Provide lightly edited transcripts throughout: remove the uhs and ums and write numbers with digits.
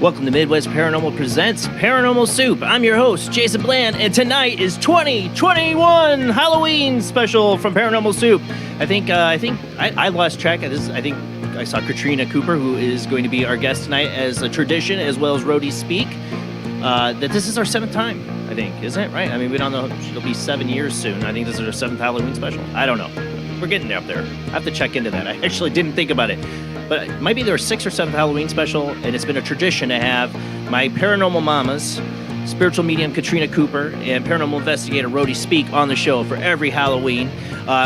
Welcome to Midwest Paranormal Presents Paranormal Soup. I'm your host, Jason Bland, and tonight is 2021 Halloween Special from Paranormal Soup. I think I lost track of this. I think I saw Katrina Cooper, who is going to be our guest tonight as a tradition, as well as Rody Speake. That this is our 7th time, I think, isn't it? Right? I mean, it'll be 7 years soon. I think this is our 7th Halloween Special. I don't know. We're getting up there. I have to check into that. I actually didn't think about it. But it might be their 6th or 7th Halloween special, and it's been a tradition to have my paranormal mamas, spiritual medium Katrina Cooper, and paranormal investigator Rody Speake on the show for every Halloween.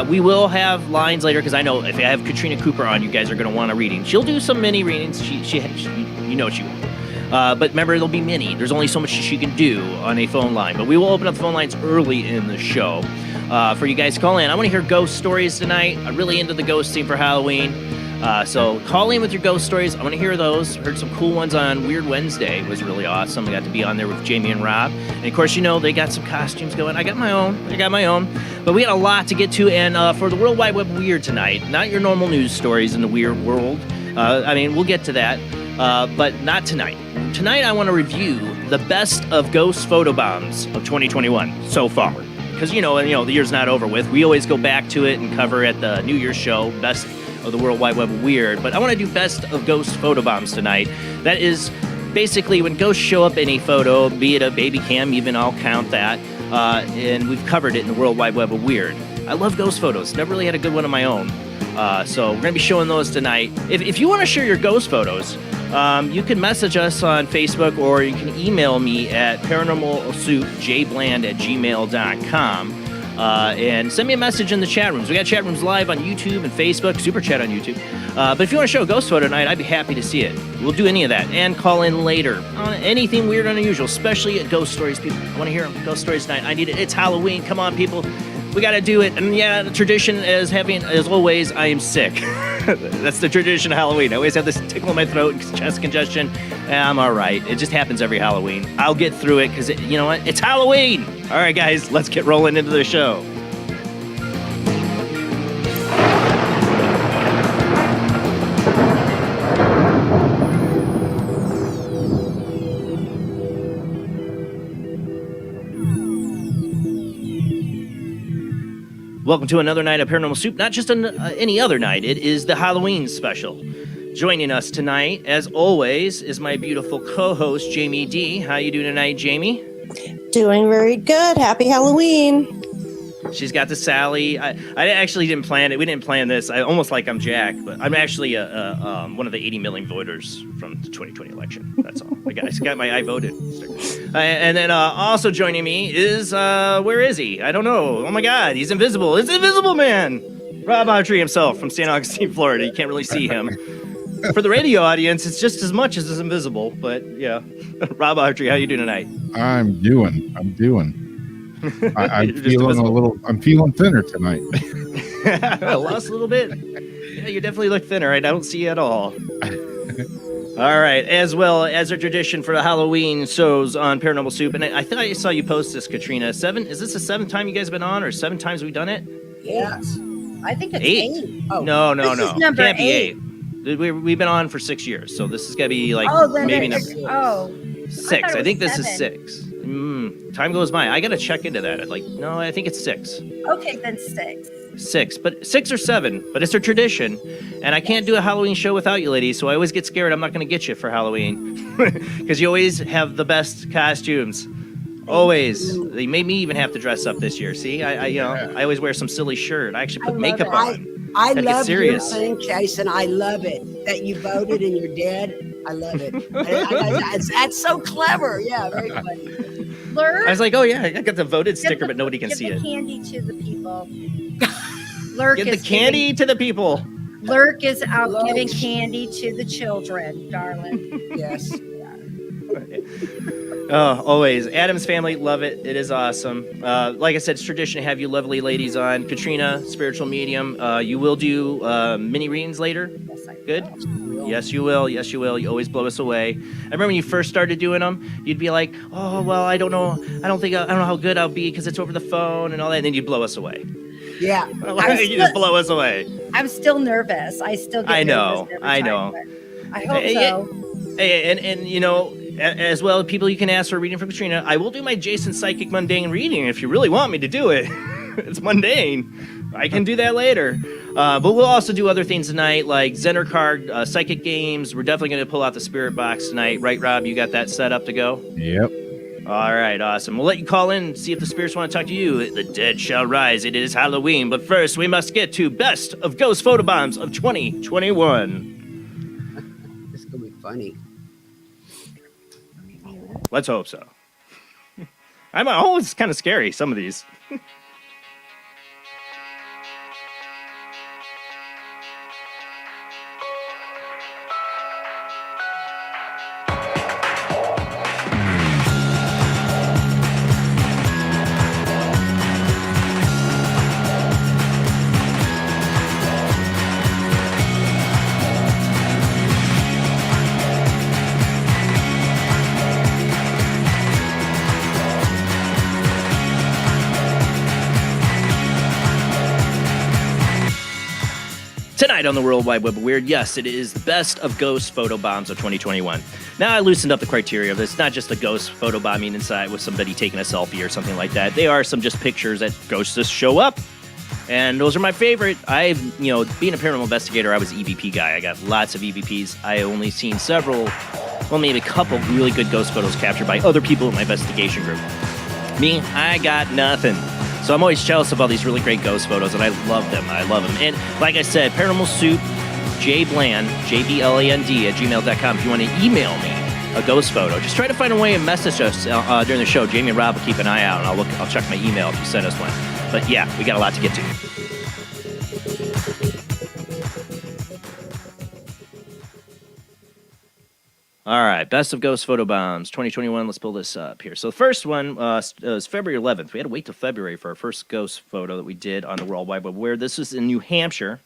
We will have lines later, because I know if I have Katrina Cooper on, you guys are going to want a reading. She'll do some mini readings. She you know she will. But remember, it'll be mini. There's only so much she can do on a phone line. But we will open up the phone lines early in the show for you guys to call in. I want to hear ghost stories tonight. I'm really into the ghost theme for Halloween. So call in with your ghost stories. I want to hear those. Heard some cool ones on Weird Wednesday. It was really awesome. I got to be on there with Jamie and Rob. And of course, you know, they got some costumes going. I got my own. But we got a lot to get to. And for the World Wide Web Weird tonight, not your normal news stories in the weird world. I mean, we'll get to that. But not tonight. Tonight, I want to review the best of ghost photobombs of 2021 so far. Because, you know, the year's not over with. We always go back to it and cover at the New Year's show, best of the World Wide Web Weird, but I want to do best of ghost photobombs tonight. That is basically when ghosts show up in a photo, be it a baby cam, even I'll count that, and we've covered it in the World Wide Web of Weird. I love ghost photos. Never really had a good one of my own, so we're going to be showing those tonight. If you want to share your ghost photos, you can message us on Facebook, or you can email me at paranormalsoup, jbland@gmail.com. And send me a message in the chat rooms. We got chat rooms live on YouTube and Facebook, Super Chat on YouTube. But if you want to show a ghost photo tonight, I'd be happy to see it. We'll do any of that. And call in later on anything weird and unusual, especially at ghost stories, people. I want to hear ghost stories tonight. I need it. It's Halloween. Come on, people. We got to do it. And yeah, the tradition as always, I am sick. That's the tradition of Halloween. I always have this tickle in my throat and chest congestion. I'm all right. It just happens every Halloween. I'll get through it because, you know what? It's Halloween. All right, guys, let's get rolling into the show. Welcome to another night of Paranormal Soup. Not just any other night. It is the Halloween special. Joining us tonight, as always, is my beautiful co-host, Jamie D. How you doing tonight, Jamie? Doing very good. Happy Halloween. She's got the Sally. I actually didn't plan it. We didn't plan this. I almost like I'm Jack, but I'm actually one of the 80 million voters from the 2020 election. That's all. I got my I voted sticker. And then also joining me is, where is he? I don't know. Oh my God, he's invisible. It's Invisible Man. Rob Autry himself from St. Augustine, Florida. You can't really see him. For the radio audience, it's just as much as it's invisible. But yeah, Rob Autry, how you doing tonight? I'm doing. I'm feeling I'm feeling thinner tonight. I lost a little bit. Yeah, you definitely look thinner. I don't see you at all. All right, as well as a tradition for the Halloween shows on Paranormal Soup, and I thought I saw you post this, Katrina. Is this the 7th time you guys have been on, or 7 times we've done it? Yes. I think it's 8. Oh, no. This is number Can't be 8. We've been on for 6 years, so this is gonna be like maybe number 6. I think this is 6. Time goes by. I gotta check into that. No, I think it's 6. Okay, then 6. 6, but 6 or 7, but it's a tradition, and I can't do a Halloween show without you ladies, so I always get scared I'm not going to get you for Halloween, because you always have the best costumes, always. They made me even have to dress up this year. See, I always wear some silly shirt. I actually put makeup on. I love your thing, Jason. I love it that you voted and you're dead. I love it. That's so clever. Yeah, very funny. I was like, oh yeah, I got the voted sticker, but nobody can see it. Give the candy to the people. Give the candy to the people. Lurk is out giving candy to the children, darling. Yes. Oh, always. Adam's family, love it. It is awesome. Like I said, it's tradition to have you lovely ladies on. Katrina, spiritual medium. You will do mini readings later. Yes, I Good. will. Yes, you will. Yes, you will. You always blow us away. I remember when you first started doing them, you'd be like, "Oh, well, I don't know. I don't know how good I'll be because it's over the phone and all that." And then you'd blow us away. Yeah. You just blow us away. I'm still nervous. I still get nervous every I time, know. but I hope so. Hey, and you know, as well, people you can ask for a reading from Katrina. I will do my Jason Psychic Mundane reading if you really want me to do it. It's mundane. I can do that later. But we'll also do other things tonight, like Zener card, psychic games. We're definitely going to pull out the spirit box tonight. Right, Rob? You got that set up to go? Yep. All right, awesome. We'll let you call in and see if the spirits want to talk to you. The dead shall rise. It is Halloween. But first, we must get to Best of Ghost Photobombs of 2021. It's going to be funny. Let's hope so. It's kind of scary, some of these. Tonight on the World Wide Web of Weird, yes, it is the Best of Ghost Photobombs of 2021. Now, I loosened up the criteria of this. It's not just a ghost photobombing inside with somebody taking a selfie or something like that. They are some just pictures that ghosts just show up. And those are my favorite. Being a paranormal investigator, I was an EVP guy. I got lots of EVPs. I only seen maybe a couple really good ghost photos captured by other people in my investigation group. Me, I got nothing. So I'm always jealous of all these really great ghost photos, and I love them. And like I said, Paranormal Soup, Jbland, Jbland at gmail.com. If you want to email me a ghost photo, just try to find a way and message us during the show. Jamie and Rob will keep an eye out, and I'll check my email if you send us one. But yeah, we got a lot to get to. All right, Best of Ghost Photobombs 2021. Let's pull this up here. So the first one was February 11th. We had to wait till February for our first ghost photo that we did on the World Wide Web. Where this was in New Hampshire.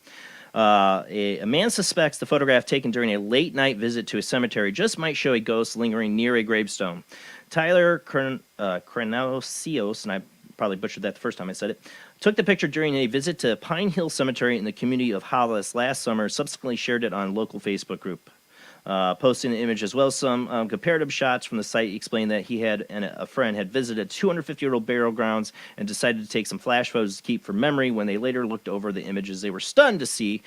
A man suspects the photograph taken during a late-night visit to a cemetery just might show a ghost lingering near a gravestone. Tyler Krenosios, and I probably butchered that the first time I said it, took the picture during a visit to Pine Hill Cemetery in the community of Hollis last summer, subsequently shared it on a local Facebook group. Posting the image as well as some comparative shots from the site. He explained that he had a friend had visited 250-year-old burial grounds and decided to take some flash photos to keep for memory. When they later looked over the images, they were stunned to see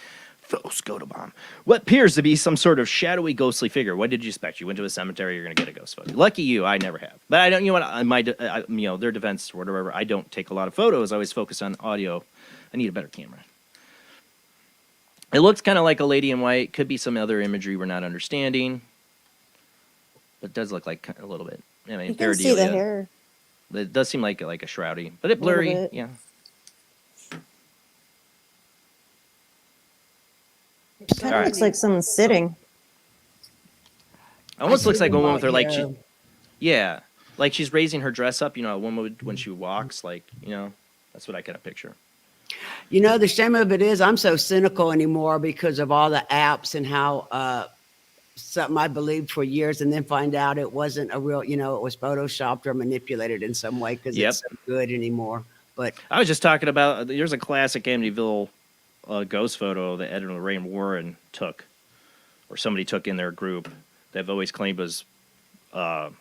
photobomb, what appears to be some sort of shadowy, ghostly figure. What did you expect? You went to a cemetery, you're going to get a ghost photo. Lucky you, I never have. But I don't. You know what? Their defense or whatever. I don't take a lot of photos. I always focus on audio. I need a better camera. It looks kind of like a lady in white. Could be some other imagery we're not understanding. But it does look like a little bit. I mean, you can see the hair. It does seem like a shroudy, but it blurry. Yeah. Kind of looks like someone's sitting. Almost looks like a woman with her like hair. yeah, like she's raising her dress up. You know, a woman would when she walks. Like that's what I kind of picture. You know, the shame of it is I'm so cynical anymore because of all the apps and how something I believed for years and then find out it wasn't a real, it was photoshopped or manipulated in some way because it's so good anymore. But I was just talking about there's a classic Amityville ghost photo that Ed and Lorraine Warren took, or somebody took in their group. They've always claimed was paranormal,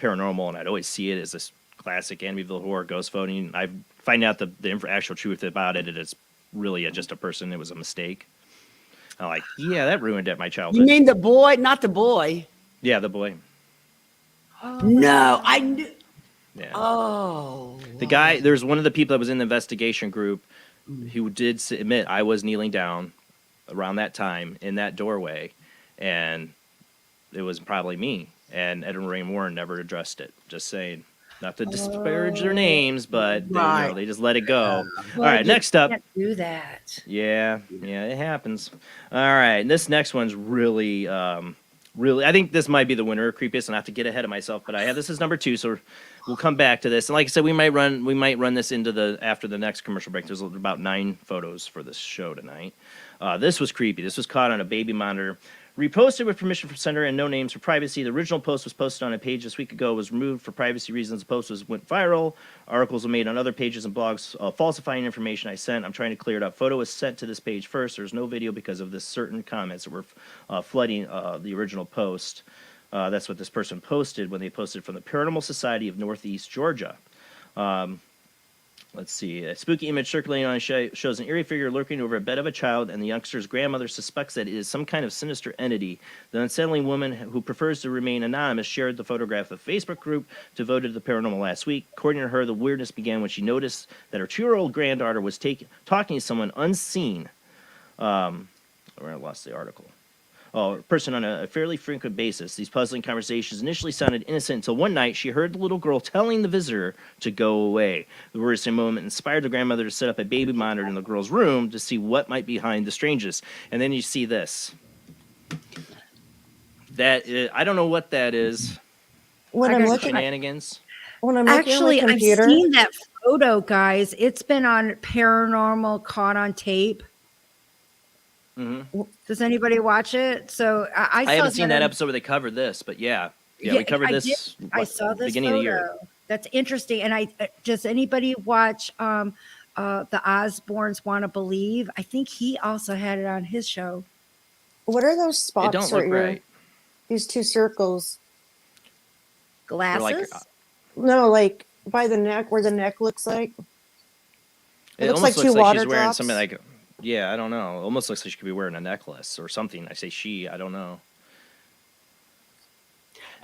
and I'd always see it as this classic Amityville horror ghost photo. And I find out the actual truth about it, and it's really just a person. It was a mistake. I'm like, yeah, that ruined my childhood. you mean the boy, not the boy? Yeah, the boy. No, I knew. Yeah. Oh, The guy, there's one of the people that was in the investigation group who did admit I was kneeling down around that time in that doorway, and it was probably me. And Ed and Lorraine Warren never addressed it. Just saying. Not to disparage their names, but they just let it go. All right, next up. Can't do that. Yeah, it happens. All right, this next one's really, really. I think this might be the winner of creepiest. Not to get ahead of myself, but I have this as number 2, so we'll come back to this. And like I said, we might run this into after the next commercial break. There's about 9 photos for this show tonight. This was creepy. This was caught on a baby monitor. Reposted with permission from sender and no names for privacy. The original post was posted on a page this week ago. Was removed for privacy reasons. The post went viral. Articles were made on other pages and blogs falsifying information I sent. I'm trying to clear it up. Photo was sent to this page first. There's no video because of this certain comments that were flooding the original post. That's what this person posted when they posted from the Paranormal Society of Northeast Georgia. Let's see. A spooky image circulating on shows an eerie figure lurking over a bed of a child, and the youngster's grandmother suspects that it is some kind of sinister entity. The unsettling woman, who prefers to remain anonymous, shared the photograph of the Facebook group devoted to the paranormal last week. According to her, the weirdness began when she noticed that her 2-year-old granddaughter was talking to someone unseen. I lost the article. A person on a fairly frequent basis. These puzzling conversations initially sounded innocent until one night she heard the little girl telling the visitor to go away. The worrisome moment inspired the grandmother to set up a baby monitor in the girl's room to see what might be behind the strangeness. And then you see this. I don't know what that is. When I'm looking Shenanigans. When I'm looking Actually, at my I've computer, seen that photo, guys. It's been on Paranormal Caught on Tape. Mm-hmm. Does anybody watch it? So I haven't seen that episode where they covered this, but yeah, we covered this. I saw this beginning photo. of the year. That's interesting. And does anybody watch the Osbournes Want to Believe? I think he also had it on his show. what are those spots? It don't look right. These 2 circles. Glasses? No, like by the neck, where the neck looks like. It looks almost like 2 looks like water she's wearing drops. something like. Yeah, I don't know. It almost looks like she could be wearing a necklace or something. I say she. I don't know.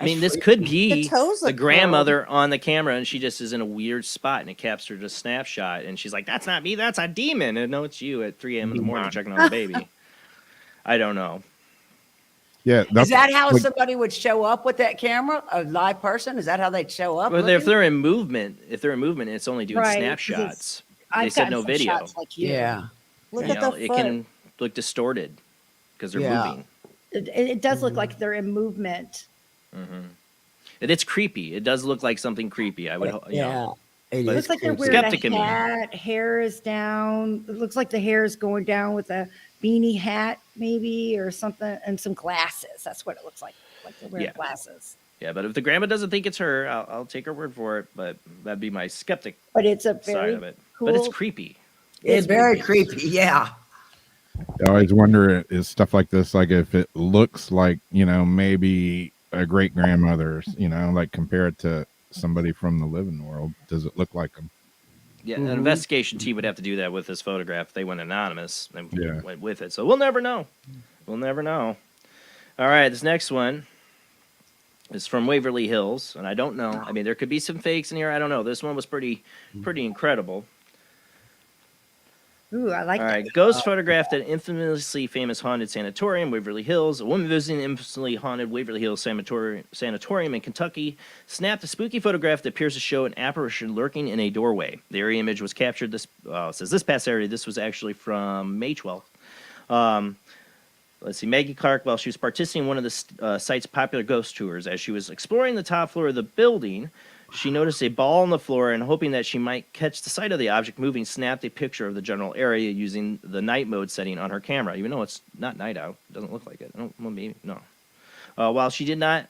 I mean, this could be The toes the look grandmother on the camera, and she just is in a weird spot, and it captured a snapshot, and she's like, "That's not me. That's a demon." And no, it's you at 3 a.m. in the morning checking on the baby. I don't know. Yeah, is that how like, somebody would show up with that camera? A live person? Is that how they'd show up? Well, if they're in movement, it's only doing Right, snapshots. They I've said gotten no some video. shots like you. Yeah. Look You at know, the it foot. can look distorted because they're moving. It does look like they're in movement. Mm-hmm. And it's creepy. It does look like something creepy. I would, It It But looks like they're creepy. wearing Skeptic a in me. hat. Hair is down. It looks like the hair is going down with a beanie hat, maybe, or something, and some glasses. That's what it looks like. Like they're wearing glasses. Yeah, but if the grandma doesn't think it's her, I'll take her word for it. But that'd be my skeptic But it's a side very of it. cool. But it's creepy. It's very creepy. Yeah. I always wonder is stuff like this, like if it looks like, maybe a great grandmother, like compare it to somebody from the living world. Does it look like them? Yeah, an investigation team would have to do that with this photograph. They went anonymous and Yeah. went with it. So we'll never know. We'll never know. All right, this next one is from Waverly Hills, and I don't know. I mean, there could be some fakes in here. I don't know. This one was pretty incredible. Ooh, I like All that. right, ghost photographed at infamously famous haunted sanatorium, Waverly Hills. A woman visiting the infamously haunted Waverly Hills sanatorium in Kentucky snapped a spooky photograph that appears to show an apparition lurking in a doorway. The area image was captured this past Saturday. This was actually from May 12th. Let's see, Maggie Clark, while she was participating in one of the site's popular ghost tours, as she was exploring the top floor of the building, she noticed a ball on the floor and, hoping that she might catch the sight of the object moving, snapped a picture of the general area using the night mode setting on her camera, even though it's not night out. It doesn't look like it. Well, maybe, no. While she did not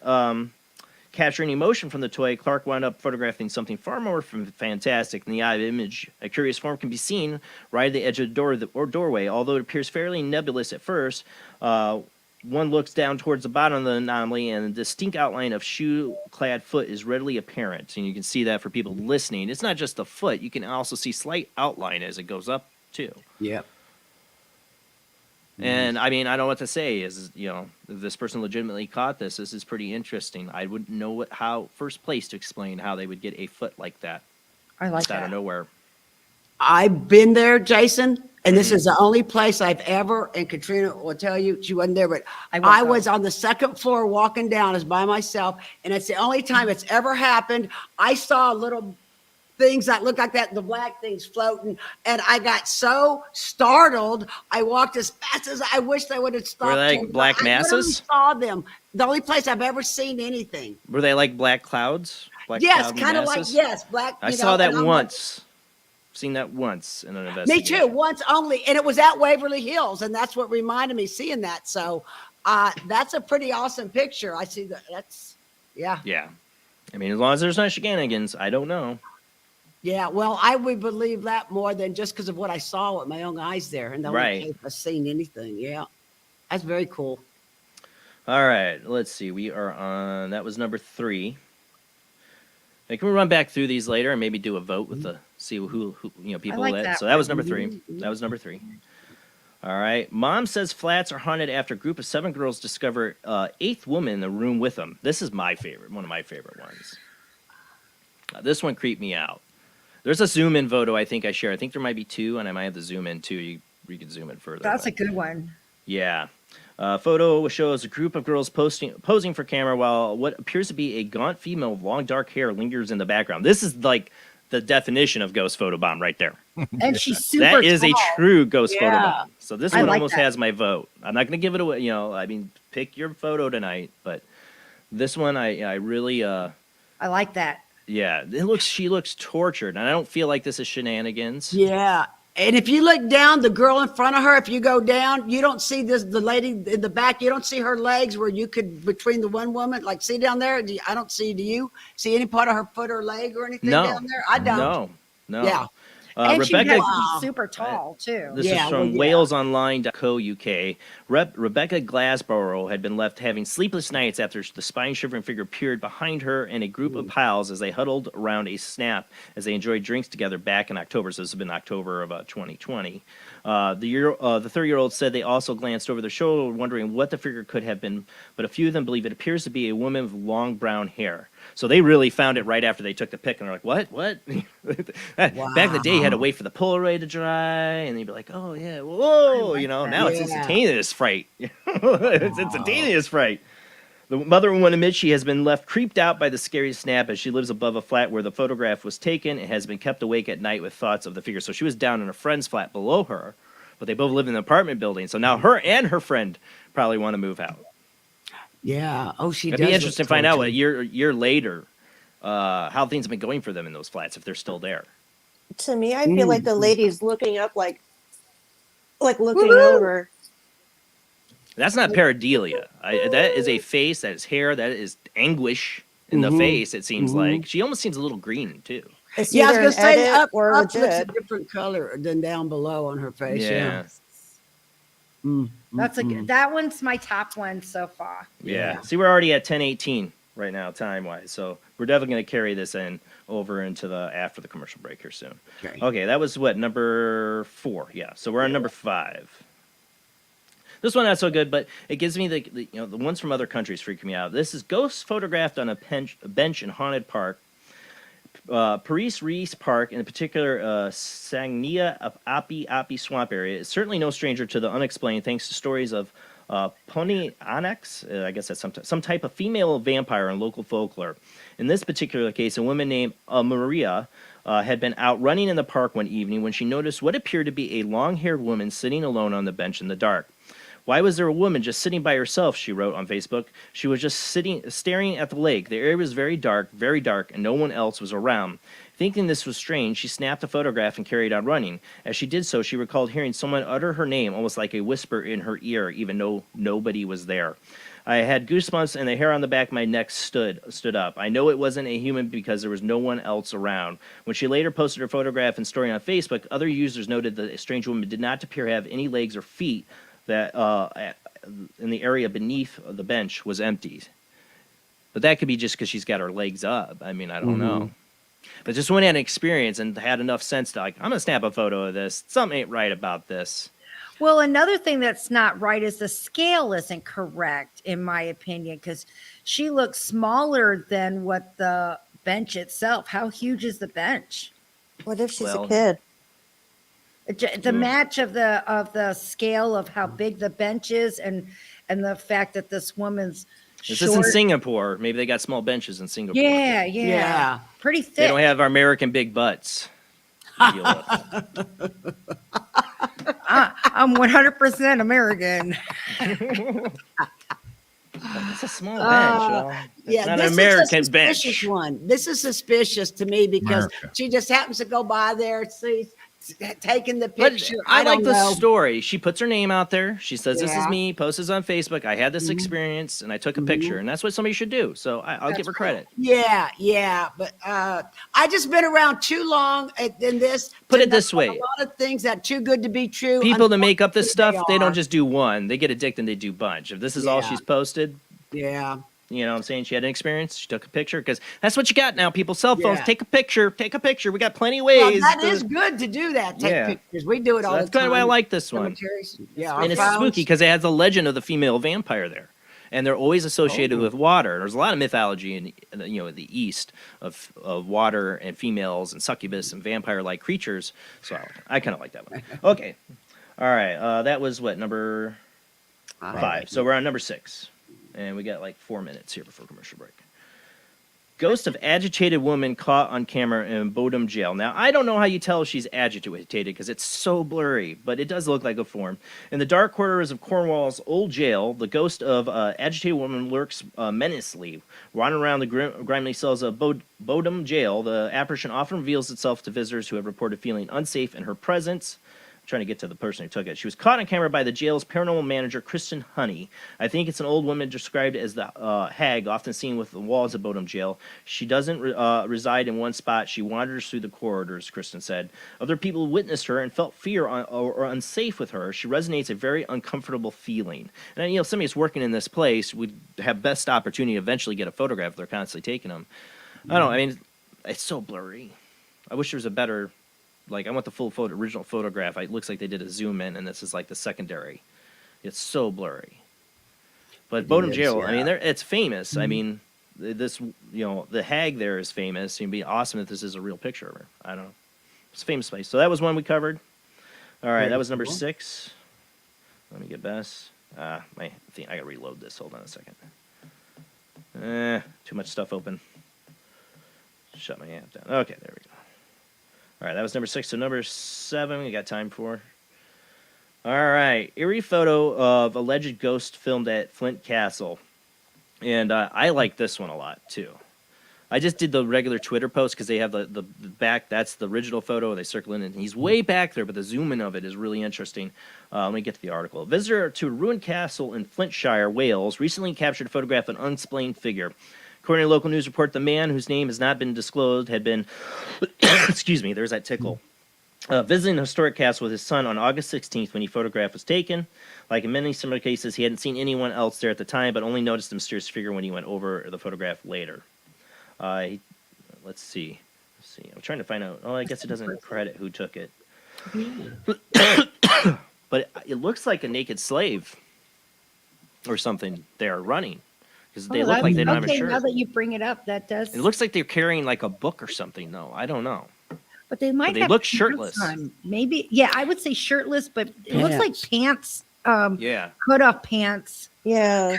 capture any motion from the toy, Clark wound up photographing something far more fantastic than the eye of image. A curious form can be seen right at the edge of the doorway. Although it appears fairly nebulous at first, one looks down towards the bottom of the anomaly, and a distinct outline of shoe-clad foot is readily apparent. And you can see that for people listening. It's not just the foot. You can also see slight outline as it goes up, too. Yep. And I mean, I don't know what to say. Is, you know, if this person legitimately caught this, this is pretty interesting. I wouldn't know how first place to explain how they would get a foot like that. I like Just out of that. nowhere. I've been there, Jason, and this is the only place I've ever, and Katrina will tell you, she wasn't there, but I was on the second floor walking down as by myself, and it's the only time it's ever happened. I saw little things that look like that, the black things floating, and I got so startled. I walked as fast as I wished I would have stopped. Were they like black masses? I saw them. The only place I've ever seen anything. Were they like black clouds? Black Yes, cloud kind of like, masses? yes, black. I you saw know, that and I'm once. Seen that once in an like, me investigation. too, once only, and it was at Waverly Hills, and that's what reminded me seeing that. So that's a pretty awesome picture. I see that. That's, yeah. Yeah. I mean, as long as there's no shenanigans, I don't know. Yeah, well, I would believe that more than just because of what I saw with my own eyes there, and the only Right. place I've seen anything. Yeah, that's very cool. All right, let's see. We are on, that was number 3. Hey, can we run back through these later and maybe do a vote with the, see who you know, people like that. that So that was number 3. That was number 3. All right. Mom says flats are haunted after a group of 7 girls discover 8th woman in the room with them. This is my favorite, one of my favorite ones. This one creeped me out. There's a zoom in photo I think I share. I think there might be 2, and I might have to zoom in too. You can zoom in further. That's a but- good one. Yeah. Photo shows a group of girls posing for camera while what appears to be a gaunt female with long dark hair lingers in the background. This is like the definition of ghost photobomb right there. And she's super That is a tall. true ghost Yeah. photobomb. So this I one like almost that. has my vote. I'm not going to give it away. You know, I mean, pick your photo tonight, but this one I really I like that. yeah, she looks tortured, and I don't feel like this is shenanigans. Yeah, and if you look down, the girl in front of her, if you go down, you don't see this. The lady in the back, you don't see her legs where you could between the one woman. Like, see down there? I don't see. Do you see any part of her foot or leg or anything No. down there? I don't. No. Yeah. And she has Rebecca, to Wow. be super tall too. this Yeah, is from well, yeah. walesonline.co.uk. Rebecca Glassborough had been left having sleepless nights after the spine-shivering figure appeared behind her and a group of pals as they huddled around a snap as they enjoyed drinks together back in October. So this has been October of 2020. The 30-year-old said they also glanced over their shoulder, wondering what the figure could have been, but a few of them believe it appears to be a woman with long brown hair. So they really found it right after they took the pic, and they're like, what? Back in the day, you had to wait for the Polaroid to dry, and you'd be like, oh, yeah, whoa, like you know, that. now it's Yeah. instantaneous fright. It's instantaneous fright. The mother woman admits she has been left creeped out by the scary snap as she lives above a flat where the photograph was taken and has been kept awake at night with thoughts of the figure. So she was down in a friend's flat below her, but they both live in an apartment building. So now her and her friend probably want to move out. Yeah. Oh, she It'd does. be look interesting to find out what tortured. year later how things have been going for them in those flats if they're still there. To me, I feel like the lady's looking up, like looking Woo-hoo! over. That's not pareidolia. That is a face. That is hair. That is anguish in the face. It seems like she almost seems a little green too. It's Yeah, I either was an gonna say edit up or looks a legit. different color than down below on her face. Yeah. That's that one's my top one so far. Yeah. See, we're already at 10:18 right now, time wise. So we're definitely going to carry this in over into the after the commercial break here soon. Okay. Okay, that was what, number 4. Yeah. So we're on number 5. This one not so good, but it gives me the the ones from other countries freaking me out. This is ghosts photographed on a bench in haunted park. Paris Reese Park, in particular Sangnia Api Swamp area, is certainly no stranger to the unexplained thanks to stories of Pony Onyx, I guess that's some type of female vampire in local folklore. In this particular case, a woman named Maria had been out running in the park one evening when she noticed what appeared to be a long-haired woman sitting alone on the bench in the dark. Why was there a woman just sitting by herself, she wrote on Facebook. She was just staring at the lake. The area was very dark, and no one else was around. Thinking this was strange, she snapped a photograph and carried on running. As she did so, she recalled hearing someone utter her name, almost like a whisper in her ear, even though nobody was there. I had goosebumps and the hair on the back of my neck stood up. I know it wasn't a human because there was no one else around. When she later posted her photograph and story on Facebook, other users noted that a strange woman did not appear to have any legs or feet, that in the area beneath the bench was empty. But that could be just because she's got her legs up. I mean, I don't know. But just went had an experience and had enough sense to like, I'm going to snap a photo of this. Something ain't right about this. Well, another thing that's not right is the scale isn't correct, in my opinion, because she looks smaller than what the bench itself. How huge is the bench? What if she's a kid? The match of the scale of how big the bench is and the fact that this woman's This is in Singapore. Maybe they got small benches in Singapore. Yeah. Pretty thick. They don't have our American big butts. I'm 100% American. It's a small bench. Yeah, not this an American is a suspicious bench. one. This is suspicious to me because she just happens to go by there, sees taking the picture. I like don't the know. story. She puts her name out there. She says, "This is me." Posts this on Facebook. I had this experience, and I took a picture, and that's what somebody should do. So I'll give her credit. Yeah, but I just been around too long in this. Put to it this know way. a lot of things that too good to be true. People that make up this stuff, they are. don't just do one. They get addicted and they do a bunch. If this is all Yeah. she's posted, Yeah. you know what I'm saying? She had an experience. She took a picture because that's what you got now. People, cell phones, Yeah. take a picture. Take a picture. We got plenty of Well, ways. that is good to do that. Take pictures. We do it all That's the time. kind of why I like this one. Yeah, And it's spooky because it has the legend of the female vampire there. And they're always associated with water. There's a lot of mythology in the East of water and females and succubus and vampire-like creatures. So I kind of like that one. Okay. All right. That was what, number 5. So we're on number 6. And we got like 4 minutes here before commercial break. Ghost of agitated woman caught on camera in Bodum jail. Now, I don't know how you tell she's agitated because it's so blurry, but it does look like a form. In the dark corridors of Cornwall's old jail, the ghost of agitated woman lurks menacingly. Wandering around the grimy cells of Bodum jail, the apparition often reveals itself to visitors who have reported feeling unsafe in her presence. Trying to get to the person who took it. She was caught on camera by the jail's paranormal manager, Kristen Honey. I think it's an old woman described as the hag, often seen with the walls of Bodum jail. She doesn't reside in one spot. She wanders through the corridors, Kristen said. Other people witnessed her and felt fear or unsafe with her. She resonates a very uncomfortable feeling. And, somebody that's working in this place would have best opportunity to eventually get a photograph if they're constantly taking them. I don't know. I mean, it's so blurry. I wish there was a better... Like, I want the full original photograph. It looks like they did a zoom in, and this is like the secondary. It's so blurry. But Bodum Jail, I mean, it's famous. I mean, this, the hag there is famous. It'd be awesome if this is a real picture of her. I don't know. It's a famous place. So that was one we covered. All right, that was number 6. Let me get Bess. I gotta reload this. Hold on a second. Too much stuff open. Shut my app down. Okay, there we go. All right, that was number 6. So number 7, we got time for. All right, eerie photo of alleged ghost filmed at Flint Castle. And I like this one a lot, too. I just did the regular Twitter post because they have the back. That's the original photo. They circle in, and he's way back there, but the zoom in of it is really interesting. Let me get to the article. A visitor to a ruined castle in Flintshire, Wales, recently captured a photograph of an unexplained figure. According to local news report, the man, whose name has not been disclosed, had been, excuse me, there's that tickle, visiting a historic castle with his son on August 16th when the photograph was taken. Like in many similar cases, he hadn't seen anyone else there at the time, but only noticed the mysterious figure when he went over the photograph later. Let's see. I'm trying to find out. Oh, I guess it doesn't credit who took it. But it looks like a naked slave or something they're running. Because they look like they don't have a shirt. Now that you bring it up, that does. It looks like they're carrying like a book or something, though. I don't know. But they might. But they have look pants shirtless. on. Maybe, yeah, I would say shirtless, but it looks like pants Yeah. cutoff pants. Yeah.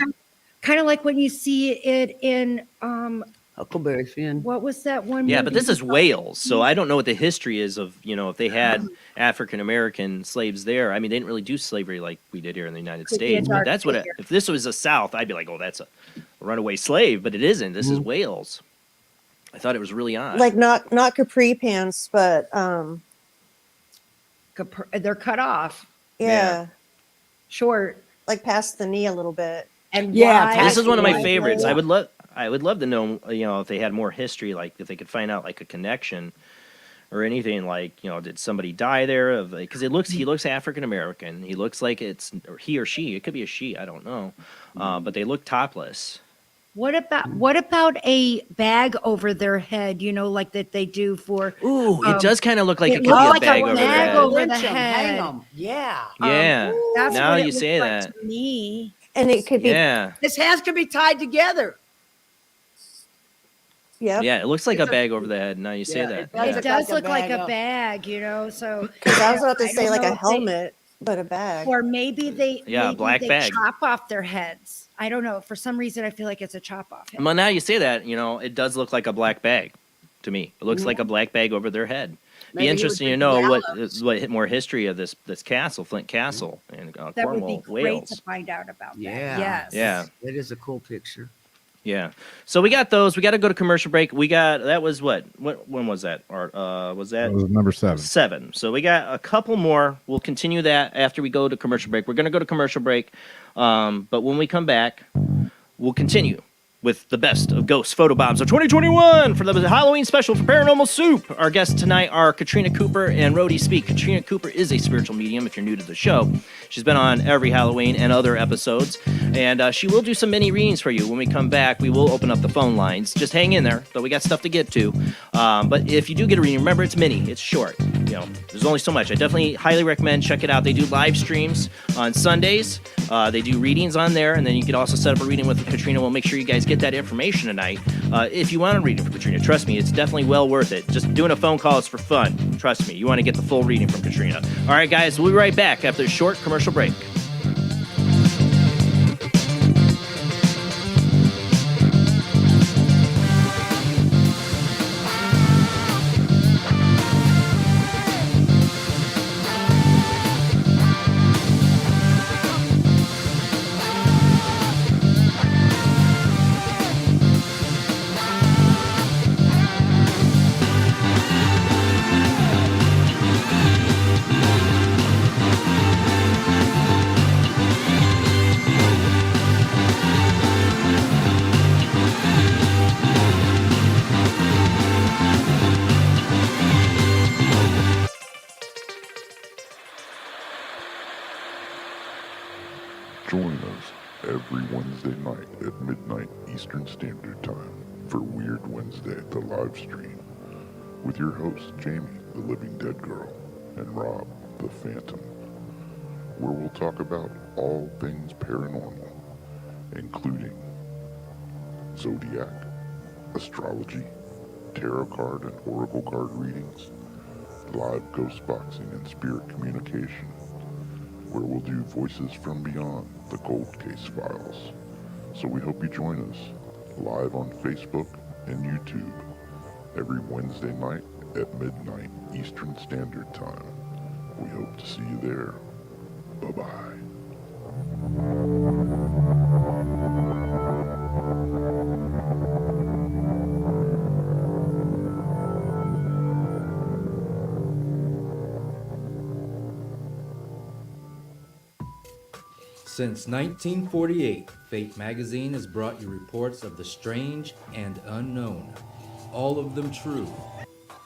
Kind of like when you see it in Huckleberry Finn. what was that one? Yeah, movie? but this is Wales, so I don't know what the history is of, if they had African American slaves there. I mean, they didn't really do slavery like we did here in the United Could be a States. But dark that's what figure. if this was the South, I'd be like, oh, that's a runaway slave, but it isn't. This is Wales. I thought it was really odd. Like not capri pants, but They're cut off, yeah, short, like past the knee a little bit. and Yeah, wide. This is one of my Wide. favorites. I would love to know, if they had more history, like if they could find out like a connection or anything, like, did somebody die there? Because he looks African American. He looks like it's or he or she. It could be a she. I don't know. But they look topless. What about a bag over their head? Like that they do for. Ooh, it does kind of look like it could be looks a like bag over their bag head. over the Lynch 'em, head. hang 'em. Yeah. Yeah. That's Now what it you looks say like that. to me. And it could be Yeah. His hands could be tied together. yep. Yeah, it looks like a bag over the head. Now you say Yeah, that. it does Yeah. It does like a look like a bag bag, so. Because I was about to I say don't like know a if they- helmet, but a bag. Or maybe they black bag. chop off their heads. I don't know. For some reason, I feel like it's a chop off head. Well, now you say that, it does look like a black bag to me. It looks like a black bag over their head. Maybe Be he was interesting to with know gallows. what more history of this castle, Flint Castle, in That would be Cornwall, great Wales. to find out about that. Yeah. Yes. Yeah. That is a cool picture. Yeah. So we got those. We got to go to commercial break. That was when was that? Or was that That was number 7. 7? So we got a couple more. We'll continue that after we go to commercial break. We're going to go to commercial break. But when we come back, we'll continue with the best of ghost photobombs of 2021 for the Halloween special for Paranormal Soup. Our guests tonight are Katrina Cooper and Rody Speake. Katrina Cooper is a spiritual medium if you're new to the show. She's been on every Halloween and other episodes, and she will do some mini readings for you. When we come back, we will open up the phone lines. Just hang in there, though we got stuff to get to. But if you do get a reading, remember it's mini, it's short. There's only so much. I definitely highly recommend check it out. They do live streams on Sundays. They do readings on there, and then you can also set up a reading with Katrina. We'll make sure you guys get that information tonight. If you want a reading from Katrina, trust me, it's definitely well worth it. Just doing a phone call is for fun. Trust me, you want to get the full reading from Katrina. All right, guys, we'll be right back after a short commercial break. Join us every Wednesday night at midnight Eastern Standard Time for Weird Wednesday, the live stream, with your hosts Jamie, the Living Dead Girl, and Rob, the Phantom, where we'll talk about all things paranormal, including zodiac, astrology, tarot card and oracle card readings, live ghost boxing and spirit communication, where we'll do Voices from Beyond, the Cold Case Files. So we hope you join us live on Facebook and YouTube every Wednesday night at midnight Eastern Standard Time. We hope to see you there. Bye-bye. Since 1948, Fate magazine has brought you reports of the strange and unknown, all of them true.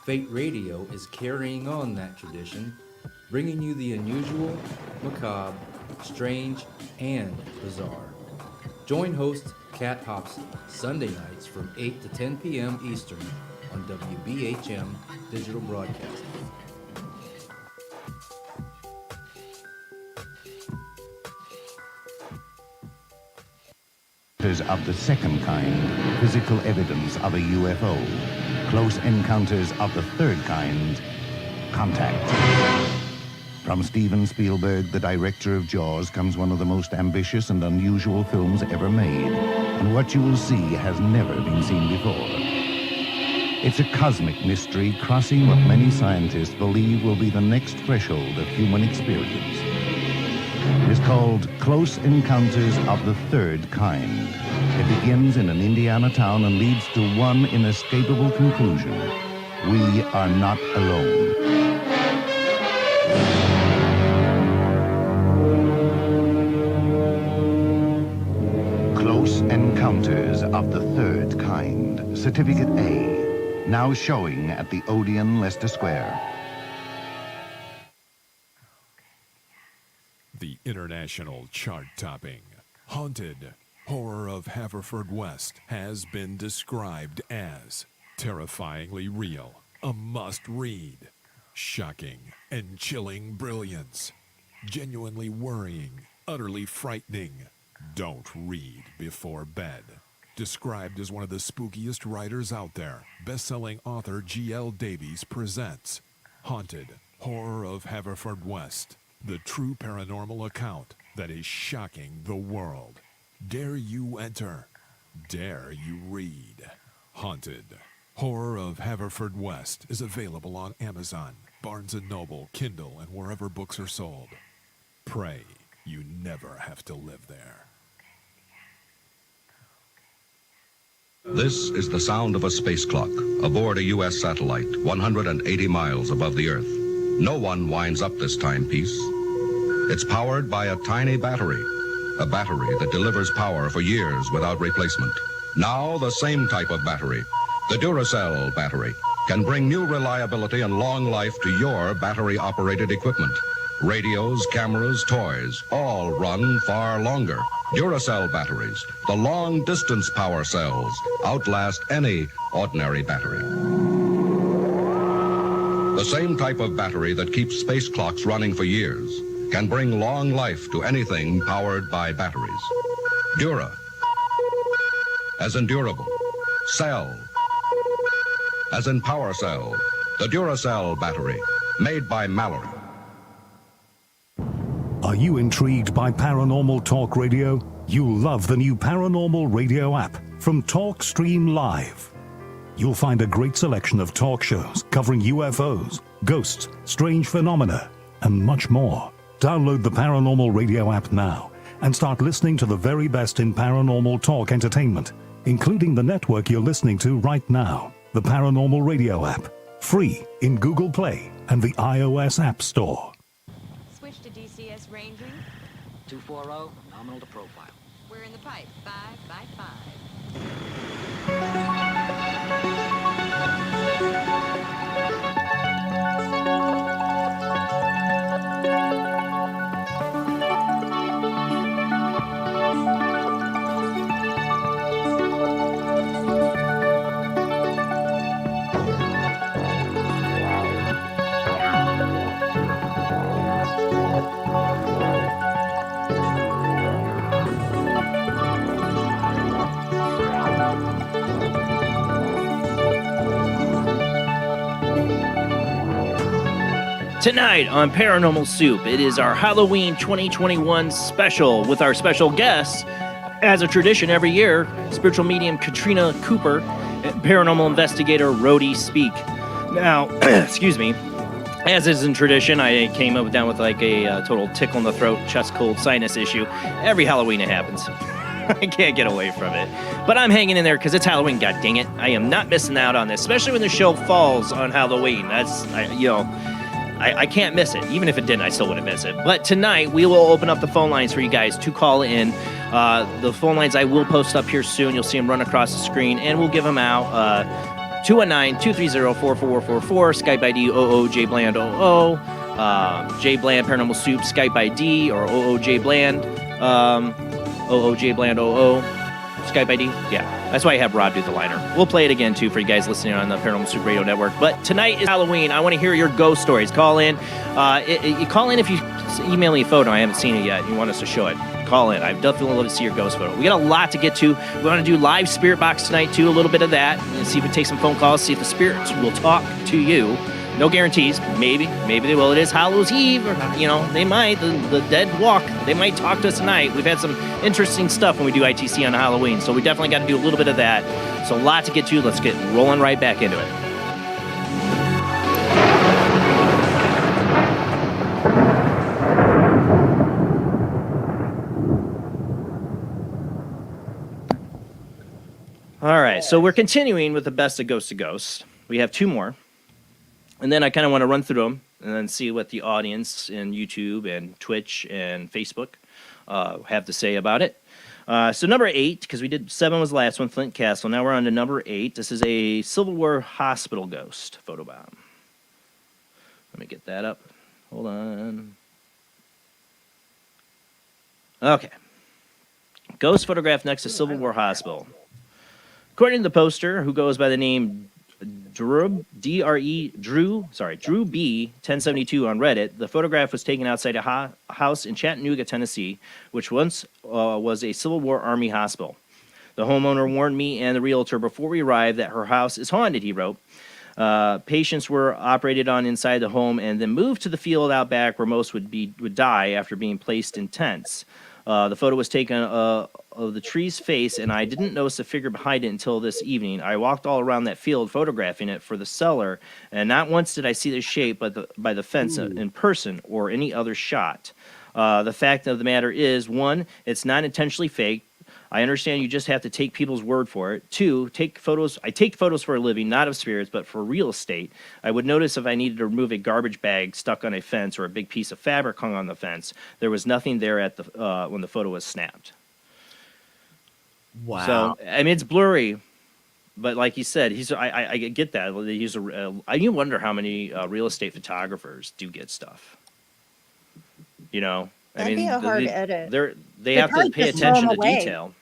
Fate Radio is carrying on that tradition, bringing you the unusual, macabre, strange, and bizarre. Join host Kat Hobson Sunday nights from 8 to 10 p.m. Eastern on WBHM Digital Broadcasting. Of the second kind, physical evidence of a UFO. Close encounters of the third kind, contact. From Steven Spielberg, the director of Jaws, comes one of the most ambitious and unusual films ever made. And what you will see has never been seen before. It's a cosmic mystery crossing what many scientists believe will be the next threshold of human experience. It is called Close Encounters of the Third Kind. It begins in an Indiana town and leads to one inescapable conclusion. We are not alone. Close Encounters of the Third Kind. Certificate A. Now showing at the Odeon, Leicester Square. The international chart-topping, Haunted Horror of Haverfordwest has been described as terrifyingly real, a must-read, shocking and chilling brilliance, genuinely worrying, utterly frightening. Don't read before bed. Described as one of the spookiest writers out there, best-selling author G.L. Davies presents Haunted Horror of Haverfordwest, the true paranormal account that is shocking the world. Dare you enter? Dare you read? Haunted Horror of Haverfordwest is available on Amazon, Barnes & Noble, Kindle, and wherever books are sold. Pray you never have to live there. This is the sound of a space clock aboard a U.S. satellite 180 miles above the Earth. No one winds up this timepiece. It's powered by a tiny battery, a battery that delivers power for years without replacement. Now the same type of battery, the Duracell battery, can bring new reliability and long life to your battery-operated equipment. Radios, cameras, toys, all run far longer. Duracell batteries, the long-distance power cells, outlast any ordinary battery. The same type of battery that keeps space clocks running for years can bring long life to anything powered by batteries. Dura, as in durable. Cell, as in power cell. The Duracell battery, made by Mallory. Are you intrigued by Paranormal Talk Radio? You'll love the new Paranormal Radio app from Talkstream Live. You'll find a great selection of talk shows covering UFOs, ghosts, strange phenomena, and much more. Download the Paranormal Radio app now and start listening to the very best in paranormal talk entertainment, including the network you're listening to right now, the Paranormal Radio app, free in Google Play and the iOS App Store. Switch to DCS ranging. 240, nominal to profile. We're in the pipe, 5 by 5. Tonight on Paranormal Soup, it is our Halloween 2021 special with our special guests. As a tradition every year, spiritual medium Katrina Cooper and paranormal investigator Rody Speake. Now, excuse me, as is in tradition, I came up down with like a total tickle in the throat, chest cold, sinus issue. Every Halloween it happens. I can't get away from it. But I'm hanging in there because it's Halloween, god dang it. I am not missing out on this, especially when the show falls on Halloween. I can't miss it. Even if it didn't, I still wouldn't miss it. But tonight, we will open up the phone lines for you guys to call in. The phone lines I will post up here soon. You'll see them run across the screen, and we'll give them out. 219-230-4444, Skype ID oojblandoo, Jblandparanormalsoup, Skype ID, or oojbland, oojblandoo, Skype ID. Yeah, that's why I have Rob do the liner. We'll play it again, too, for you guys listening on the Paranormal Soup Radio Network. But tonight is Halloween. I want to hear your ghost stories. Call in. You call in if you email me a photo. I haven't seen it yet. You want us to show it. Call in. I'd definitely love to see your ghost photo. We got a lot to get to. We want to do live spirit box tonight, too, a little bit of that. And see if we take some phone calls, see if the spirits will talk to you. No guarantees. Maybe they will. It is Hallows Eve, or they might. The dead walk. They might talk to us tonight. We've had some interesting stuff when we do ITC on Halloween, so we definitely got to do a little bit of that. So a lot to get to. Let's get rolling right back into it. All right, so we're continuing with the best of Ghost to Ghost. We have 2 more. And then I kind of want to run through them and then see what the audience in YouTube and Twitch and Facebook have to say about it. So number 8, because we did 7 was the last one, Flint Castle. Now we're on to number 8. This is a Civil War hospital ghost photobomb. Let me get that up. Hold on. Okay. Ghost photographed next to Civil War hospital. According to the poster, who goes by the name Drew B 1072 on Reddit, the photograph was taken outside a house in Chattanooga, Tennessee, which once was a Civil War Army hospital. The homeowner warned me and the realtor before we arrived that her house is haunted, he wrote. Patients were operated on inside the home and then moved to the field out back where most would die after being placed in tents. The photo was taken of the tree's face, and I didn't notice the figure behind it until this evening. I walked all around that field photographing it for the seller, and not once did I see the shape by the fence in person or any other shot. The fact of the matter is, 1, it's not intentionally fake. I understand you just have to take people's word for it. 2, I take photos for a living, not of spirits, but for real estate. I would notice if I needed to remove a garbage bag stuck on a fence or a big piece of fabric hung on the fence. There was nothing there at the when the photo was snapped. Wow. So, I mean, it's blurry, but like you said, I get that. You wonder how many real estate photographers do get stuff. That'd be a hard edit. They have to pay attention to detail.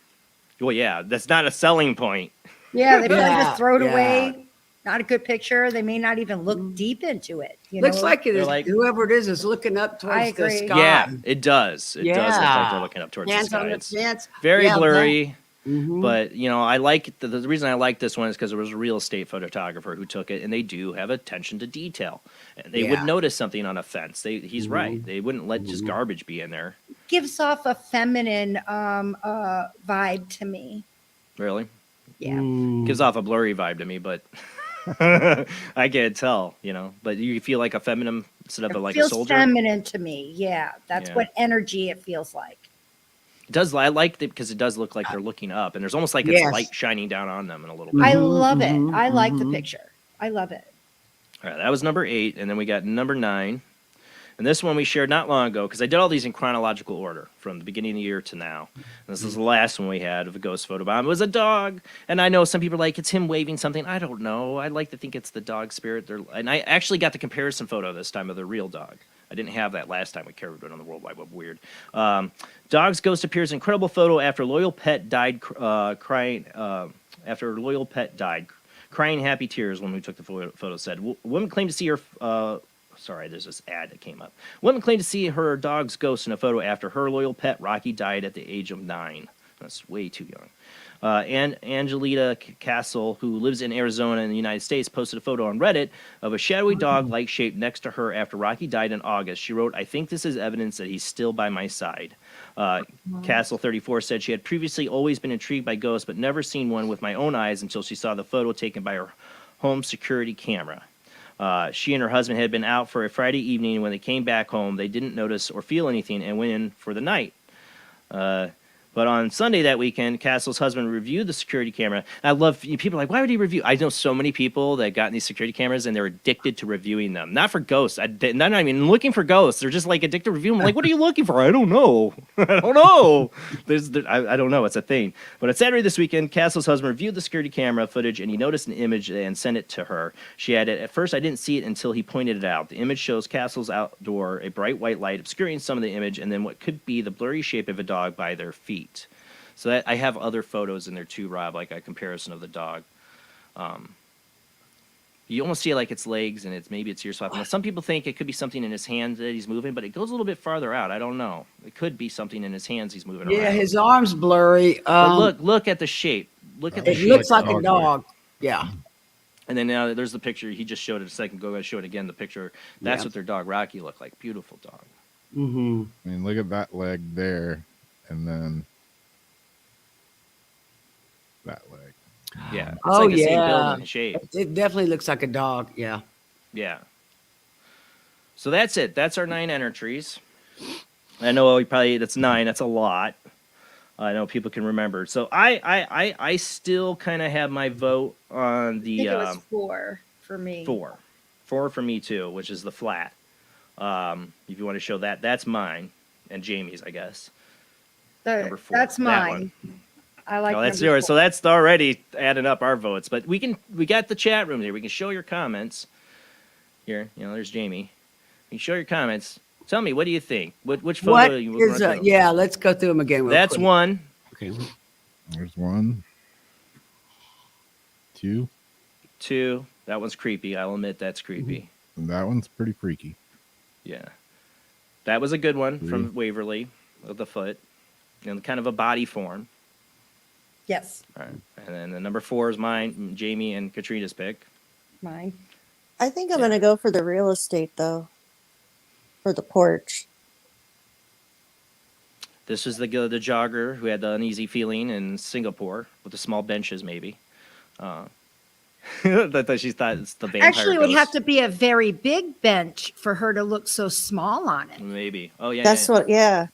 Well, yeah, that's not a selling point. Yeah, they probably just throw it away. Not a good picture. They may not even look deep into it. Looks like it is. Whoever it is looking up towards the sky. Yeah, it does. It does look like they're looking up towards the sky. It's very blurry. But I like the reason I like this one is because there was a real estate photographer who took it, and they do have attention to detail. And they would notice something on a fence. He's right. They wouldn't let just garbage be in there. Gives off a feminine vibe to me. Really? Yeah. Gives off a blurry vibe to me, but I can't tell. But you feel like a feminine instead of like a soldier. Feels feminine to me. Yeah, that's what energy it feels like. It does. I like it because it does look like they're looking up, and there's almost like it's light shining down on them in a little bit. I love it. I like the picture. I love it. All right, that was number 8, and then we got number 9, and this one we shared not long ago because I did all these in chronological order from the beginning of the year to now. And this is the last one we had of a ghost photobomb. It was a dog, and I know some people are like it's him waving something. I don't know. I like to think it's the dog spirit. And I actually got the comparison photo this time of the real dog. I didn't have that last time we carried it on the World Wide Web. Weird. Dog's ghost appears in incredible photo after loyal pet died crying. After loyal pet died, crying happy tears. Woman who took the photo said, "Woman claimed to see her." Sorry, there's this ad that came up. Woman claimed to see her dog's ghost in a photo after her loyal pet Rocky died at the age of 9. That's way too young. And Angelita Castle, who lives in Arizona in the United States, posted a photo on Reddit of a shadowy dog-like shape next to her after Rocky died in August. She wrote, "I think this is evidence that he's still by my side." Castle 34 said she had previously always been intrigued by ghosts, but never seen one with my own eyes until she saw the photo taken by her home security camera. She and her husband had been out for a Friday evening, and when they came back home, they didn't notice or feel anything and went in for the night. But on Sunday that weekend, Castle's husband reviewed the security camera. I love people are like, why would he review? I know so many people that got these security cameras and they're addicted to reviewing them. Not for ghosts. They're not even looking for ghosts. They're just like addicted to reviewing them. Like, what are you looking for? I don't know. I don't know. I don't know. It's a thing. But on Saturday this weekend, Castle's husband reviewed the security camera footage and he noticed an image and sent it to her. She added, "At first, I didn't see it until he pointed it out. The image shows Castle's outdoor, a bright white light obscuring some of the image, and then what could be the blurry shape of a dog by their feet." So that, I have other photos in there too, Rob, like a comparison of the dog. You almost see like its legs and maybe its ear swapping. Some people think it could be something in his hands that he's moving, but it goes a little bit farther out. I don't know. It could be something in his hands he's moving around. Yeah, his arm's blurry. But look at the shape. Look at the shape. It looks like a dog. Yeah. And then now there's the picture. He just showed it a second ago. I show it again. The picture. That's Yeah. what their dog Rocky looked like. Beautiful dog. Mm-hmm. I mean, look at that leg there, and then that leg. Yeah. It's Oh, like the same yeah. build and shape. It definitely looks like a dog. Yeah. Yeah. So that's it. That's our 9 entries. I know that's 9. That's a lot. I know people can remember. So I still kind of have my vote on I the think it was 4 for me. 4 for me too, which is the flat. If you want to show that, that's mine and Jamie's, I guess. Number 4. That's that mine. one. I like. Oh, that's number yours. 4. So that's already adding up our votes. But we got the chat room here. We can show your comments. Here, there's Jamie. You can show your comments. Tell me, what do you think? Which photo What you is want to yeah, let's go through them again. Real That's quick. 1. Okay. There's 1, 2. 2. That one's creepy. I'll admit that's creepy. That one's pretty freaky. Yeah. That was a good one 3. from Waverly of the foot. And kind of a body form. Yes, All right. And then the number 4 is mine, Jamie and Katrina's pick. mine. I think I'm going to go for the real estate, though, for the porch. This is the jogger who had the uneasy feeling in Singapore with the small benches, maybe. That she thought it's the vampire. Actually, it would have ghost. to be a very big bench for her to look so small on it. Maybe. Oh, yeah. That's yeah. what, yeah.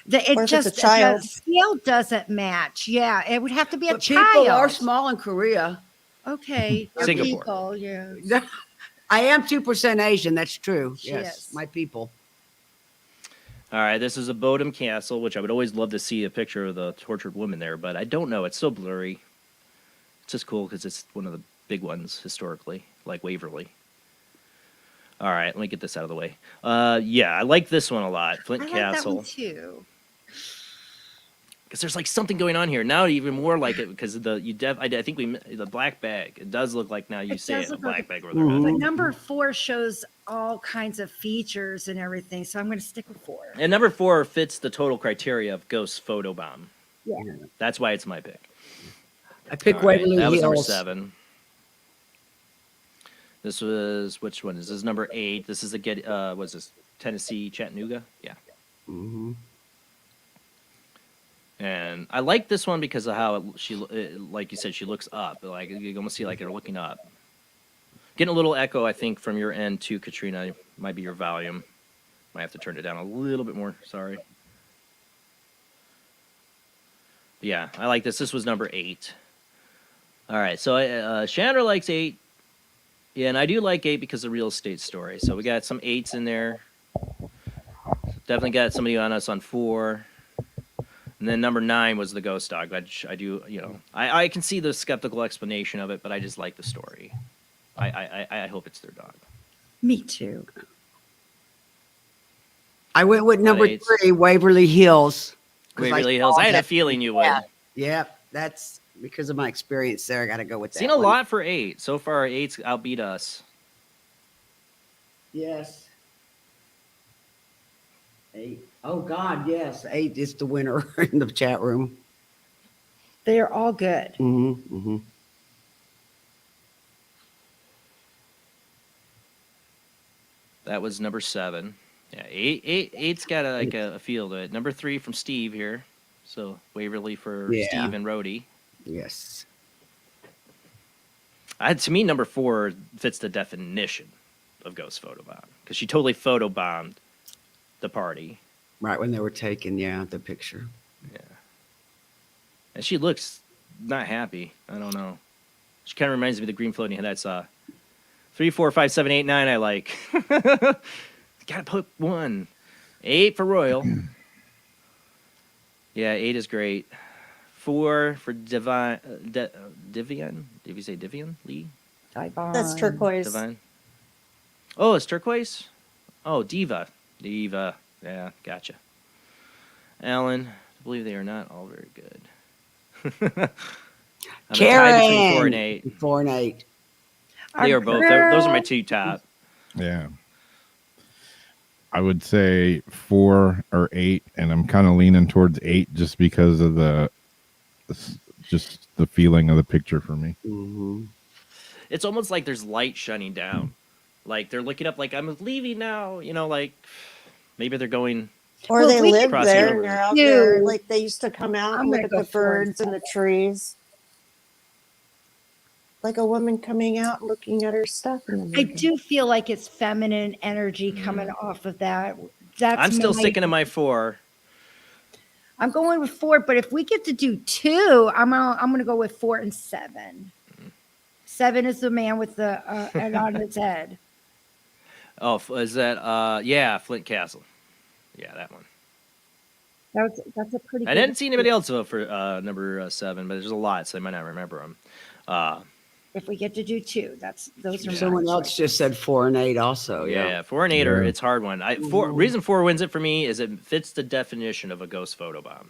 It Or if it's a just child. the scale doesn't match. Yeah, it would have to be a But child. people are small in Korea. Okay, they're Singapore. people, yeah. I am 2% Asian. That's true. She Yes, is. my people. All right, this is a Bodum Castle, which I would always love to see a picture of the tortured woman there, but I don't know. It's so blurry. It's just cool because it's one of the big ones historically, like Waverly. All right, let me get this out of the way. Yeah, I like this one a lot, Flint I like that Castle, one too. because there's like something going on here now. Even more like it because I think the black bag. It does look like now you It say does it, a look like black bag over their head. But number 4 shows all kinds of features and everything, so I'm going to stick with 4. And number 4 fits the total criteria of ghost photobomb. Yeah. That's why it's my pick. I pick All right, Waverly that was number Hills. 7. This was which one is this? Number 8. This is the what's this? Tennessee Chattanooga. Yeah. Mm-hmm. And I like this one because of how like you said, she looks up. Like you almost see like her looking up. Getting a little echo, I think, from your end too, Katrina. It might be your volume. Might have to turn it down a little bit more. Sorry. Yeah, I like this. This was number 8. All right, so Chandra likes 8. Yeah, and I do like 8 because of the real estate story. So we got some 8s in there. Definitely got somebody on us on 4. And then number 9 was the ghost dog. Which I do, I can see the skeptical explanation of it, but I just like the story. I hope it's their dog. Me too. I went with number 3, Waverly Hills. 'Cause Waverly I Hills. saw I had a that- feeling you would. Yep, that's because of my experience there. I got to go with that. Seen a one. lot for 8. So far, 8's outbeat us. Yes. 8. Oh God, yes. 8 is the winner in the chat room. They are all good. Mm-hmm. Mm-hmm. That was number 7. Yeah, 8's got a feel to it. Number 3 from Steve here. So Waverly for Yeah. Steve and Rody. Yes. To me, number 4 fits the definition of ghost photobomb because she totally photobombed the party. Right when they were taking, the picture. Yeah, and she looks not happy. I don't know. She kind of reminds me of the green floating head I saw. 3, 4, 5, 7, 8, 9. I like. Gotta put 1. 8 for Royal. Yeah, 8 is great. 4 for Divian. Did you say Divian Lee? That's turquoise. Divine. Oh, it's turquoise? Oh, Diva. Diva. Yeah, gotcha. Alan, I believe they are not all very good. I'm a tie between 4 and 8. 4 and 8. They are both. Those are my 2 top. Yeah. I would say 4 or 8, and I'm kind of leaning towards 8 just because of the feeling of the picture for me. Mm-hmm. it's almost like there's light shining down. Like they're looking up, like I'm leaving now. You know, like maybe they're going. Or Well, they we live crossing there over. and they're out Dude. there. Like they used to come out I'm and look gonna at go the for it. birds and the trees. Like a woman coming out looking at her stuff in the I morning. do feel like it's feminine energy coming off of that. That's I'm still my- sticking to my 4. I'm going with 4, but if we get to do 2, I'm gonna go with 4 and 7. 7 is the man with the head on his head. Oh, is that? Yeah, Flint Castle. Yeah, that one. That's a pretty. I good didn't see anybody else vote for number 7, but there's a lot, so I might not remember them. If we get to do 2, those are Someone else just said 4 and 8 also. Yeah, 4 and 8 are Yeah. it's a hard one. Reason 4 wins it for me is it fits the definition of a ghost photobomb.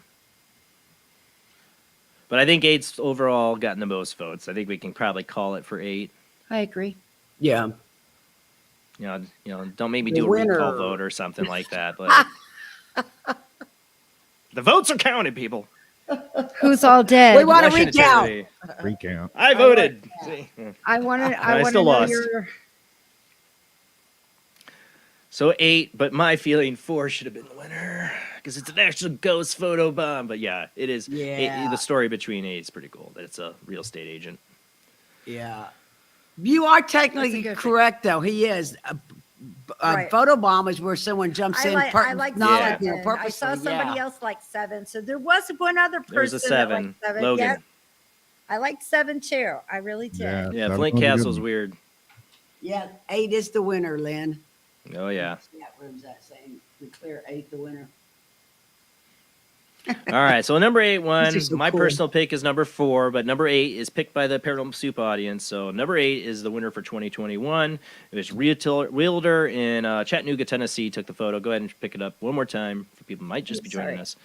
But I think 8's overall gotten the most votes. I think we can probably call it for 8. I agree. Yeah. You know, don't make me The do a recall winner. vote or something like that. But the votes are counted, people. Who's all dead? We want to Russian recount. eternity. Recount. I voted. See? I want to. I I want to still know lost. your. So 8, but my feeling 4 should have been the winner because it's an actual ghost photo bomb. But yeah, it is. Yeah. The story between 8 is pretty cool. That it's a real estate agent. Yeah. You are That's a technically good thing. correct, though. He is. A Right. photobomb is where someone jumps I in, like knowledge, Yeah. you know, 7. I purposely. saw somebody yeah. else like 7, so there was one other person. There's a that 7. liked 7. Logan. Yep. I liked 7 too. I really did. Yeah. Yeah, That Flint was a good Castle's one. weird. Yeah, 8 is the winner, Lynn. Oh yeah. Chat room's that saying we clear 8 the winner. All right, so number 8 won. This is so My cool. personal pick is number 4, but number 8 is picked by the Paranormal Soup audience. So number 8 is the winner for 2021. It was realtor in Chattanooga, Tennessee. Took the photo. Go ahead and pick it up one more time for people who might just be joining Sorry. us.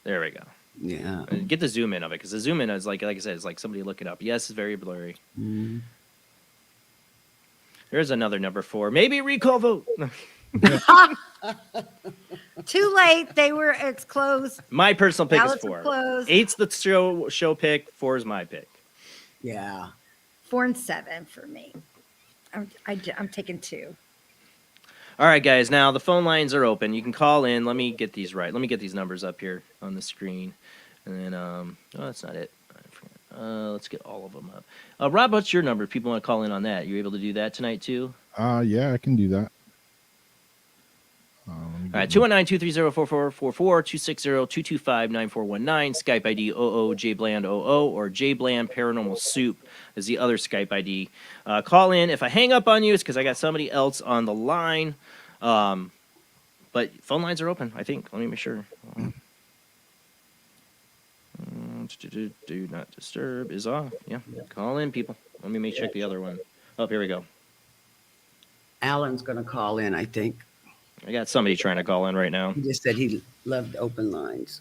There we go. Yeah. And get the zoom in of it because the zoom in is like I said, it's like somebody looking up. Yes, it's very blurry. Mm. There's another number 4. Maybe a recall vote. Too late. It's closed. My personal pick Ballots is are 4. closed. 8's the show pick. 4 is my pick. Yeah. 4 and 7 for me. I'm taking 2. All right, guys. Now the phone lines are open. You can call in. Let me get these right. Let me get these numbers up here on the screen, and then oh, that's not it. Let's get all of them up. Rob, what's your number? If people want to call in on that, you able to do that tonight too? Yeah, I can do that. All right, 219-230-4444, 260-225-9419, Skype ID oojblandoo or Jblandparanormalsoup is the other Skype ID. Call in. If I hang up on you, it's because I got somebody else on the line. But phone lines are open, I think. Let me make sure. Do not disturb is off. Yeah, call in, people. Let me check the other one. Oh, here we go. Alan's going to call in, I think. I got somebody trying to call in right now. He just said he loved open lines.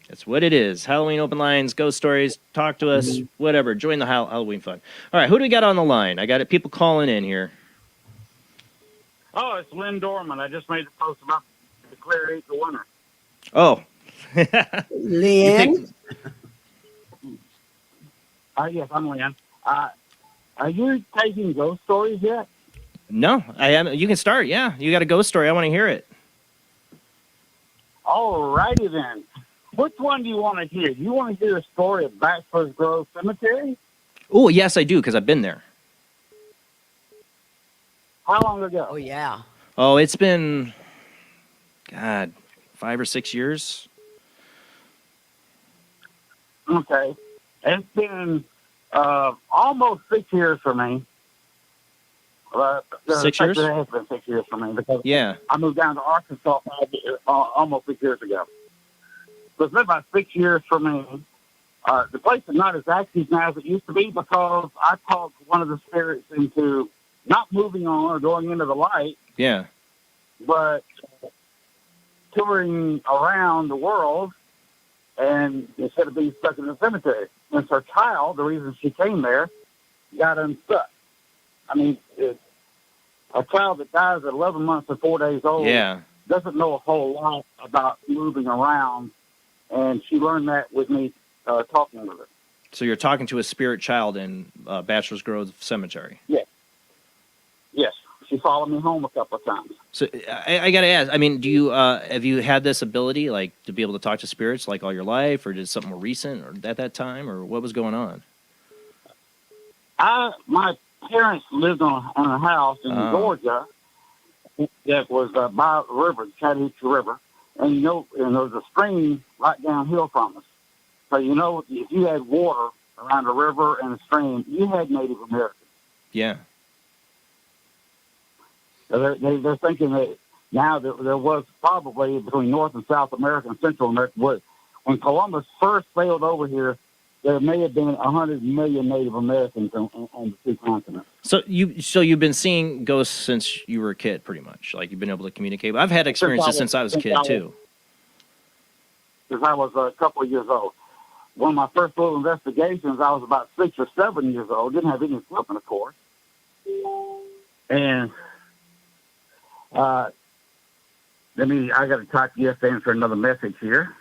That's what it is. Halloween open lines, ghost stories, talk to us, whatever. Join the Halloween fun. All right, who do we got on the line? I got it. People calling in here. Oh, it's Lynn Dorman. I just made a post about declare 8 the winner. Oh. Lynn? Yes, I'm Lynn. Are you taking ghost stories yet? No, I am. You can start. Yeah, you got a ghost story. I want to hear it. All righty then. Which one do you want to hear? Do you want to hear a story of Backford Grove Cemetery? Oh, yes, I do, because I've been there. How long ago? Oh, yeah. Oh, it's been, God, 5 or 6 years. Okay. It's been almost 6 years for me. 6 years? It has been 6 years for me because Yeah. I moved down to Arkansas almost 6 years ago. So it's been about 6 years for me. The place is not as active now as it used to be because I talked one of the spirits into not moving on or going into the light, Yeah. but touring around the world and instead of being stuck in the cemetery. And her child, the reason she came there, got unstuck. I mean, a child that dies at 11 months and 4 days old Yeah. doesn't know a whole lot about moving around. And she learned that with me talking with her. So you're talking to a spirit child in Bachelor's Grove Cemetery. Yes. Yes. She followed me home a couple of times. So I got to ask, I mean, do you have you had this ability, like, to be able to talk to spirits, like, all your life, or did something more recent, or at that time, or what was going on? My parents lived on a house in Georgia that was by the river, the Chattahoochee River, and there was a stream right downhill from us. So if you had water around a river and a stream, you had Native Americans. Yeah. So they're thinking that now there was probably between North and South America and Central America. When Columbus first sailed over here, there may have been 100 million Native Americans on the two continents. So you've been seeing ghosts since you were a kid, pretty much. Like, you've been able to communicate. I've had experiences since I was a kid too. Since I was a couple of years old. One of my first little investigations, I was about 6 or 7 years old. Didn't have any equipment, of course. And I got to talk to you to answer another message here.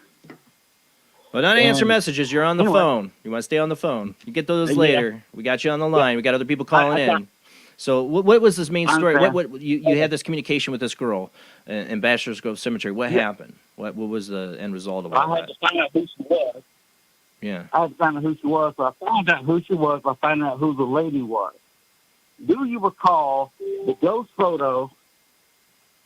Well, not answer messages. You're on the phone. You want to stay on the phone. You get those later. We got you on the line. We got other people calling in. So what was this main story? What you had this communication with this girl in Bachelor's Grove Cemetery. What happened? What was the end result of all I that? had to find out who she was. Yeah. I had to find out who she was. So I found out who she was. I found out who the lady was. Do you recall the ghost photo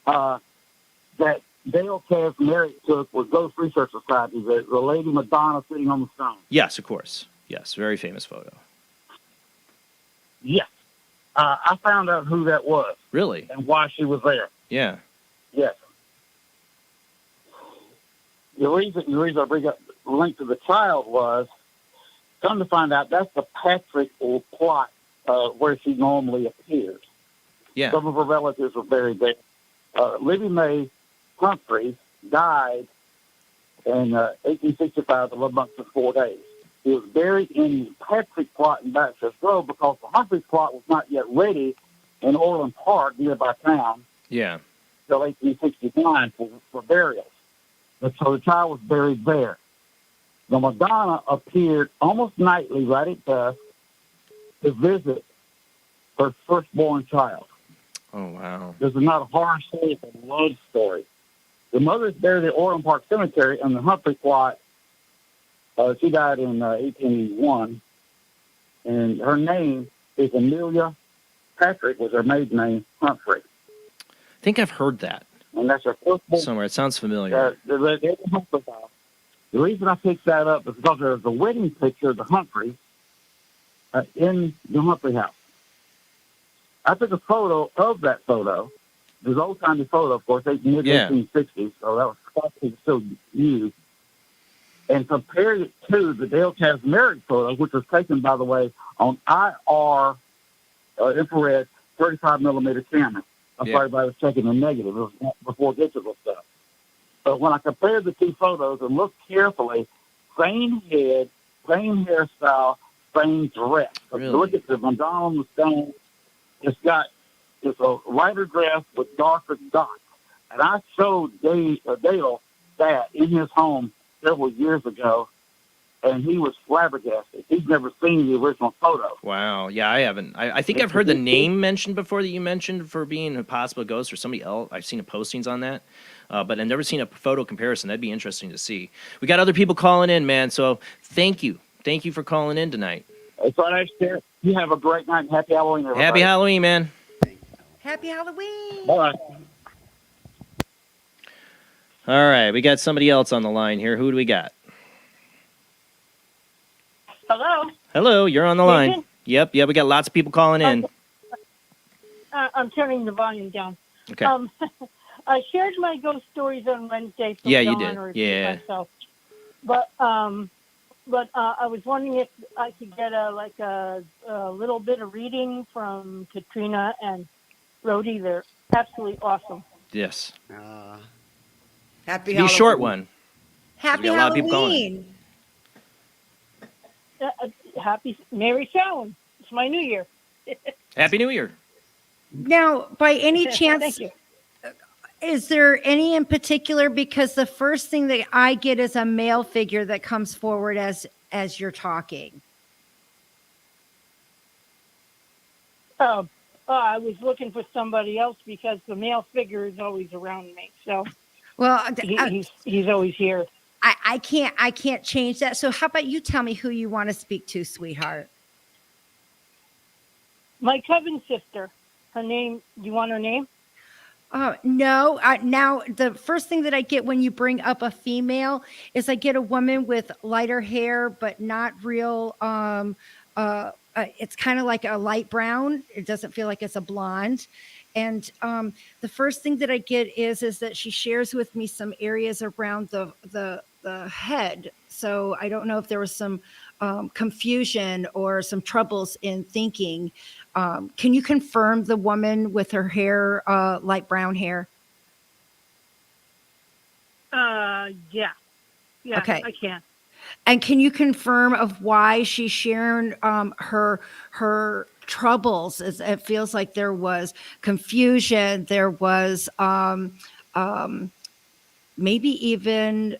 that Dale Kazmarek took with Ghost Research Society, the Lady Madonna sitting on the stone? Yes, of course. Yes, very famous photo. Yes. I found out who that was. Really? And why she was there. Yeah. Yes. The reason I bring up the link to the child was, come to find out, that's the Patrick plot where she normally appears. Yeah. Some of her relatives were buried there. Libby Mae Humphreys died in 1865, 11 months and 4 days. He was buried in the Patrick plot in Bachelor's Grove because the Humphreys plot was not yet ready in Orland Park, nearby town, Yeah. till 1869 for burial. And so the child was buried there. The Madonna appeared almost nightly right at dusk to visit her firstborn child. Oh, wow. This is not a horror story, it's a love story. The mother's buried at Orland Park Cemetery, and the Humphrey plot, she died in 1881, and her name is Amelia Patrick, was her maiden name, Humphrey. I think I've heard that. And that's her firstborn. Somewhere. It sounds familiar. The reason I picked that up is because there's a wedding picture of the Humphreys in the Humphrey house. I took a photo of that photo. It was an old-timey photo, of course, mid-1860s, so that was probably still used, and compared it to the Dale Kazmarek photo, which was taken, by the way, on IR infrared 35-millimeter camera. Everybody was taking the negative. It was before digital stuff. But when I compared the two photos and looked carefully, same head, same hairstyle, same dress. Really? If you look at the Madonna on the stone, it's a lighter dress with darker dots. And I showed Dale that in his home several years ago, and he was flabbergasted. He's never seen the original photo. Wow. Yeah, I haven't. I think I've heard the name mentioned before that you mentioned for being a possible ghost or somebody else. I've seen postings on that, but I've never seen a photo comparison. That'd be interesting to see. We got other people calling in, man, so thank you. Thank you for calling in tonight. It's all right, Sarah. You have a great night and happy Halloween, everybody. Happy Halloween, man. Happy Halloween. Bye. All right, we got somebody else on the line here. Who do we got? Hello. Hello, you're on the line. Nathan? Yep, we got lots of people calling in. I'm turning the volume down. Okay. I shared my ghost stories on Wednesday. From Yeah, you Dawn did. or Yeah. Myself. But I was wondering if I could get a little bit of reading from Katrina and Rody. They're absolutely awesome. Yes. Happy Be a Halloween. short one. Happy We got a lot of people calling in. Halloween. Happy Merry Samhain. It's my new year. Happy New Year. Now, by any Thank chance, you. is there any in particular? Because the first thing that I get is a male figure that comes forward as as you're talking? I was looking for somebody else because the male figure is always around me. So, well, he's always here. I can't change that. So how about you tell me who you want to speak to, sweetheart? My cousin's sister. Her name. Do you want her name? No. Now, the first thing that I get when you bring up a female is I get a woman with lighter hair, but not real. It's kind of like a light brown. It doesn't feel like it's a blonde. And the first thing that I get is that she shares with me some areas around the head. So I don't know if there was some confusion or some troubles in thinking. Can you confirm the woman with her hair, light brown hair? Yeah. Okay. I can. And can you confirm of why she's sharing her troubles? It feels like there was confusion. There was maybe even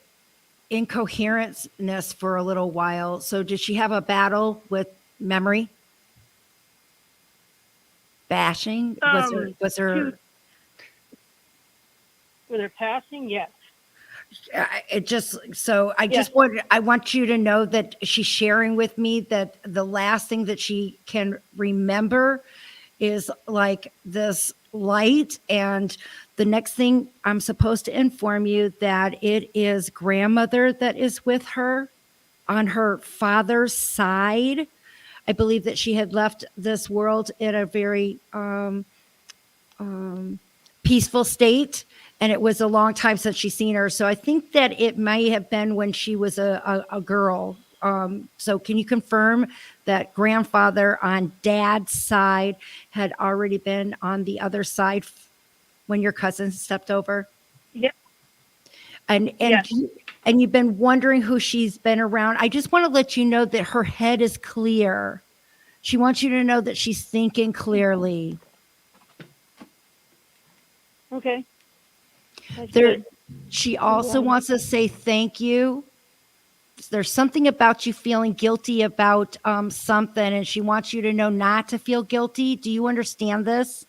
incoherentness for a little while. So did she have a battle with memory? Bashing? Was her With her passing? Yes. I want you to know that she's sharing with me that the last thing that she can remember is like this light. And the next thing I'm supposed to inform you that it is grandmother that is with her on her father's side. I believe that she had left this world in a very peaceful state. And it was a long time since she's seen her. So I think that it may have been when she was a girl. So can you confirm that grandfather on dad's side had already been on the other side when your cousin stepped over? Yep. And yes. And you've been wondering who she's been around. I just want to let you know that her head is clear. She wants you to know that she's thinking clearly. Okay. She also wants to say thank you. There's something about you feeling guilty about something, and she wants you to know not to feel guilty. Do you understand this?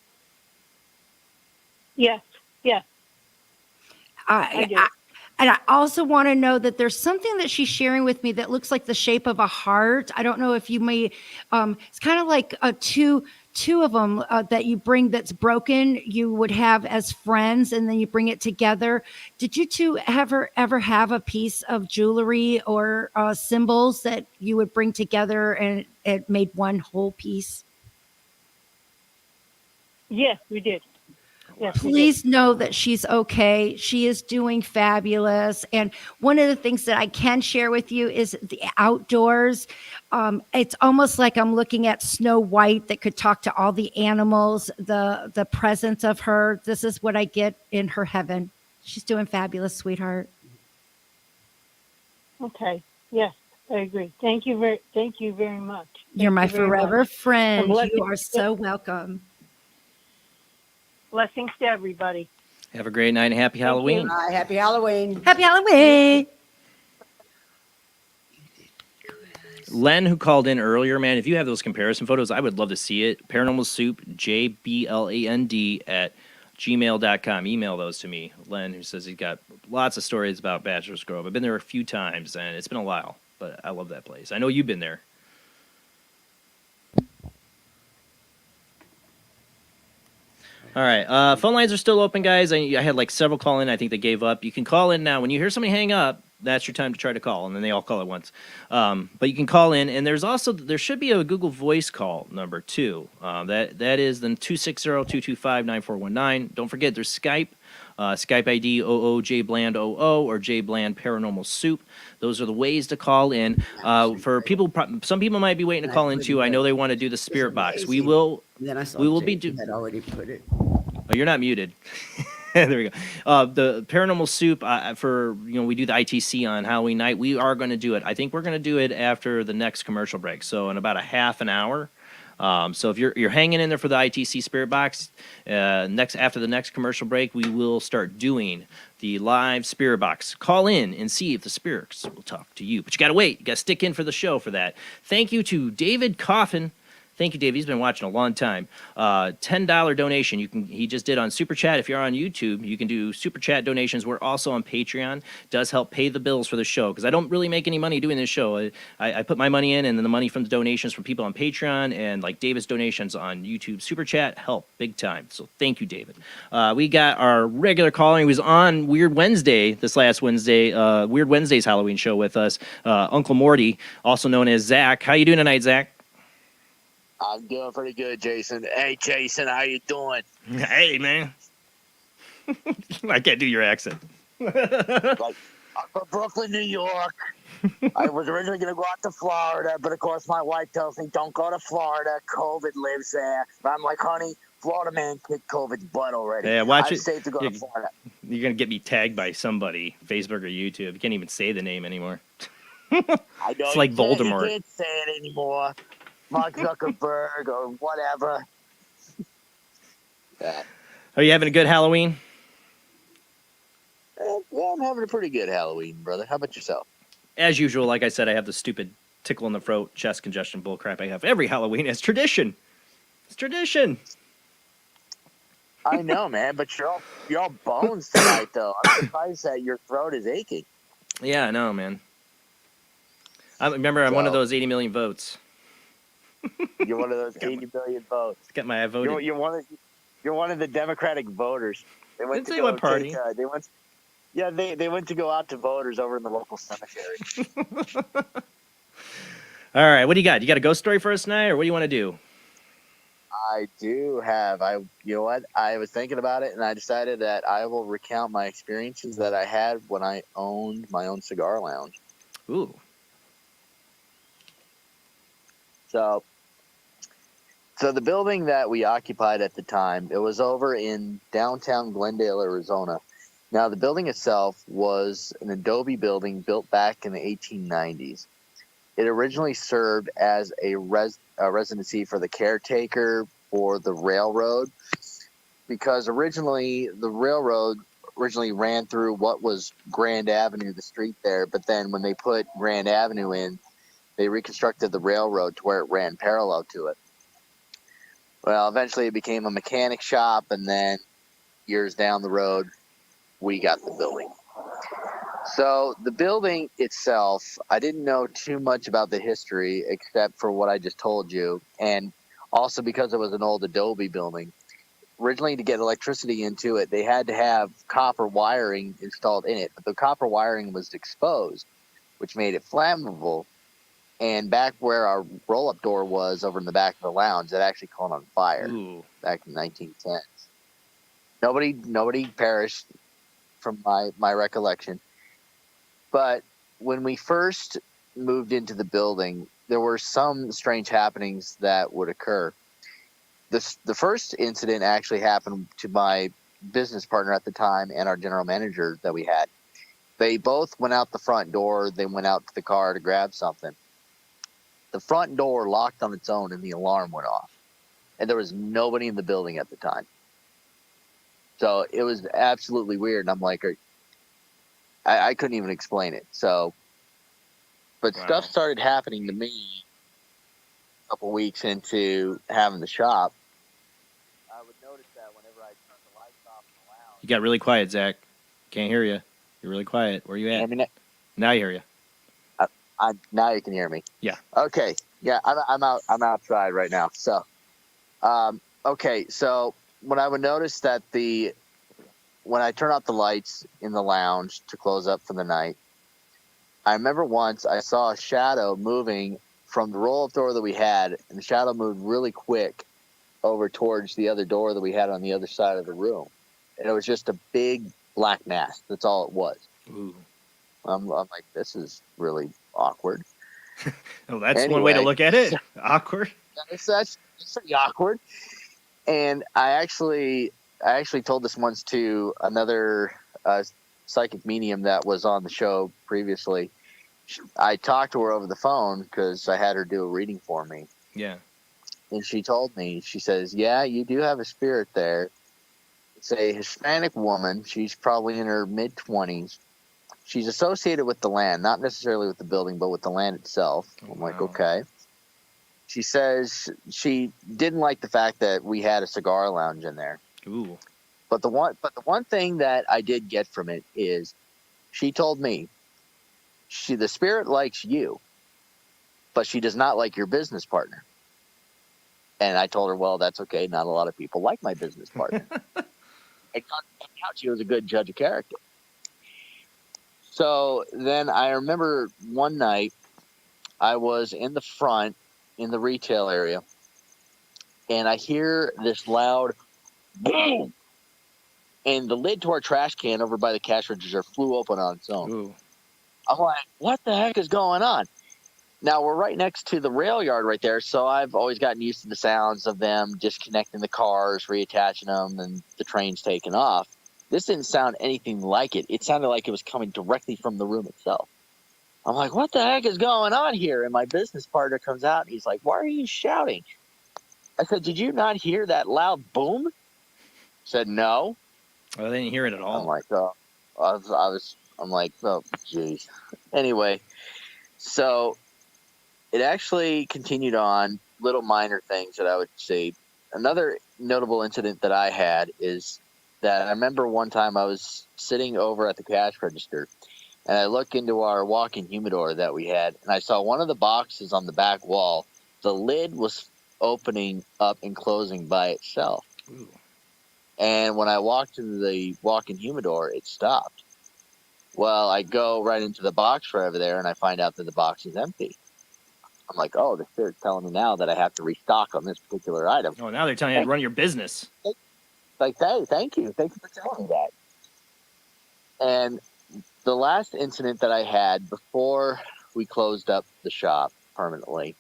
Yes. Yes. I do. And I also want to know that there's something that she's sharing with me that looks like the shape of a heart. I don't know if you may. It's kind of like two of them that you bring that's broken. You would have as friends, and then you bring it together. Did you two ever have a piece of jewelry or symbols that you would bring together and it made one whole piece? Yes, we did. Yes, please know that she's okay. She is doing fabulous. And one of the things that I can share with you is the outdoors. It's almost like I'm looking at Snow White that could talk to all the animals, the presence of her. This is what I get in her heaven. She's doing fabulous, sweetheart. Okay. Yes, I agree. Thank you very much. You're my forever friend. Blessings. You are so welcome. Blessings to everybody. Have a great night and happy Halloween. Happy Halloween. Happy Halloween. Len, who called in earlier, man, if you have those comparison photos, I would love to see it. Paranormal Soup, JBLAND at gmail.com. Email those to me. Len, who says he's got lots of stories about Bachelor's Grove. I've been there a few times, and it's been a while, but I love that place. I know you've been there. All right. Phone lines are still open, guys. I had like several call in. I think they gave up. You can call in now. When you hear somebody hang up, that's your time to try to call, and then they all call at once. But you can call in, and there should be a Google Voice call number too. That is the 260-225-9419. Don't forget, there's Skype. Skype ID oojblandoo or Jblandparanormalsoup. Those are the ways to call in. For people, some people might be waiting to call in too. I know they want to do the spirit box. We will be had already put it. Oh, you're not muted. There we go. The Paranormal Soup we do the ITC on Halloween night. We are going to do it. I think we're going to do it after the next commercial break. So in about a half an hour. So if you're hanging in there for the ITC Spirit Box, after the next commercial break, we will start doing the live spirit box. Call in and see if the spirits will talk to you. But you got to wait. You got to stick in for the show for that. Thank you to David Coffin. Thank you, Dave. He's been watching a long time. $10 donation. He just did on Super Chat. If you're on YouTube, you can do Super Chat donations. We're also on Patreon. Does help pay the bills for the show because I don't really make any money doing this show. I put my money in, and then the money from the donations from people on Patreon and like David's donations on YouTube Super Chat help big time. So thank you, David. We got our regular caller. He was on Weird Wednesday this last Wednesday. Weird Wednesday's Halloween show with us. Uncle Morty, also known as Zach. How you doing tonight, Zach? I'm doing pretty good, Jason. Hey, Jason, how you doing? Hey, man. I can't do your accent. Like, I'm from Brooklyn, New York. I was originally going to go out to Florida, but of course my wife tells me, don't go to Florida. COVID lives there. But I'm like, honey, Florida man kicked COVID's butt already. Yeah, watch I'm it. safe to go to Florida. You're going to get me tagged by somebody, Facebook or YouTube. You can't even say the name anymore. I know. It's like Voldemort. You can't say it anymore. Mark Zuckerberg or whatever. Yeah. Are you having a good Halloween? Yeah, I'm having a pretty good Halloween, brother. How about yourself? As usual, like I said, I have the stupid tickle in the throat, chest congestion bullcrap I have every Halloween. It's tradition. It's tradition. I know, man, but you're all bones tonight, though. I'm surprised that your throat is aching. Yeah, I know, man. I'm one of those 80 million votes. You're one of those 80 million votes. Got my voted. You're one of the Democratic voters. They went Didn't say what party. They went to go out to voters over in the local cemetery. All right, what do you got? You got a ghost story for us tonight, or what do you want to do? I do have. You know what? I was thinking about it, and I decided that I will recount my experiences that I had when I owned my own cigar lounge. Ooh. So the building that we occupied at the time, it was over in downtown Glendale, Arizona. Now, the building itself was an adobe building built back in the 1890s. It originally served as a residency for the caretaker for the railroad, because originally the railroad ran through what was Grand Avenue, the street there, but then when they put Grand Avenue in, they reconstructed the railroad to where it ran parallel to it. Well, eventually it became a mechanic shop, and then years down the road, we got the building. So the building itself, I didn't know too much about the history except for what I just told you, and also because it was an old adobe building. Originally, to get electricity into it, they had to have copper wiring installed in it, but the copper wiring was exposed, which made it flammable. And back where our roll-up door was over in the back of the lounge, it actually caught on fire. Ooh. Back in the 1910s. Nobody perished from my recollection. But when we first moved into the building, there were some strange happenings that would occur. The first incident actually happened to my business partner at the time and our general manager that we had. They both went out the front door. They went out to the car to grab something. The front door locked on its own and the alarm went off. And there was nobody in the building at the time. So it was absolutely weird. And I'm like, I couldn't even explain it. So, but Wow. Stuff started happening to me a couple weeks into having the shop. I would notice that whenever I turned the lights off in the lounge. You got really quiet, Zach. Can't hear you. You're really quiet. Where you at? Now you hear you. Now you can hear me. Yeah. Okay. Yeah, I'm out. I'm outside right now. So, okay. So when I would notice that when I turn off the lights in the lounge to close up for the night, I remember once I saw a shadow moving from the roll-up door that we had, and the shadow moved really quick over towards the other door that we had on the other side of the room, and it was just a big black mass. That's all it was. Ooh. I'm like, this is really awkward. Oh, that's one way to look at it. Awkward. That's pretty awkward. And I actually told this once to another psychic medium that was on the show previously. I talked to her over the phone because I had her do a reading for me. Yeah. And she told me, she says, yeah, you do have a spirit there. It's a Hispanic woman. She's probably in her mid-20s. She's associated with the land, not necessarily with the building, but with the land itself. I'm like, okay. She says she didn't like the fact that we had a cigar lounge in there. Ooh. But the one thing that I did get from it is she told me the spirit likes you, but she does not like your business partner. And I told her, well, that's okay. Not a lot of people like my business partner. I found out she was a good judge of character. So then I remember one night I was in the front in the retail area, and I hear this loud boom, and the lid to our trash can over by the cash register flew open on its own. Ooh. I'm like, what the heck is going on? Now, we're right next to the rail yard right there, so I've always gotten used to the sounds of them disconnecting the cars, reattaching them, and the trains taking off. This didn't sound anything like it. It sounded like it was coming directly from the room itself. I'm like, what the heck is going on here? And my business partner comes out, and he's like, why are you shouting? I said, did you not hear that loud boom? He said, no. Oh, they didn't hear it at all. I'm like, oh, I'm like, oh, geez. Anyway, so it actually continued on, little minor things that I would say. Another notable incident that I had is that I remember one time I was sitting over at the cash register, and I looked into our walk-in humidor that we had, and I saw one of the boxes on the back wall. The lid was opening up and closing by itself. Ooh. And when I walked into the walk-in humidor, it stopped. Well, I go right into the box right over there, and I find out that the box is empty. I'm like, oh, the spirit's telling me now that I have to restock on this particular item. Oh, now they're telling you how to run your business. Like, hey, thank you. Thank you for telling me that. And the last incident that I had before we closed up the shop permanently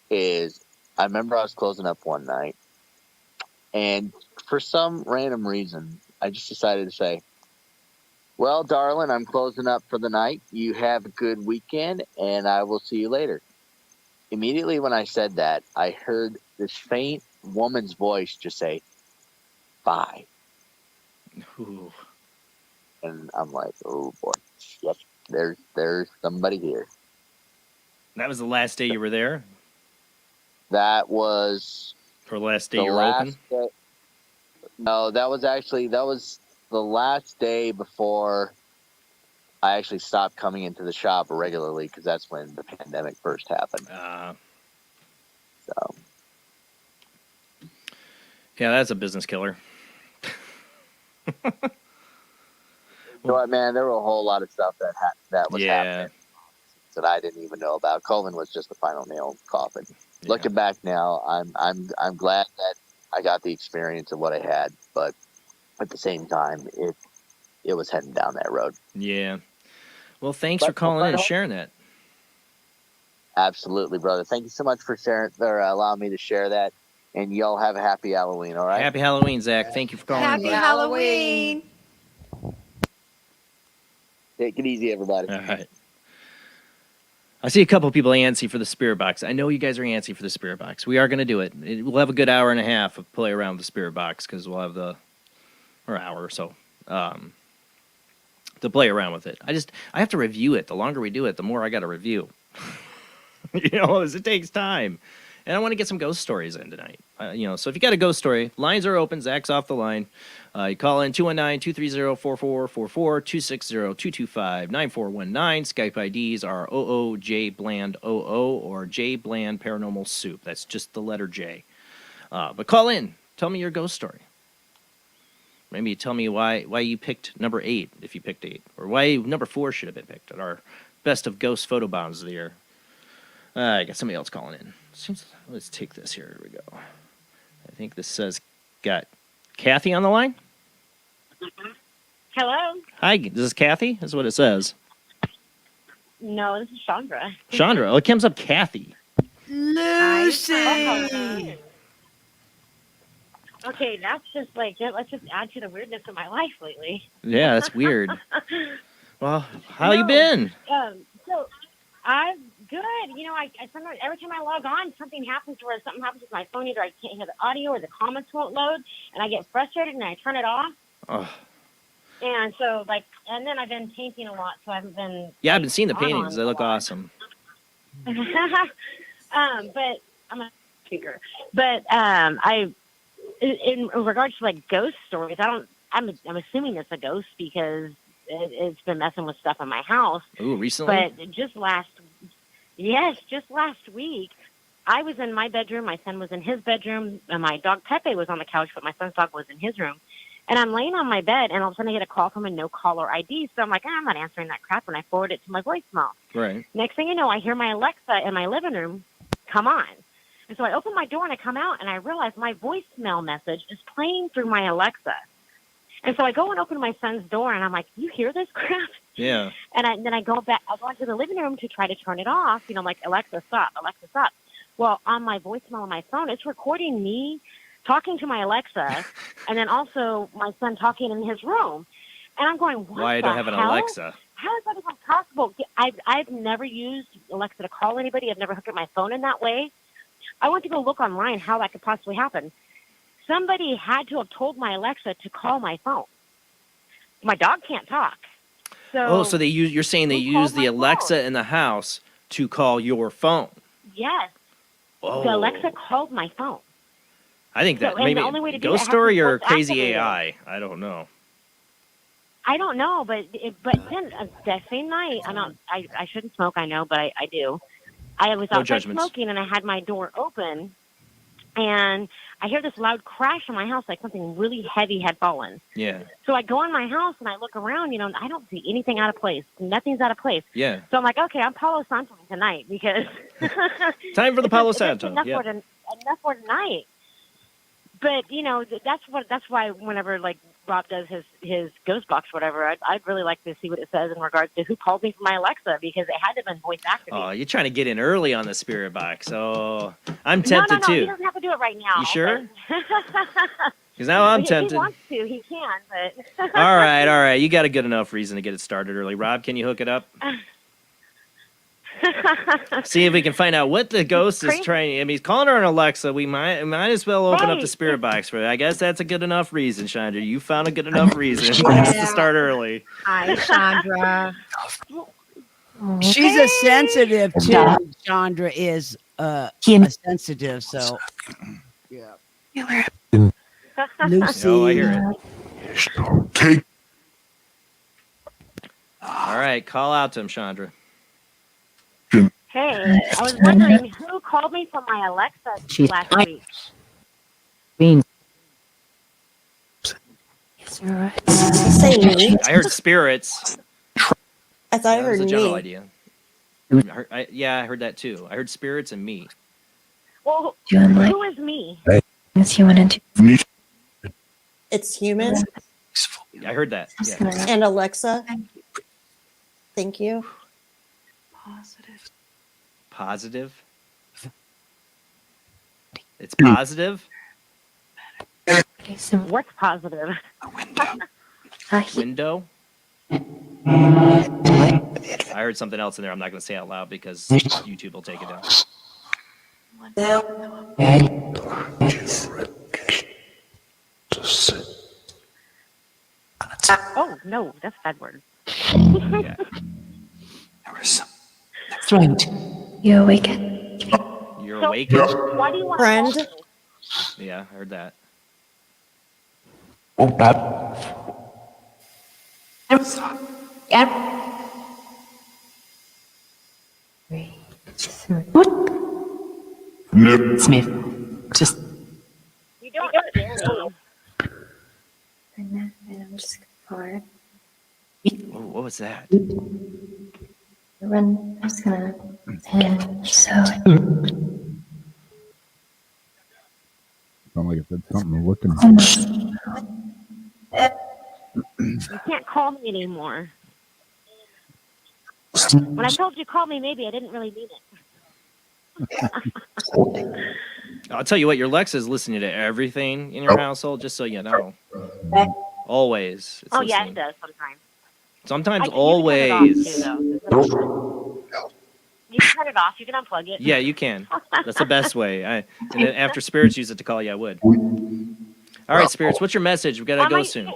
is I remember I was closing up one night, and for some random reason, I just decided to say, well, darling, I'm closing up for the night. You have a good weekend, and I will see you later. Immediately when I said that, I heard this faint woman's voice just say, bye. Ooh. And I'm like, oh, boy. Yep, there's somebody here. That was the last day you were there? That was... Or last day you were open? No, that was the last day before I actually stopped coming into the shop regularly, because that's when the pandemic first happened. So. Yeah, that's a business killer. So, man, there were a whole lot of stuff that was happening that I didn't even know about. COVID was just the final nail in the coffin. Yeah. Looking back now, I'm glad that I got the experience of what I had, but at the same time, it was heading down that road. Yeah. Well, thanks for calling in and sharing that. Absolutely, brother. Thank you so much for sharing or allowing me to share that. And y'all have a happy Halloween, all right? Happy Halloween, Zach. Thank you for calling. Happy Halloween. Take it easy, everybody. All right. I see a couple of people antsy for the spirit box. I know you guys are antsy for the spirit box. We are going to do it. We'll have a good hour and a half of play around with the spirit box, because we'll have or hour or so to play around with it. I have to review it. The longer we do it, the more I got to review. As it takes time. And I want to get some ghost stories in tonight. So if you got a ghost story, lines are open. Zach's off the line. You call in 219-230-4444, 260-225-9419. Skype IDs are oojblandoo or Jblandparanormalsoup. That's just the letter J. But call in. Tell me your ghost story. Maybe tell me why you picked number 8, if you picked 8. Or why number 4 should have been picked at our best of ghost photobombs of the year. I got somebody else calling in. Let's take this here. Here we go. I think this says got Kathy on the line. Hello. Hi, this is Kathy. That's what it says. No, this is Chandra. Chandra. Oh, it comes up Kathy. Lucy. Okay, that's just let's just add to the weirdness of my life lately. Yeah, that's weird. Well, how you been? So I've Good. You know, I sometimes every time I log on, something happens where something happens with my phone. Either I can't hear the audio or the comments won't load, and I get frustrated and I turn it off. Oh. And so, like, and then I've been painting a lot, so I haven't been. Yeah, I've been seeing the on paintings. They look awesome. but I'm a speaker. But in regards to like ghost stories, I'm assuming it's a ghost because it's been messing with stuff in my house. Ooh, recently? But just last week, I was in my bedroom, my son was in his bedroom, and my dog Pepe was on the couch, but my son's dog was in his room. And I'm laying on my bed, and all of a sudden I get a call from a no-caller ID. So I'm like, I'm not answering that crap, and I forward it to my voicemail. Right. Next thing you know, I hear my Alexa in my living room come on. And so I open my door, and I come out, and I realize my voicemail message is playing through my Alexa. And so I go and open my son's door, and I'm like, you hear this crap? Yeah. And then I go into the living room to try to turn it off. You know, I'm like, Alexa, stop, Alexa, stop. Well, on my voicemail on my phone, it's recording me talking to my Alexa, and then also my son talking in his room. And I'm going, what Why I don't have an hell? Alexa? How is that even possible? I've never used Alexa to call anybody. I've never hooked up my phone in that way. I went to go look online how that could possibly happen. Somebody had to have told my Alexa to call my phone. My dog can't talk. So you're saying they use the Alexa in the house to call your phone? Yes. Oh. The Alexa called my phone. I think that So, and maybe the only way to do ghost it, it has story to be or voice crazy activated. AI. I don't know. I don't know, but then that same night, I shouldn't smoke, I know, but I do. I was No outside judgments. smoking, and I had my door open, and I hear this loud crash in my house, like something really heavy had fallen. Yeah. So I go in my house, and I look around, and I don't see anything out of place. Nothing's out of place. Yeah. So I'm like, okay, I'm Palo Santo tonight because Time for the Palo It's Santo. enough Yeah. enough for tonight. But that's why whenever like Rob does his ghost box, whatever, I'd really like to see what it says in regards to who called me from my Alexa because it had to have been voice activated. Oh, you're trying to get in early on the spirit box. So I'm No, tempted he too. doesn't have to do it right now. You sure? but- Because now I'm If tempted. he wants to, he can. But All right. You got a good enough reason to get it started early. Rob, can you hook it up? See if we can find out what the ghost is trying. I mean, he's calling her an Alexa. We might as well open up the spirit box for it. I guess that's a good enough reason, Chandra. You found a good enough reason to start early. Hi, Chandra. She's a sensitive too. Chandra is a sensitive, so yeah. Lucy. Oh, I hear it. All right, call out to him, Chandra. hey, I was wondering who called me from my Alexa last week. Say me. I heard spirits. I thought I That was heard a general me. idea. I heard that too. I heard spirits and me. Well, You and who is me? Yes, you went into It's human. I heard that. Yeah. And Alexa. Thank you. Positive. It's positive. What's positive? Window. I heard something else in there. I'm not going to say out loud because YouTube will take it down. Oh no, that's a bad word. Yeah. That's right. You awaken. You're So, awakened. why do you want Friend. to Yeah, I heard that. Smith. Just. You don't scare me. And I'm just forward. Oh, what was that? Run. I'm just gonna. And so. Sound like it said something looking. You can't call me anymore. When I told you to call me, maybe I didn't really mean it. I'll tell you what, your Alexa's listening to everything in your household, just so you know. Always. It's Oh yeah, listening. it does sometimes. Sometimes, You can turn it off, always. too, though. You can turn it off. You can unplug it. Yeah, you can. That's the best way. And then after spirits use it to call you, I would. All right, spirits, what's your message? We gotta go soon.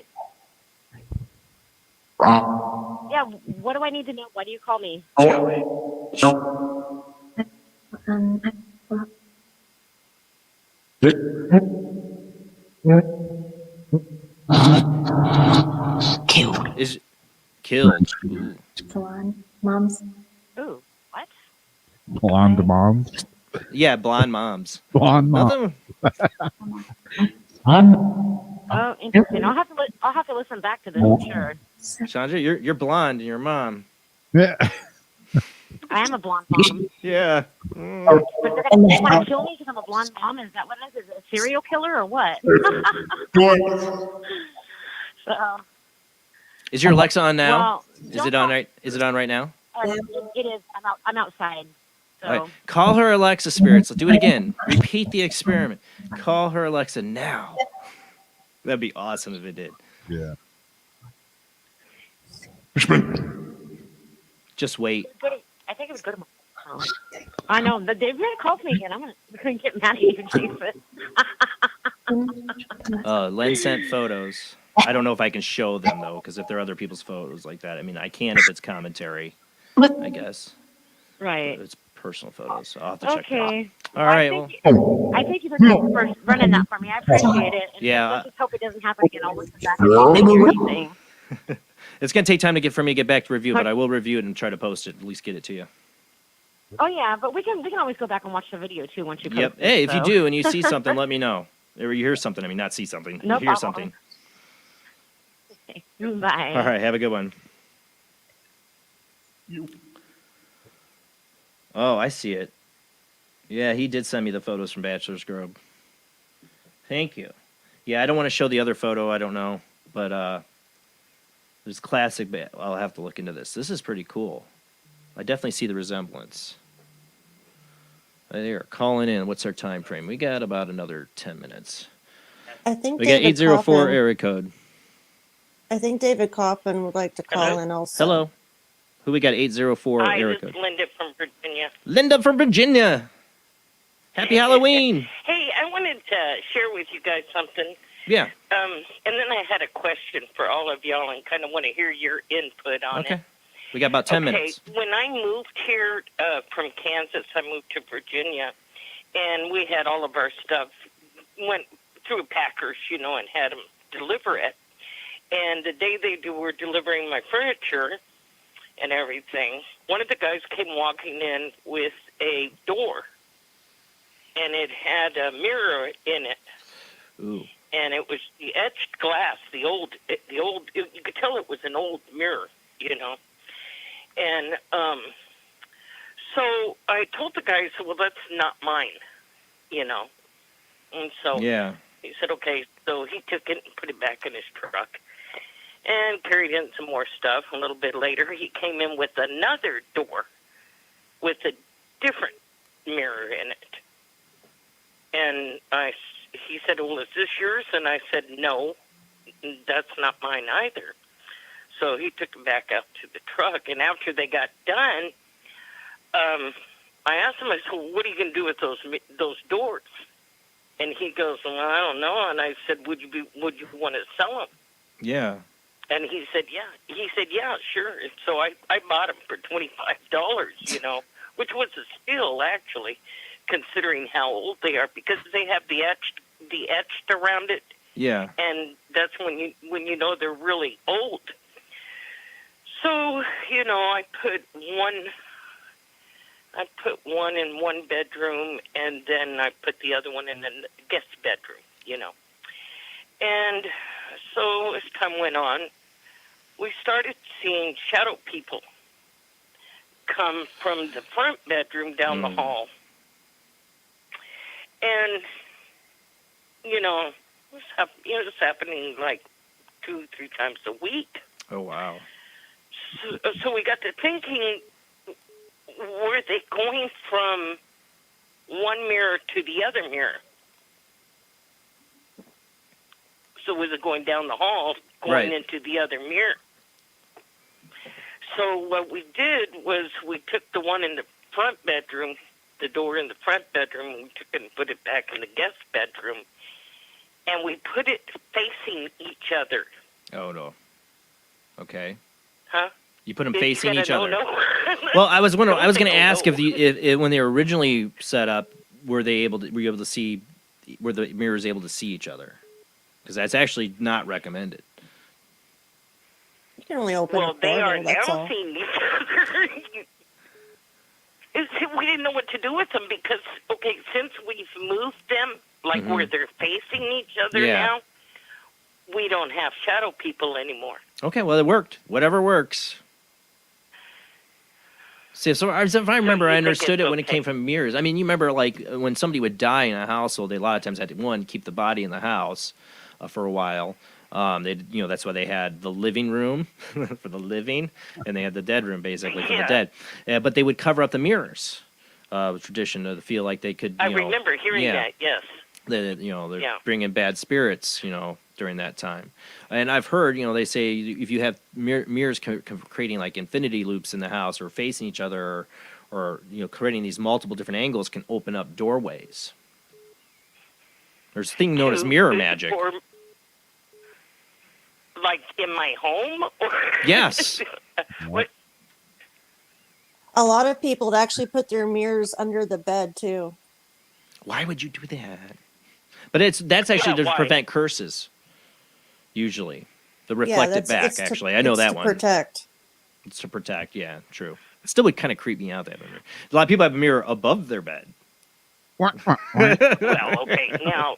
Yeah, what do I need to know? Why do you call me? Killed. Is killed. Ooh. Blonde moms. Ooh, what? Blonde moms. Yeah, blonde moms. Blonde moms. Oh, interesting. I'll have to listen back to this. I'm sure. Chandra, you're blonde and your mom. Yeah. I am a blonde mom. Yeah. But they're gonna want to kill me because I'm a blonde mom. Is that what it is? Is it a serial killer or what? So, Is your Alexa on now? well, Is it on right? Is it on right now? it is. I'm outside. So. All right. Call her Alexa, spirits. Let's do it again. Repeat the experiment. Call her Alexa now. That'd be awesome if it did. Yeah. Just wait. I think it was good. I know. They're going to call me again. I'm going to get mad at you, Jesus. Len sent photos. I don't know if I can show them, though, because if they're other people's photos like that, I mean, I can if it's commentary, I guess. Right. But it's personal photos, so I'll have to check that out. Okay. All right. I thank you for running that for me. I appreciate it. And Yeah. let's just hope it doesn't happen again. I'll listen back and hear anything. It's going to take time for me to get back to review, but I will review it and try to post it, at least get it to you. Oh yeah, but we can always go back and watch the video too once you post Yep. it, Hey, if you so. do and you see something, let me know. Or you hear something. I mean, not see something. No you hear problem. something. Bye. All right. Have a good one. Oh, I see it. Yeah, he did send me the photos from Bachelor's Grove. Thank you. Yeah, I don't want to show the other photo. I don't know. But there's classic. I'll have to look into this. This is pretty cool. I definitely see the resemblance. They're calling in. What's our time frame? We got about another 10 minutes. I think We got David 804 Coffin- area code. I think David Coffin would like to call in also. Hello. Who we got? 804 Hi, area this is code. Linda from Virginia. Linda from Virginia. Happy Halloween. Hey, I wanted to share with you guys something. Yeah. And then I had a question for all of y'all and kind of want to hear your input on Okay. it. We got about 10 minutes. When I moved here from Kansas, I moved to Virginia, and we had all of our stuff, went through Packers, and had them deliver it. And the day they were delivering my furniture and everything, one of the guys came walking in with a door, and it had a mirror in it. Ooh. And it was the etched glass, the old, you could tell it was an old mirror, And so I told the guy, I said, well, that's not mine, And so Yeah. he said, okay. So he took it and put it back in his truck and carried in some more stuff. A little bit later, he came in with another door with a different mirror in it. And he said, well, is this yours? And I said, no, that's not mine either. So he took it back up to the truck. And after they got done, I asked him, I said, well, what are you going to do with those doors? And he goes, well, I don't know. And I said, would you want to sell them? Yeah. And he said, yeah. He said, yeah, sure. And so I bought them for $25, which was a steal, actually, considering how old they are, because they have the etched around it. Yeah. And that's when you know they're really old. So, I put one in one bedroom, and then I put the other one in the guest bedroom, And so as time went on, we started seeing shadow people come from the front bedroom down the hall. And, it was happening like 2-3 times a week. Oh, wow. So we got to thinking, were they going from one mirror to the other mirror? So was it going down the hall, going Right. into the other mirror? So what we did was we took the one in the front bedroom, the door in the front bedroom, and we took it and put it back in the guest bedroom, and we put it facing each other. Oh no. Okay. Huh? You put them You facing gotta each know, other. no. Well, I was going Don't to say ask no. if when they were originally set up, were you able to see, were the mirrors able to see each other? Because that's actually not recommended. You can only open Well, a they are portal, that's now all. seeing each other. We didn't know what to do with them because, okay, since we've moved them, like where they're facing each other Yeah. now, we don't have shadow people anymore. Okay, well, it worked. Whatever works. See, so if I remember, I understood it when it came from mirrors. I mean, you remember, like, when somebody would die in a household, they a lot of times had to, one, keep the body in the house for a while. That's why they had the living room for the living, and they had the dead room, basically, for the dead. But they would cover up the mirrors, tradition to feel like they could, I remember hearing that, yes. They're bringing bad spirits, during that time. And I've heard, they say if you have mirrors creating like infinity loops in the house or facing each other or creating these multiple different angles can open up doorways. There's a thing known as mirror magic. Like in my home? Yes. What? A lot of people would actually put their mirrors under the bed too. Why would you do that? But that's actually to prevent curses. Usually, the reflected back. Actually, I know that one. Protect. It's to protect. Yeah, true. It still would kind of creep me out. That mirror. A lot of people have a mirror above their bed. Well, okay, now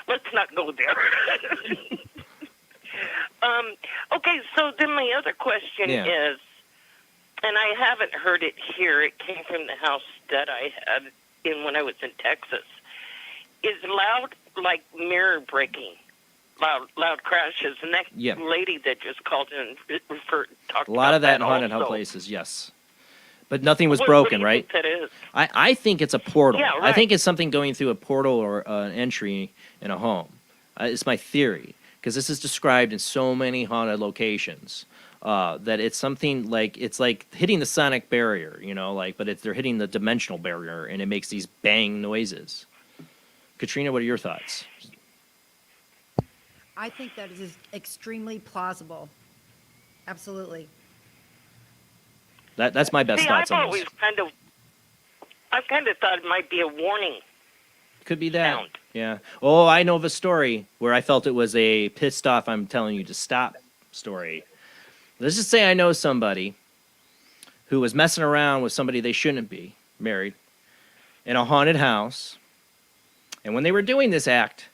let's not go there. Okay, so then my other question is, and I haven't heard it here. It came from the house that I had in when I was in Texas. Is loud like mirror breaking? Loud crashes, and that lady that just called in talked a lot of that in haunted also. places, yes. But nothing was What broken, do you right? think that is? I think it's a portal. Yeah, I right. think it's something going through a portal or an entry in a home. It's my theory, because this is described in so many haunted locations that it's something like it's like hitting the sonic barrier, but they're hitting the dimensional barrier, and it makes these bang noises. Katrina, what are your thoughts? I think that is extremely plausible. Absolutely. That's my best thoughts on this. I've kind of thought it might be a warning. Could be that. Yeah. Oh, I know of a story where I felt it was a pissed off, I'm telling you to stop story. Let's just say I know somebody who was messing around with somebody they shouldn't be married in a haunted house. And when they were doing this act,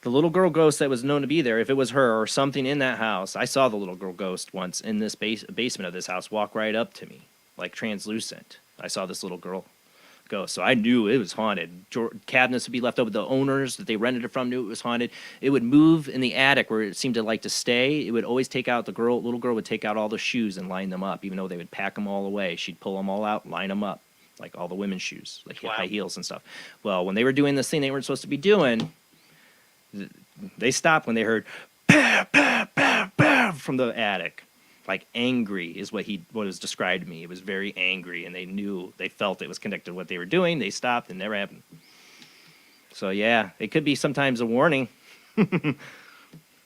the little girl ghost that was known to be there, if it was her or something in that house, I saw the little girl ghost once in this basement of this house walk right up to me, like translucent. I saw this little girl ghost, so I knew it was haunted. Cabinets would be left over. The owners that they rented it from knew it was haunted. It would move in the attic where it seemed to like to stay. It would always take out little girl would take out all the shoes and line them up, even though they would pack them all away. She'd pull them all out, line them up, like all the women's shoes, like high heels and stuff. Well, when they were doing this thing they weren't supposed to be doing, they stopped when they heard bah, bah, bah, bah, from the attic. Like angry is what was described to me. It was very angry, and they felt it was connected to what they were doing. They stopped, and never happened. So yeah, it could be sometimes a warning. They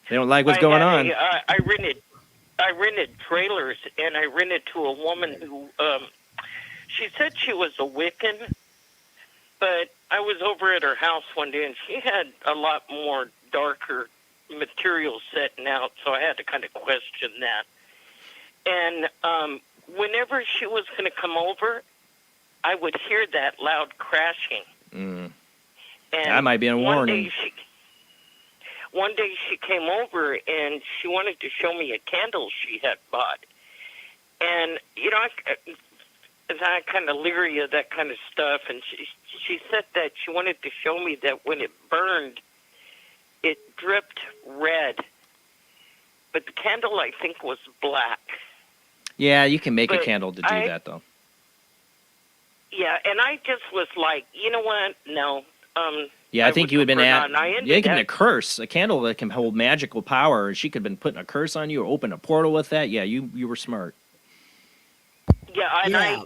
don't like what's going on. I rented trailers, and I rented to a woman who she said she was a Wiccan, but I was over at her house one day, and she had a lot more darker material setting out, so I had to kind of question that. And whenever she was going to come over, I would hear that loud crashing. Mm. And that might be a warning. One day she came over, and she wanted to show me a candle she had bought. And, I'm kind of leery of that kind of stuff, and she said that she wanted to show me that when it burned, it dripped red. But the candle, I think, was black. Yeah, you can make a candle to do that, though. Yeah, and I just was like, you know what? No. Yeah, I think you would have been it can a curse, a candle that can hold magical power. She could have been putting a curse on you or open a portal with that. Yeah, you were smart. Yeah, and Yeah.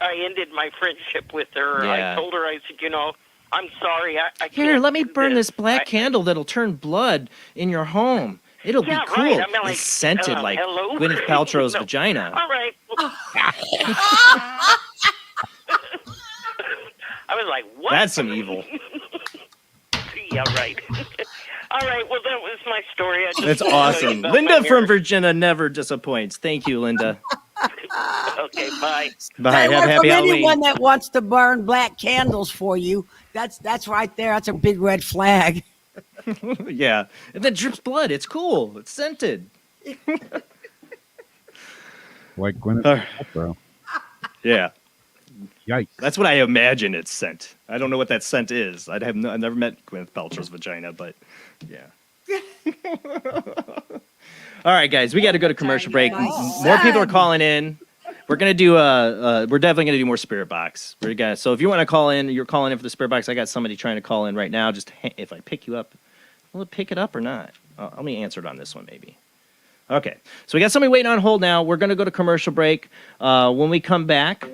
I ended my friendship with her. Yeah. I told her, I said, I'm sorry. I Here, can't let me do burn this black I- candle that'll turn blood in your home. It'll Yeah, be cool. right. I mean, like, It's scented like hello? Gwyneth Paltrow's No. vagina. All right. I was like, what? That's some evil. Yeah, right. All right, well, that was my story. I just That's wanted to tell you awesome. about Linda my from marriage. Virginia never disappoints. Thank you, Linda. Okay, bye. Bye. Stay Have away a happy from Halloween. anyone that wants to burn black candles for you. That's right there. That's a big red flag. Yeah. And then drips blood. It's cool. It's scented. Like Gwyneth Paltrow. Yeah. Yikes. That's what I imagine it's scent. I don't know what that scent is. I've never met Gwyneth Paltrow's vagina, but yeah. All right, guys, we got to go to commercial break. More people are calling in. We're gonna do we're definitely gonna do more spirit box. So if you want to call in, you're calling in for the spirit box. I got somebody trying to call in right now. Just if I pick you up, will it pick it up or not? Let me answer it on this one maybe. Okay, so we got somebody waiting on hold now. We're gonna go to commercial break. When we come back,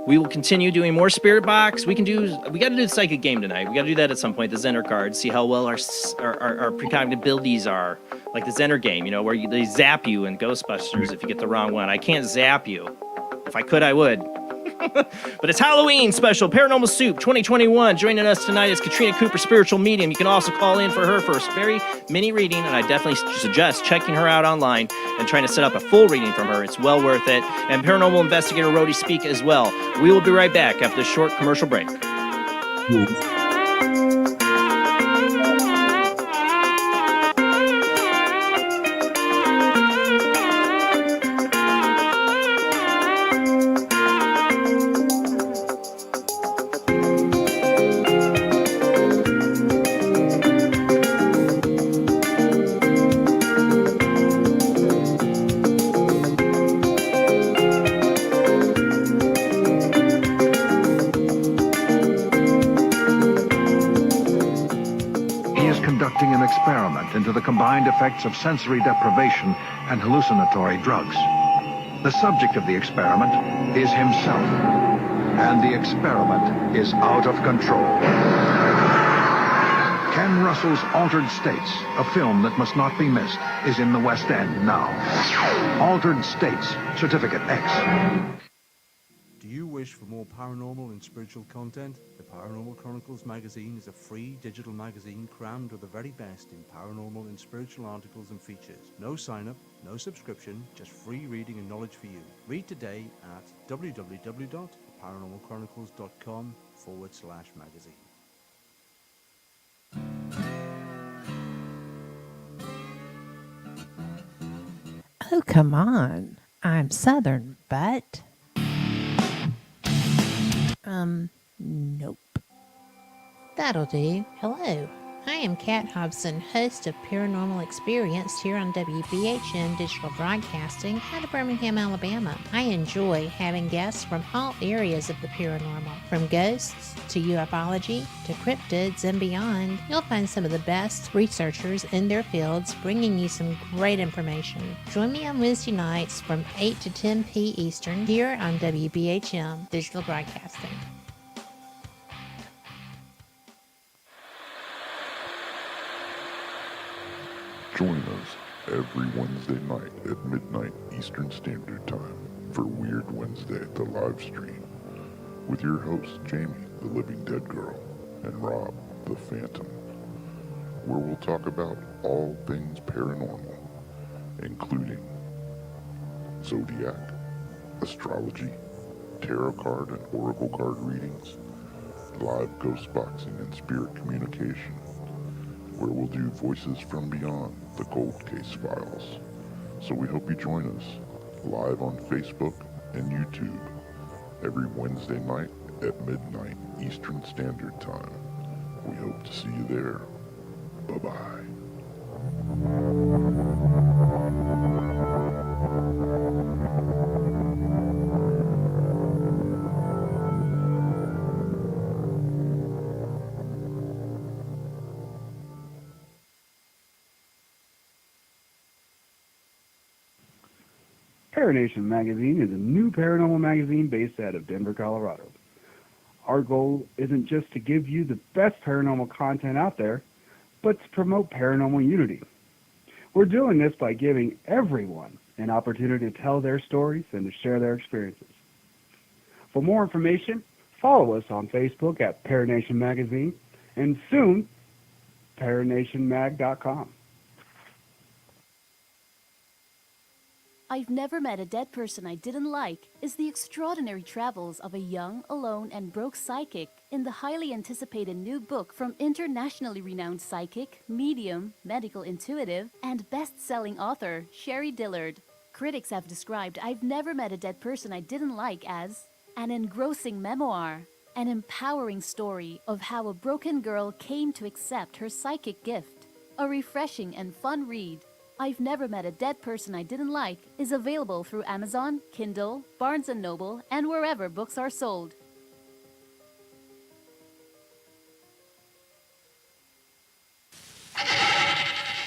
we will continue doing more spirit box. We got to do the psychic game tonight. We got to do that at some point. The Zener cards, see how well our precognitive abilities are. Like the Zener game, where they zap you in Ghostbusters if you get the wrong one. I can't zap you. If I could, I would. But it's Halloween special, Paranormal Soup 2021. Joining us tonight is Katrina Cooper, spiritual medium. You can also call in for her first very mini reading, and I definitely suggest checking her out online and trying to set up a full reading from her. It's well worth it. And paranormal investigator Rody Speake as well. We will be right back after this short commercial break. Conducting an experiment into the combined effects of sensory deprivation and hallucinatory drugs. The subject of the experiment is himself, and the experiment is out of control. Ken Russell's Altered States, a film that must not be missed, is in the West End now. Altered States, Certificate X. Do you wish for more paranormal and spiritual content? The Paranormal Chronicles magazine is a free digital magazine crammed with the very best in paranormal and spiritual articles and features. No sign-up, no subscription, just free reading and knowledge for you. Read today at www.paranormalchronicles.com/magazine. Oh, come on. I'm Southern, but... nope. That'll do. Hello, I am Kat Hobson, host of Paranormal Experience here on WBHM Digital Broadcasting out of Birmingham, Alabama. I enjoy having guests from all areas of the paranormal, from ghosts to ufology to cryptids and beyond. You'll find some of the best researchers in their fields bringing you some great information. Join me on Wednesday nights from 8 to 10 p. Eastern here on WBHM Digital Broadcasting. Join us every Wednesday night at midnight Eastern Standard Time for Weird Wednesday, the live stream, with your hosts Jamie, the Living Dead Girl, and Rob, the Phantom, where we'll talk about all things paranormal, including zodiac, astrology, tarot card and oracle card readings, live ghost boxing and spirit communication, where we'll do Voices from Beyond, the Cold Case Files. So we hope you join us live on Facebook and YouTube every Wednesday night at midnight Eastern Standard Time. We hope to see you there. Bye-bye. Paranation Magazine is a new paranormal magazine based out of Denver, Colorado. Our goal isn't just to give you the best paranormal content out there, but to promote paranormal unity. We're doing this by giving everyone an opportunity to tell their stories and to share their experiences. For more information, follow us on Facebook at Paranation Magazine and soon, paranationmag.com. I've Never Met a Dead Person I Didn't Like is the extraordinary travels of a young, alone, and broke psychic in the highly anticipated new book from internationally renowned psychic, medium, medical intuitive, and best-selling author Sherry Dillard. Critics have described I've Never Met a Dead Person I Didn't Like as an engrossing memoir, an empowering story of how a broken girl came to accept her psychic gift, a refreshing and fun read. I've Never Met a Dead Person I Didn't Like is available through Amazon, Kindle, Barnes & Noble, and wherever books are sold.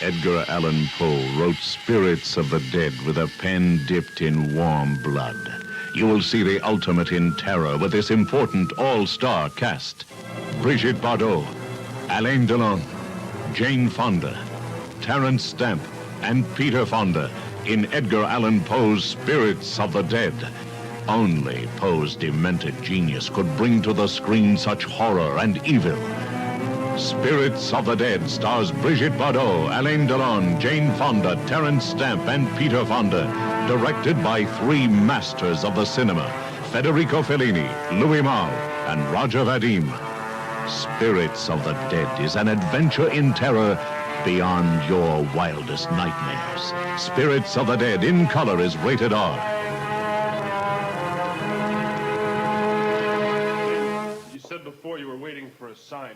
Edgar Allan Poe wrote Spirits of the Dead with a pen dipped in warm blood. You will see the ultimate in terror with this important all-star cast. Brigitte Bardot, Alain Delon, Jane Fonda, Terence Stamp, and Peter Fonda in Edgar Allan Poe's Spirits of the Dead. Only Poe's demented genius could bring to the screen such horror and evil. Spirits of the Dead stars Brigitte Bardot, Alain Delon, Jane Fonda, Terence Stamp, and Peter Fonda. Directed by three masters of the cinema, Federico Fellini, Louis Malle, and Roger Vadim. Spirits of the Dead is an adventure in terror beyond your wildest nightmares. Spirits of the Dead in color is rated R. You said before you were waiting for a sign.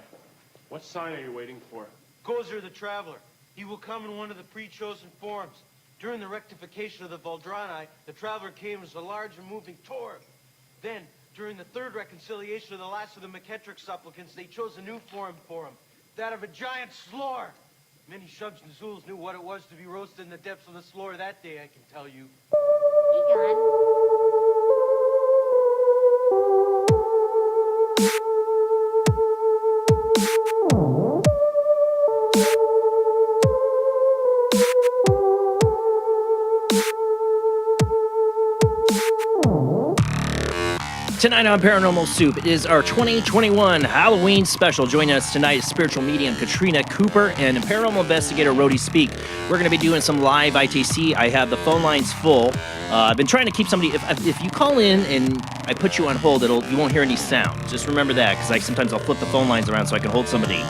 What sign are you waiting for? Gozer the Traveler. He will come in one of the pre-chosen forms. During the rectification of the Valdrani, the Traveler came as a large and moving torb. Then, during the third reconciliation of the last of the McKettrick supplicants, they chose a new form for him, that of a giant slore. Many Shubs and Zools knew what it was to be roasted in the depths of the slore that day, I can tell you. Tonight on Paranormal Soup, it is our 2021 Halloween special. Joining us tonight is spiritual medium Katrina Cooper and paranormal investigator Rody Speake. We're going to be doing some live ITC. I have the phone lines full. I've been trying to keep somebody. If you call in and I put you on hold, you won't hear any sound. Just remember that, because sometimes I'll flip the phone lines around so I can hold somebody.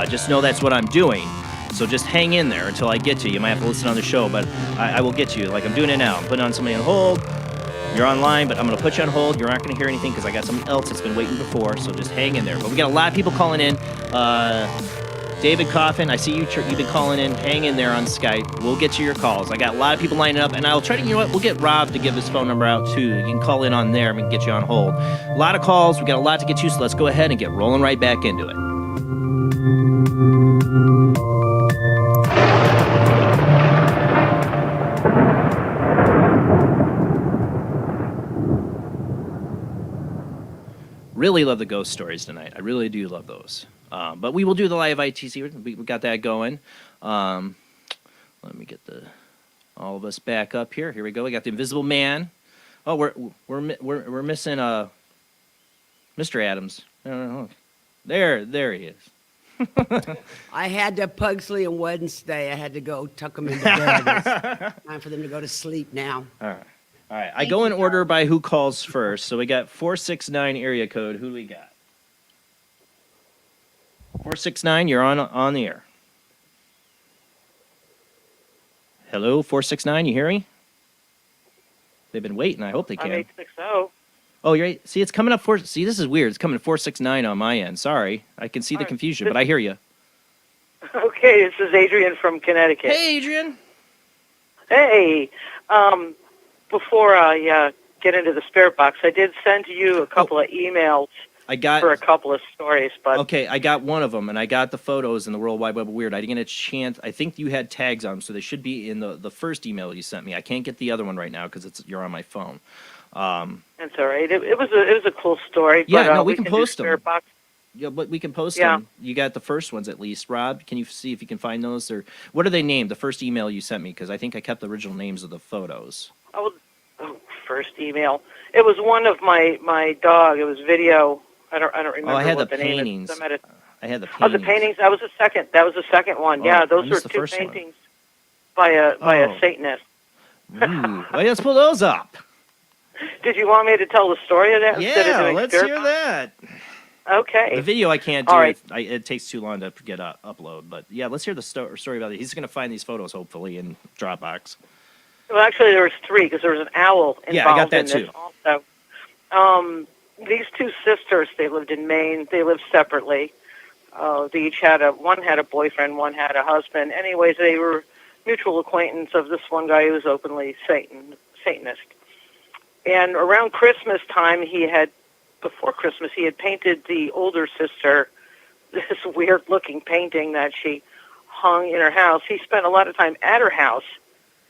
Just know that's what I'm doing. So just hang in there until I get to you. You might have to listen on the show, but I will get to you like I'm doing it now. I'm putting on somebody on hold. You're online, but I'm going to put you on hold. You're not going to hear anything because I got somebody else that's been waiting before, so just hang in there. But we got a lot of people calling in. David Coffin, I see you've been calling in. Hang in there on Skype. We'll get to your calls. I got a lot of people lining up, and I'll try to, we'll get Rob to give his phone number out, too. You can call in on there, and we can get you on hold. A lot of calls. We got a lot to get to, so let's go ahead and get rolling right back into it. Really love the ghost stories tonight. I really do love those. But we will do the live ITC. We got that going. Let me get all of us back up here. Here we go. We got the Invisible Man. Oh, we're missing Mr. Adams. There he is. I had to Pugsley and Wednesday. I had to go tuck them into bed. It's time for them to go to sleep now. All right, I go in order by who calls first. So we got 469 area code. Who do we got? 469, you're on the air. Hello, 469, you hear me? They've been waiting. I hope they can. I'm 860. Oh, you're right. See, it's coming up. See, this is weird. It's coming 469 on my end. Sorry, I can see the confusion, but I hear you. Okay, this is Adrian from Connecticut. Hey, Adrian. Hey, before I get into the spirit box, I did send you a couple of emails for a couple of stories, but Okay, I got one of them, and I got the photos in the World Wide Web of Weird. I didn't get a chance. I think you had tags on them, so they should be in the first email you sent me. I can't get the other one right now because you're on my phone. that's all right. It was a cool story. Yeah, but, no, we can do post Spirit them. Box. Yeah, but we can post Yeah. them. You got the first ones at least, Rob. Can you see if you can find those, or what are they named? The first email you sent me, because I think I kept the original names of the photos. First email. It was one of my dog. It was video. I don't remember. Oh, I had what the name is. paintings. Some edit- I had the Oh, paintings. the paintings. That was the second. one. Oh, Yeah, I those were missed the two first one. paintings by a Oh. Satanist. Ooh, well, let's pull those up. Did you want me to tell the story of that instead of Yeah, doing let's Spirit hear Box? that. Okay. The video I can't do. All right. It takes too long to get upload. But yeah, let's hear the story about it. He's going to find these photos hopefully in Dropbox. Well, actually, there was three because there was an owl involved Yeah, I got that in this too. also. These two sisters, they lived in Maine. They lived separately. They each had one had a boyfriend, one had a husband. Anyways, they were mutual acquaintance of this one guy who was openly Satanist. And around Christmas time, before Christmas, he had painted the older sister this weird-looking painting that she hung in her house. He spent a lot of time at her house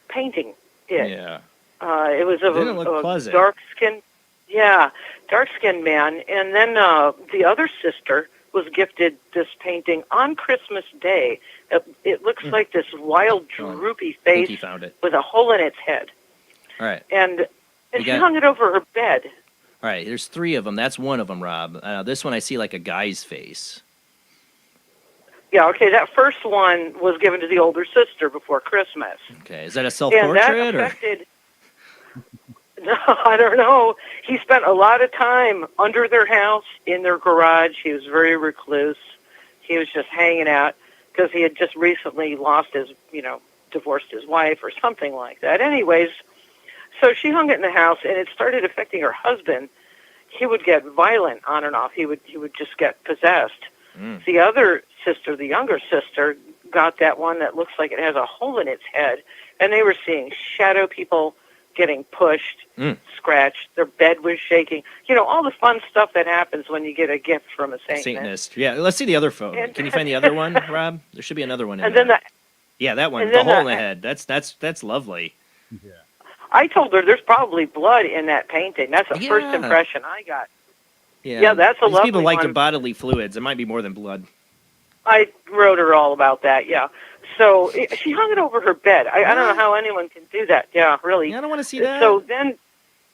painting it. Yeah. It was of Didn't look a pleasant. dark-skinned man. And then the other sister was gifted this painting on Christmas Day. It looks like this wild, droopy I think he face found it. with a hole in its head. All right. And You she got- hung it over her bed. All right, there's three of them. That's one of them, Rob. This one I see like a guy's face. Yeah, okay, that first one was given to the older sister before Christmas. Okay, is that a And self-portrait that or? affected... No, I don't know. He spent a lot of time under their house, in their garage. He was very recluse. He was just hanging out because he had just recently divorced his wife or something like that. Anyways, so she hung it in the house, and it started affecting her husband. He would get violent on and off. He would just get possessed. Mm. The other sister, the younger sister, got that one that looks like it has a hole in its head, and they were seeing shadow people getting pushed, scratched. Their bed was shaking. All the fun stuff that happens when you get a gift from a Satanist. Satanist. Yeah, let's see the other photo. And- Can you find the other one, Rob? There should be another one in And there. then Yeah, that one. and The then hole in the- the head. That's lovely. I told her there's probably blood in that painting. That's the first Yeah. impression I got. Yeah, Yeah, that's a These lovely people like the one. bodily fluids. It might be more than blood. I wrote her all about that, yeah. So she hung it over her bed. I don't know how anyone can do that. Yeah, really. Yeah, I don't want to see that. So then,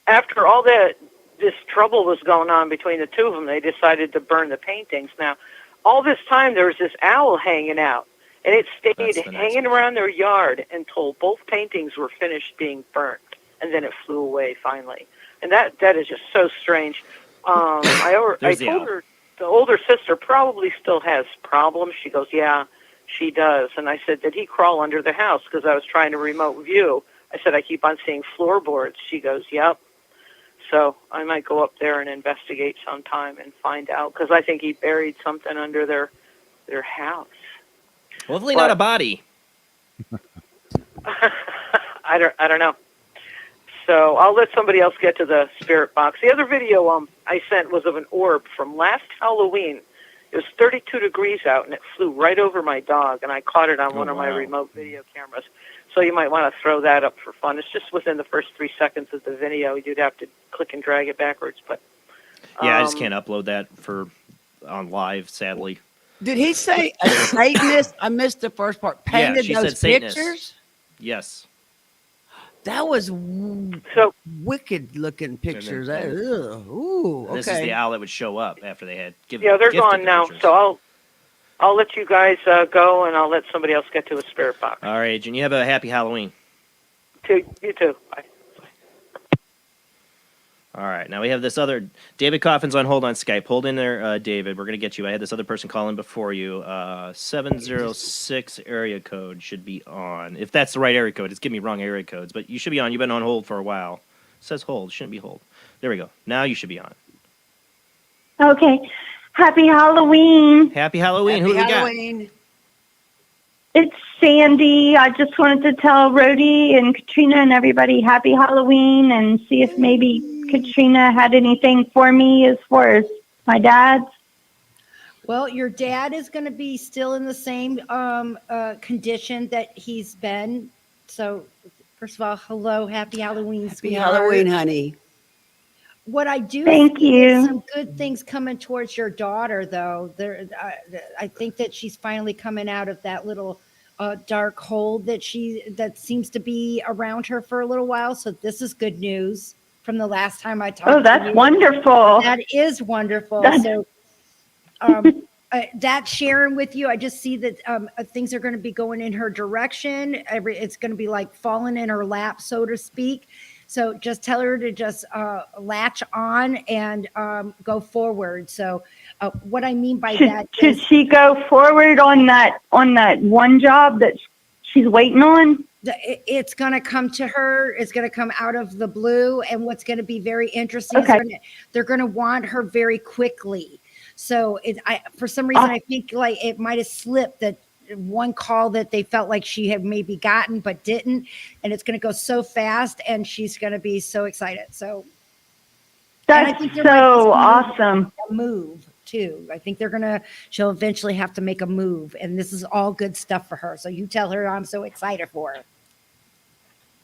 after all this trouble was going on between the two of them, they decided to burn the paintings. Now, all this time, there was this owl hanging out, and it stayed That's the next hanging around their yard until both paintings were finished being burnt, and then it flew away finally. And that is just so strange. I There's the told owl. her the older sister probably still has problems. She goes, yeah, she does. And I said, did he crawl under the house? Because I was trying to remote view. I said, I keep on seeing floorboards. She goes, yep. So I might go up there and investigate sometime and find out, because I think he buried something under their house. Hopefully not a body. I don't know. So I'll let somebody else get to the spirit box. The other video I sent was of an orb from last Halloween. It was 32 degrees out, and it flew right over my dog, and I caught it on one of my wow. remote video cameras. So you might want to throw that up for fun. It's just within the first 3 seconds of the video. You'd have to click and drag it backwards. But Yeah, I just can't upload that on live, sadly. Did he say a Satanist? I missed the first part. Painted she those said Satanist. pictures? Yes. That was so wicked looking pictures. And then- Ugh. Ooh, okay. This is the owl that would show up after they had given. yeah, they're gifted gone the now. pictures. So I'll let you guys go, and I'll let somebody else get to a spirit box. All right, Jen, you have a happy Halloween. You too. Bye. All right, now we have this other... David Coffin's on hold on Skype. Hold in there, David. We're going to get you. I had this other person call in before you. 706 area code should be on. If that's the right area code. It's giving me wrong area codes, but you should be on. You've been on hold for a while. It says hold. Shouldn't be hold. There we go. Now you should be on. Okay. Happy Halloween. Happy Halloween. Who do we got? It's Sandy. I just wanted to tell Rody and Katrina and everybody happy Halloween and see if maybe Katrina had anything for me as far as My dad's. Well, your dad is going to be still in the same condition that he's been. So, first of all, hello, happy Halloween, Happy sweetheart. Halloween, honey. What I do Thank see is you. some good things coming towards your daughter, though. I think that she's finally coming out of that little dark hole that seems to be around her for a little while. So this is good news from the last time I talked. Oh, that's to you. wonderful. That is wonderful. That's- So that sharing with you, I just see that things are going to be going in her direction. It's going to be like falling in her lap, so to speak. So just tell her to just latch on and go forward. So what I mean by that should is, she go forward on that one job that she's waiting on? it's going to come to her. It's going to come out of the blue. And what's going to be very interesting Okay. is they're going to want her very quickly. So for some reason, I think like it might have slipped that one call that they felt like she had maybe gotten but didn't, and it's going to go so fast, and she's going to be so excited. So and I That's think there might be so some awesome. a move too. I think she'll eventually have to make a move, and this is all good stuff for her. So you tell her I'm so excited for her.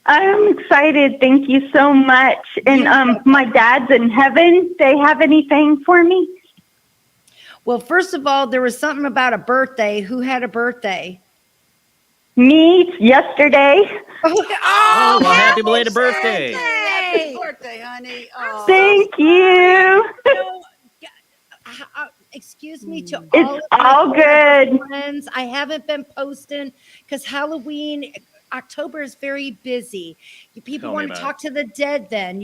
I'm excited. Thank you so much. And my dad's in heaven. They have anything for me? Well, first of all, there was something about a birthday. Who had a birthday? Me yesterday. Oh, well, happy belated birthday. Happy birthday, honey. Oh. Thank you. Excuse me to It's all of all my good. friends. I haven't been posting because Halloween, October is very busy. People Tell me want to about talk to the dead then,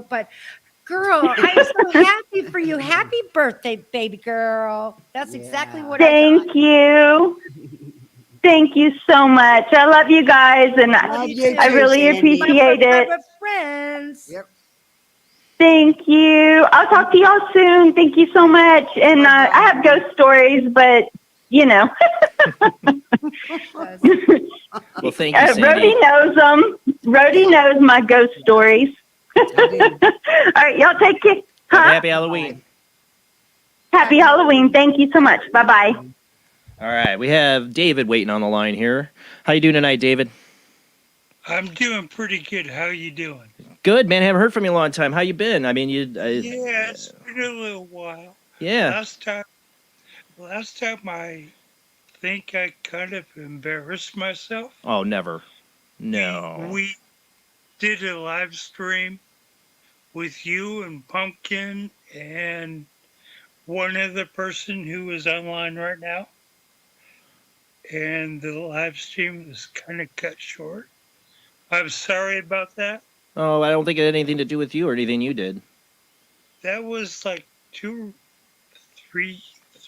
but girl, I'm so happy for you. Happy birthday, baby girl. That's exactly what I got. Thank you. Thank you so much. I love you guys, and Love you I too, really Sandy. appreciate it. We're friends. Yep. Thank you. I'll talk to y'all soon. Thank you so much. And I have ghost stories, but Well, thank you, Sandy. Rody knows them. Rody knows my ghost stories. All right, y'all take care. Huh? Happy Halloween. Happy Halloween. Thank you so much. Bye-bye. All right, we have David waiting on the line here. How you doing tonight, David? I'm doing pretty good. How you doing? Good, man. Haven't heard from you in a long time. How you been? I mean, Yeah, it's been a little while. Yeah. Last time I think I kind of embarrassed myself. Oh, never. No. We did a live stream with you and Pumpkin and one other person who is online right now. And the live stream was kind of cut short. I'm sorry about that. Oh, I don't think it had anything to do with you or anything you did. That was like 3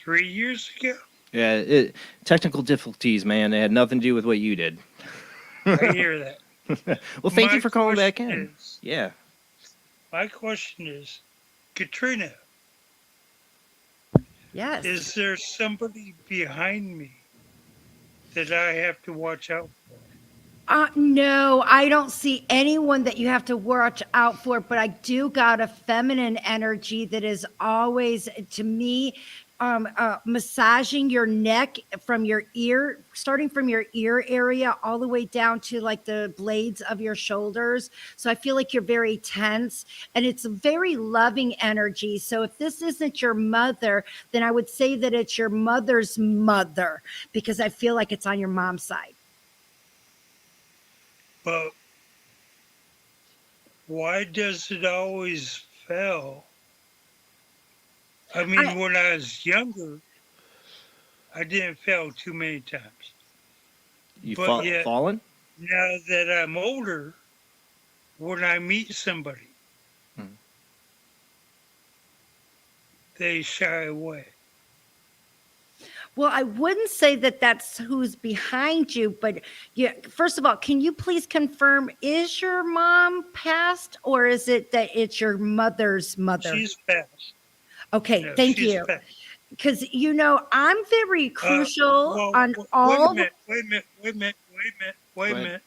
years ago. Yeah, technical difficulties, man. They had nothing to do with what you did. I hear that. Well, thank My you for calling back in. question is- Yeah. My question is, Katrina, Yes. is there somebody behind me that I have to watch out for? No, I don't see anyone that you have to watch out for, but I do got a feminine energy that is always, to me, massaging your neck from your ear, starting from your ear area all the way down to like the blades of your shoulders. So I feel like you're very tense, and it's a very loving energy. So if this isn't your mother, then I would say that it's your mother's mother, because I feel like it's on your mom's side. But why does it always fail? I mean, when I was younger, I didn't fail too many times. You But yet, fallen? now that I'm older, when I meet somebody, they shy away. Well, I wouldn't say that that's who's behind you, but yeah. First of all, can you please confirm, is your mom passed, or is it that it's your mother's mother? She's passed. Okay, No, thank she's you. passed. Because, I'm very crucial Well, on wait all. a minute. Go ahead.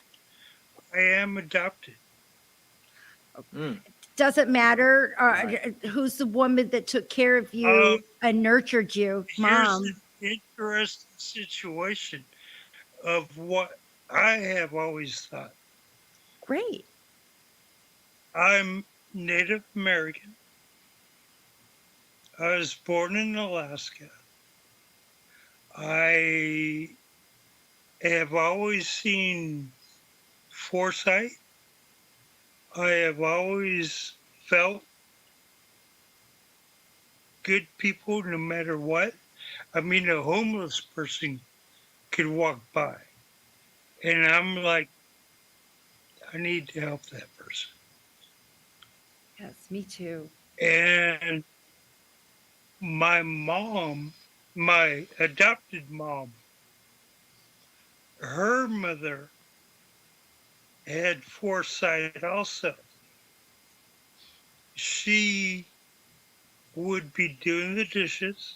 I am adopted. doesn't matter who's the woman that took care of you and nurtured you, Here's mom. an interesting situation of what I have always thought. Great. I'm Native American. I was born in Alaska. I have always seen foresight. I have always felt good people no matter what. I mean, a homeless person could walk by, and I'm like, I need to help that person. Yes, me too. And my mom, my adopted mom, her mother had foresight also. She would be doing the dishes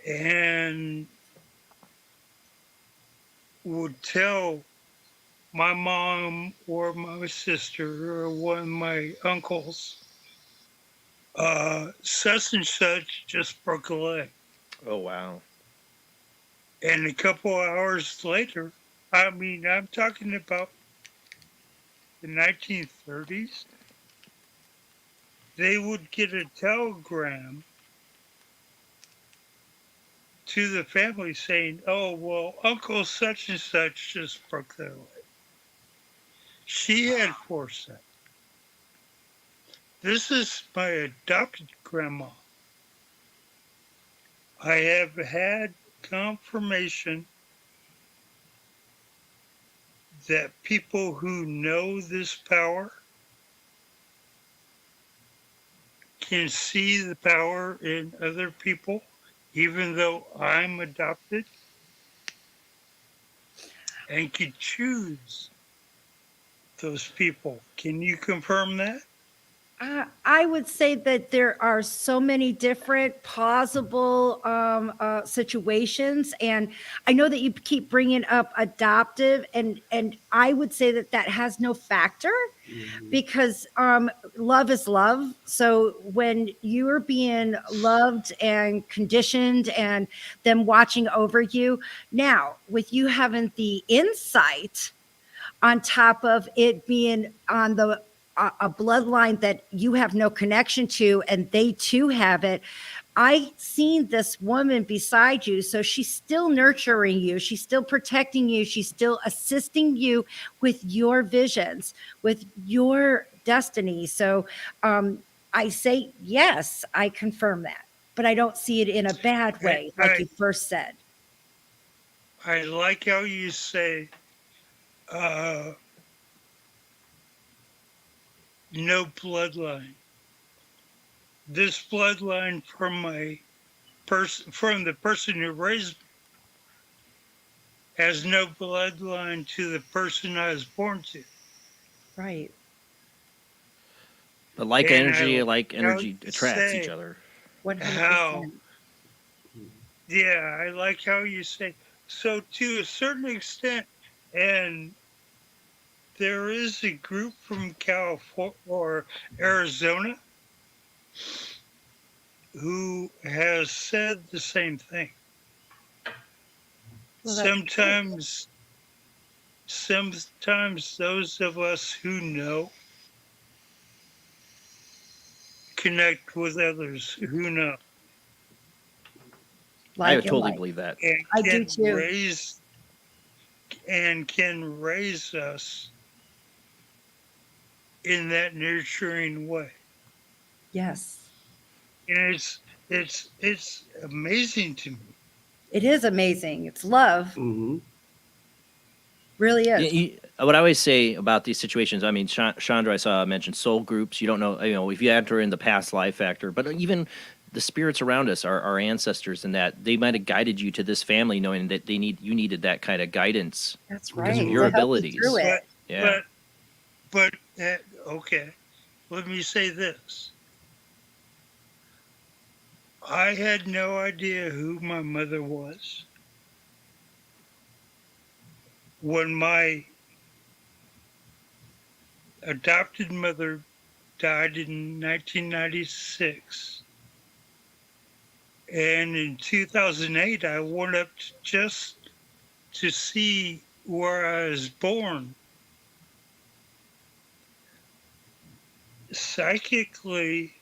and would tell my mom or my sister or one of my uncles, such and such just broke a leg. Oh, wow. And a couple hours later, I mean, I'm talking about the 1930s, they would get a telegram to the family saying, oh, well, Uncle such and such just broke their leg. She had foresight. This is my adopted grandma. I have had confirmation that people who know this power can see the power in other people, even though I'm adopted, and can choose those people. Can you confirm that? I would say that there are so many different plausible situations, and I know that you keep bringing up adoptive, and I would say that that has no factor because love is love. So when you are being loved and conditioned, and them watching over you, now with you having the insight on top of it being on the a bloodline that you have no connection to and they too have it. I seen this woman beside you, so she's still nurturing you, she's still protecting you, she's still assisting you with your visions, with your destiny. So I say yes, I confirm that, but I don't see it in a bad way like you first said. I like how you say no bloodline. This bloodline from from the person who raised me has no bloodline to the person I was born to. Right. But like And energy, I like energy how you attracts each say other. 100%. How, yeah, I like how you say, so to a certain extent, and there is a group from California or Arizona who has said the same thing. Well, that's sometimes those of us who know connect with others who know. I would totally believe that. And I do too. can raise us in that nurturing way. Yes. And it's amazing to me. It is amazing. It's love. Really is. What I always say about these situations, I mean, Chandra, I saw mention soul groups. You don't know, if you enter in the past life factor, but even the spirits around us, our ancestors, and that they might have guided you to this family, knowing that you needed that kind of guidance. That's because of right. your To help you abilities. through it. Yeah. But okay, let me say this. I had no idea who my mother was when my adopted mother died in 1996. And in 2008, I went up just to see where I was born. Psychically,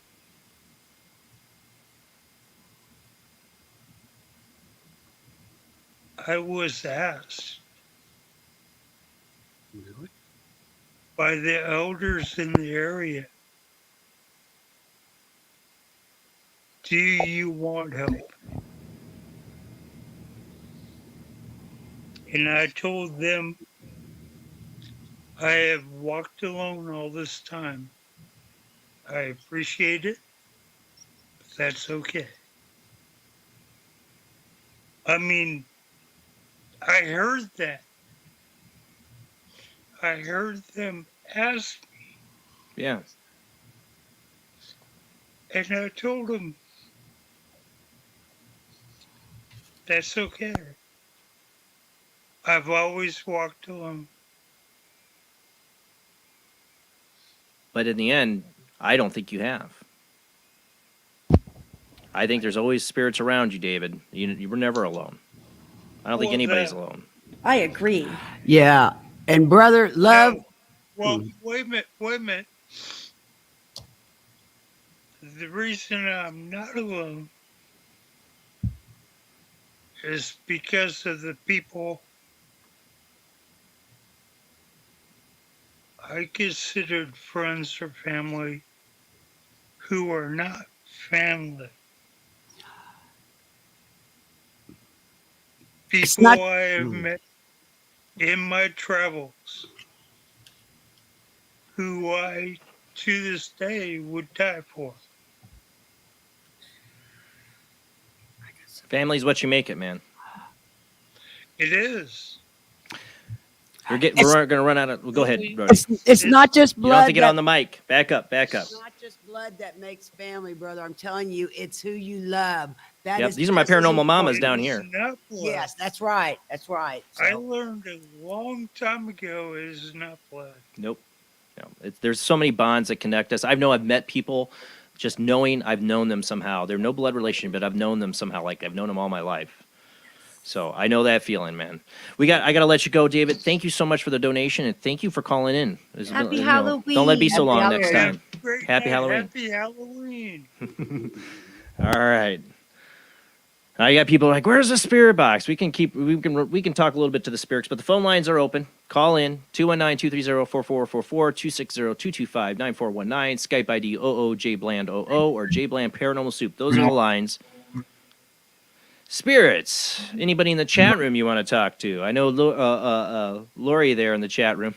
I was asked by the elders in the area, do you want help? And I told them, I have walked alone all this time. I appreciate it, but that's okay. I mean, I heard that. I heard them ask me, Yeah. and I told them, that's okay. I've always walked alone. But in the end, I don't think you have. I think there's always spirits around you, David. You were never alone. I don't think Well, anybody's that- alone. I agree. Yeah. And brother, love. Well, wait a minute. The reason I'm not alone is because of the people I considered friends or family who are not family. People I have met in my travels who I, to this day, would die for. Family's what you make it, man. It is. We're going to run out of. Well, go ahead, Rody. It's not just blood. You don't have to get that- on the mic. Back up. It's not just blood that makes family, brother. I'm telling you, it's who you love. That Yep, is these are my just as paranormal mamas important. down here. Not blood. Yes, that's right. That's right. I learned a long time ago it is not blood. Nope. No. There's so many bonds that connect us. I've met people just knowing I've known them somehow. They're no blood relation, but I've known them somehow. Like I've known them all my life. So I know that feeling, man. I got to let you go, David. Thank you so much for the donation, and thank you for calling in. Happy Halloween. Don't let it be so Happy long Halloween. next time. Great Happy night. Halloween. Happy Halloween. All right. Now you got people like, "Where's the spirit box?" We can talk a little bit to the spirits, but the phone lines are open. Call in 219-230-4444, 260-225-9419, Skype ID oojblandoo or Jblandparanormalsoup. Those are the lines. Spirits. Anybody in the chat room you want to talk to? I know Lori there in the chat room.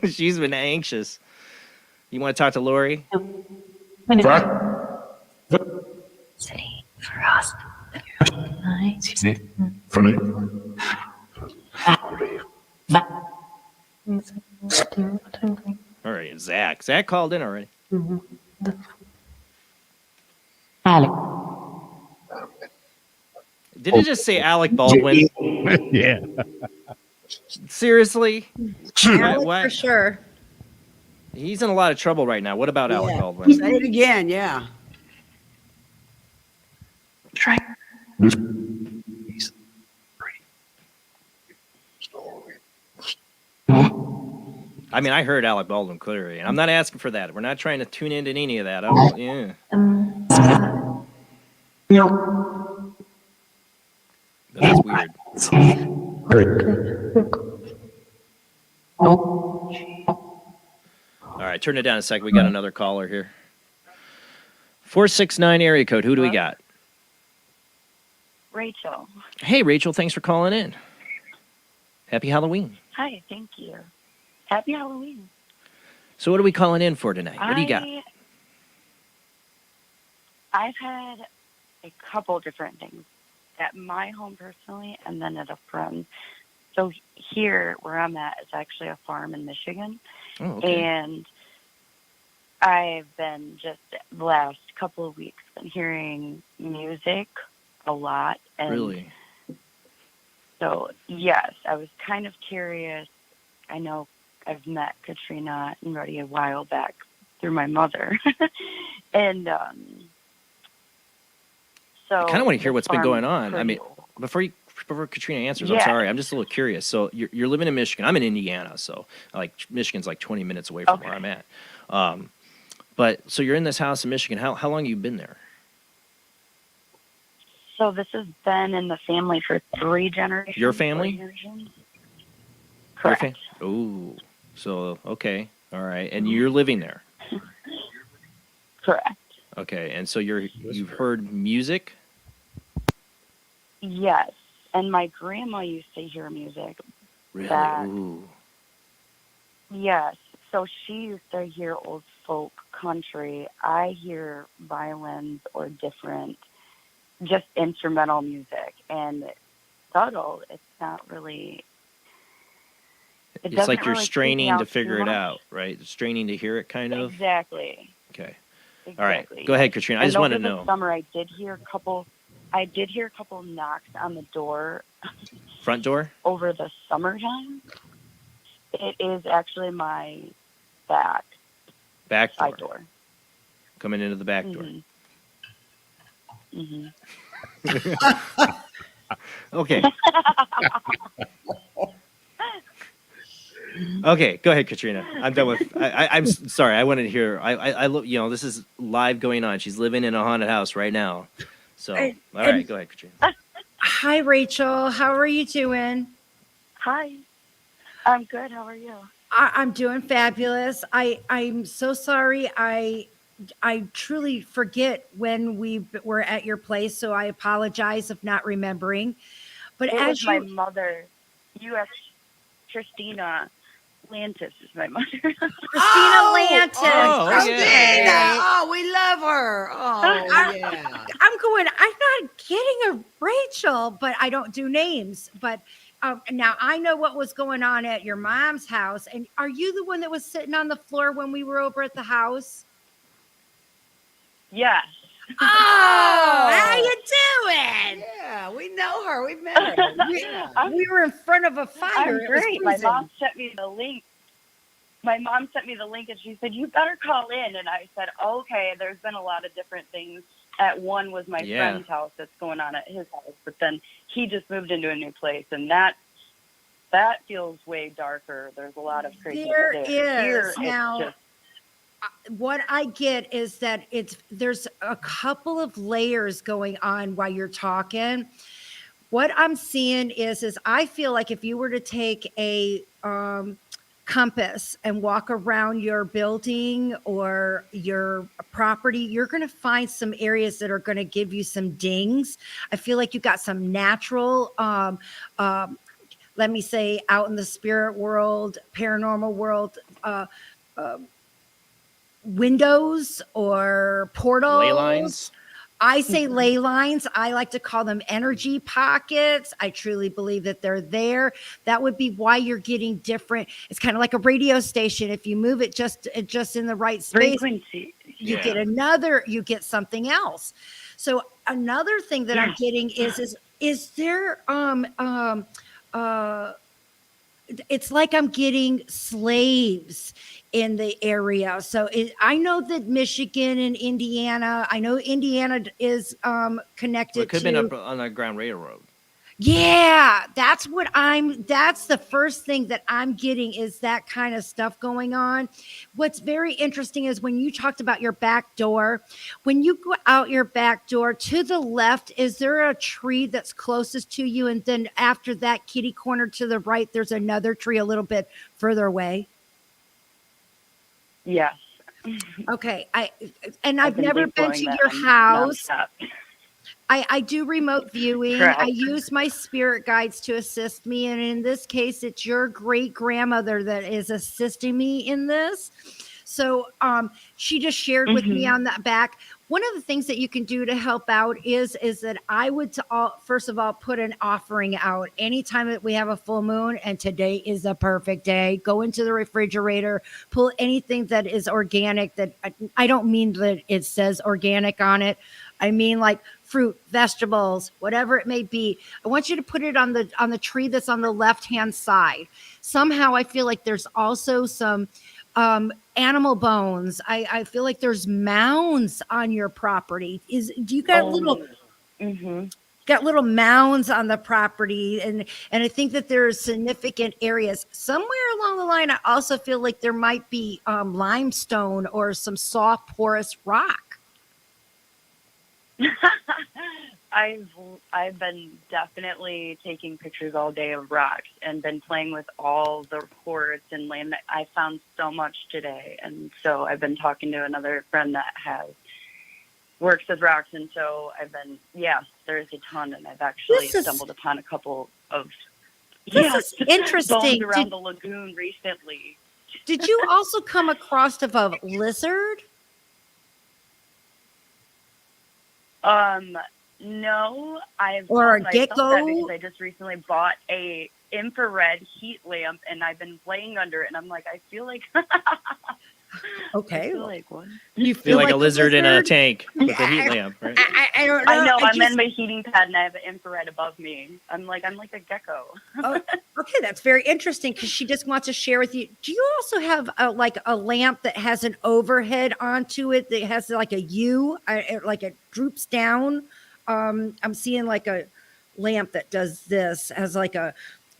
She's been anxious. You want to talk to Lori? Funny. All right, Zach. Zach called in already. Did it just say Alec Baldwin? Yeah. Seriously? Alec What? for sure. He's in a lot of trouble right now. What about Alec Yeah. Baldwin? Say it again. Yeah. I mean, I heard Alec Baldwin clearly, and I'm not asking for that. We're not trying to tune into any of that. Yeah. That's weird. All right, turn it down a second. We got another caller here. 469 area code. Who do we got? Rachel. Hey, Rachel. Thanks for calling in. Happy Halloween. Hi, thank you. Happy Halloween. So what are we calling in for tonight? What do you got? I've had a couple different things at my home personally and then at a friend. So here where I'm at is actually a farm in Michigan. Oh, okay. And I've been just the last couple of weeks been hearing music a lot. And Really? so, yes, I was kind of curious. I know I've met Katrina and Rody a while back through my mother. And so I kind of want to hear this what's been farm going is on. I pretty mean, old. before Katrina answers, I'm Yeah. sorry. I'm just a little curious. So you're living in Michigan. I'm in Indiana, so like Michigan's like 20 minutes away from where I'm at. But so you're in this house in Michigan. How long have you been there? So this has been in the family for 3 generations. Your 4 family? generations. Your Correct. Ooh. So okay. All right. And you're living there. Correct. Okay. And so you've heard music? Yes. And my grandma used to hear music. Really? That, Ooh. yes. So she used to hear old folk country. I hear violins or different, just instrumental music. And it's subtle. It's not really. It It's like doesn't you're really creep me straining out to too figure it much. out, right? Straining to hear it, kind of. Exactly. Okay. Exactly. All right. Go ahead, Katrina. I And just want to over the know. summer, I did hear a couple knocks on the door Front door? over the summertime. It is actually my back Back door. side door. Coming into the back door. Mm-hmm. Okay. Okay, go ahead, Katrina. I'm done with. I'm sorry. I wanted to hear. I look. You know, this is live going on. She's living in a haunted house right now. So, all right, go ahead, Katrina. Hi, Rachel. How are you doing? Hi. I'm good. How are you? I'm doing fabulous. I'm so sorry. I truly forget when we were at your place, so I apologize if not remembering. But It as was my you, mother. U.S. Christina Lantis is my mother. Christina Oh, Lantis. oh, Christina. Okay. Oh, we love her. Oh, yeah. I'm going, I'm not getting a Rachel, but I don't do names. But now I know what was going on at your mom's house. And are you the one that was sitting on the floor when we were over at the house? Yes. Oh, how you doing? Yeah, we know her. We've met her. Yeah. We were in front of a fire. I'm It was great. My freezing. mom sent me the link. My mom sent me the link and she said, "You better call in." And I said, "Okay." There's been a lot of different things. At one was my friend's house that's going on at his house, but then he just moved into a new place, and that feels way darker. There's a lot of crazy. There there. is. Here, it's Now, just what I get is that there's a couple of layers going on while you're talking. What I'm seeing is I feel like if you were to take a compass and walk around your building or your property, you're going to find some areas that are going to give you some dings. I feel like you got some natural let me say out in the spirit world, paranormal world, windows or portals. Ley lines. I say ley lines. I like to call them energy pockets. I truly believe that they're there. That would be why you're getting different. It's kind of like a radio station. If you move it just in the right space, frequency. you get something else. So another thing that I'm getting is there it's like I'm getting slaves in the area. So I know that Michigan and Indiana, I know Indiana is connected Well, it could to. have been on a ground railroad. Yeah, that's the first thing that I'm getting is that kind of stuff going on. What's very interesting is when you talked about your back door, when you go out your back door to the left, is there a tree that's closest to you? And then after that kitty corner to the right, there's another tree a little bit further away. Yes. Okay. I've been never leaf been blowing to that your house. nonstop. I do remote viewing. Correct. I use my spirit guides to assist me. And in this case, it's your great grandmother that is assisting me in this. So she just shared with me on that back. One of the things that you can do to help out is that I would first of all put an offering out anytime that we have a full moon, and today is the perfect day. Go into the refrigerator, pull anything that is organic. That I don't mean that it says organic on it. I mean like fruit, vegetables, whatever it may be. I want you to put it on the tree that's on the left-hand side. Somehow I feel like there's also some animal bones. I feel like there's mounds on your property. Do you got got little mounds on the property, and I think that there's significant areas somewhere along the line. I also feel like there might be limestone or some soft porous rock. I've been definitely taking pictures all day of rocks and been playing with all the reports and land. I found so much today, and so I've been talking to another friend that works with rocks, and so I've been there's a ton, and I've actually stumbled upon a couple of is interesting. bones around the lagoon recently. Did you also come across of a lizard? No, I've or a myself gecko that because I just recently bought a infrared heat lamp, and I've been playing under it, and I'm like, I feel like okay, I feel like what? You feel like a lizard in a tank with a heat lamp, right? I don't know. I know. I'm in my heating pad, and I have an infrared above me. I'm like a gecko. Okay, that's very interesting because she just wants to share with you. Do you also have a lamp that has an overhead onto it that has like a U, like it droops down? I'm seeing like a lamp that does this, has like a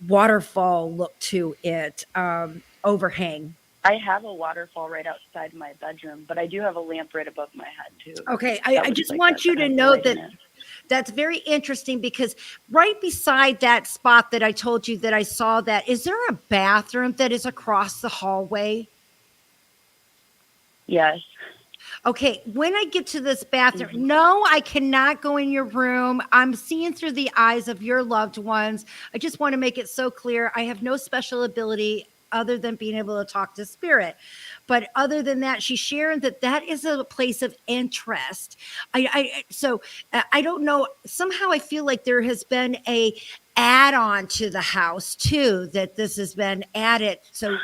waterfall look to it, overhang. I have a waterfall right outside my bedroom, but I do have a lamp right above my head too. Okay, I just want you to know that that's very interesting because right beside that spot that I told you that I saw that, is there a bathroom that is across the hallway? Yes. Okay, when I get to this bathroom, no, I cannot go in your room. I'm seeing through the eyes of your loved ones. I just want to make it so clear. I have no special ability other than being able to talk to spirit. But other than that, she's sharing that is a place of interest. So I don't know. Somehow I feel like there has been a add-on to the house too, that this has been added. So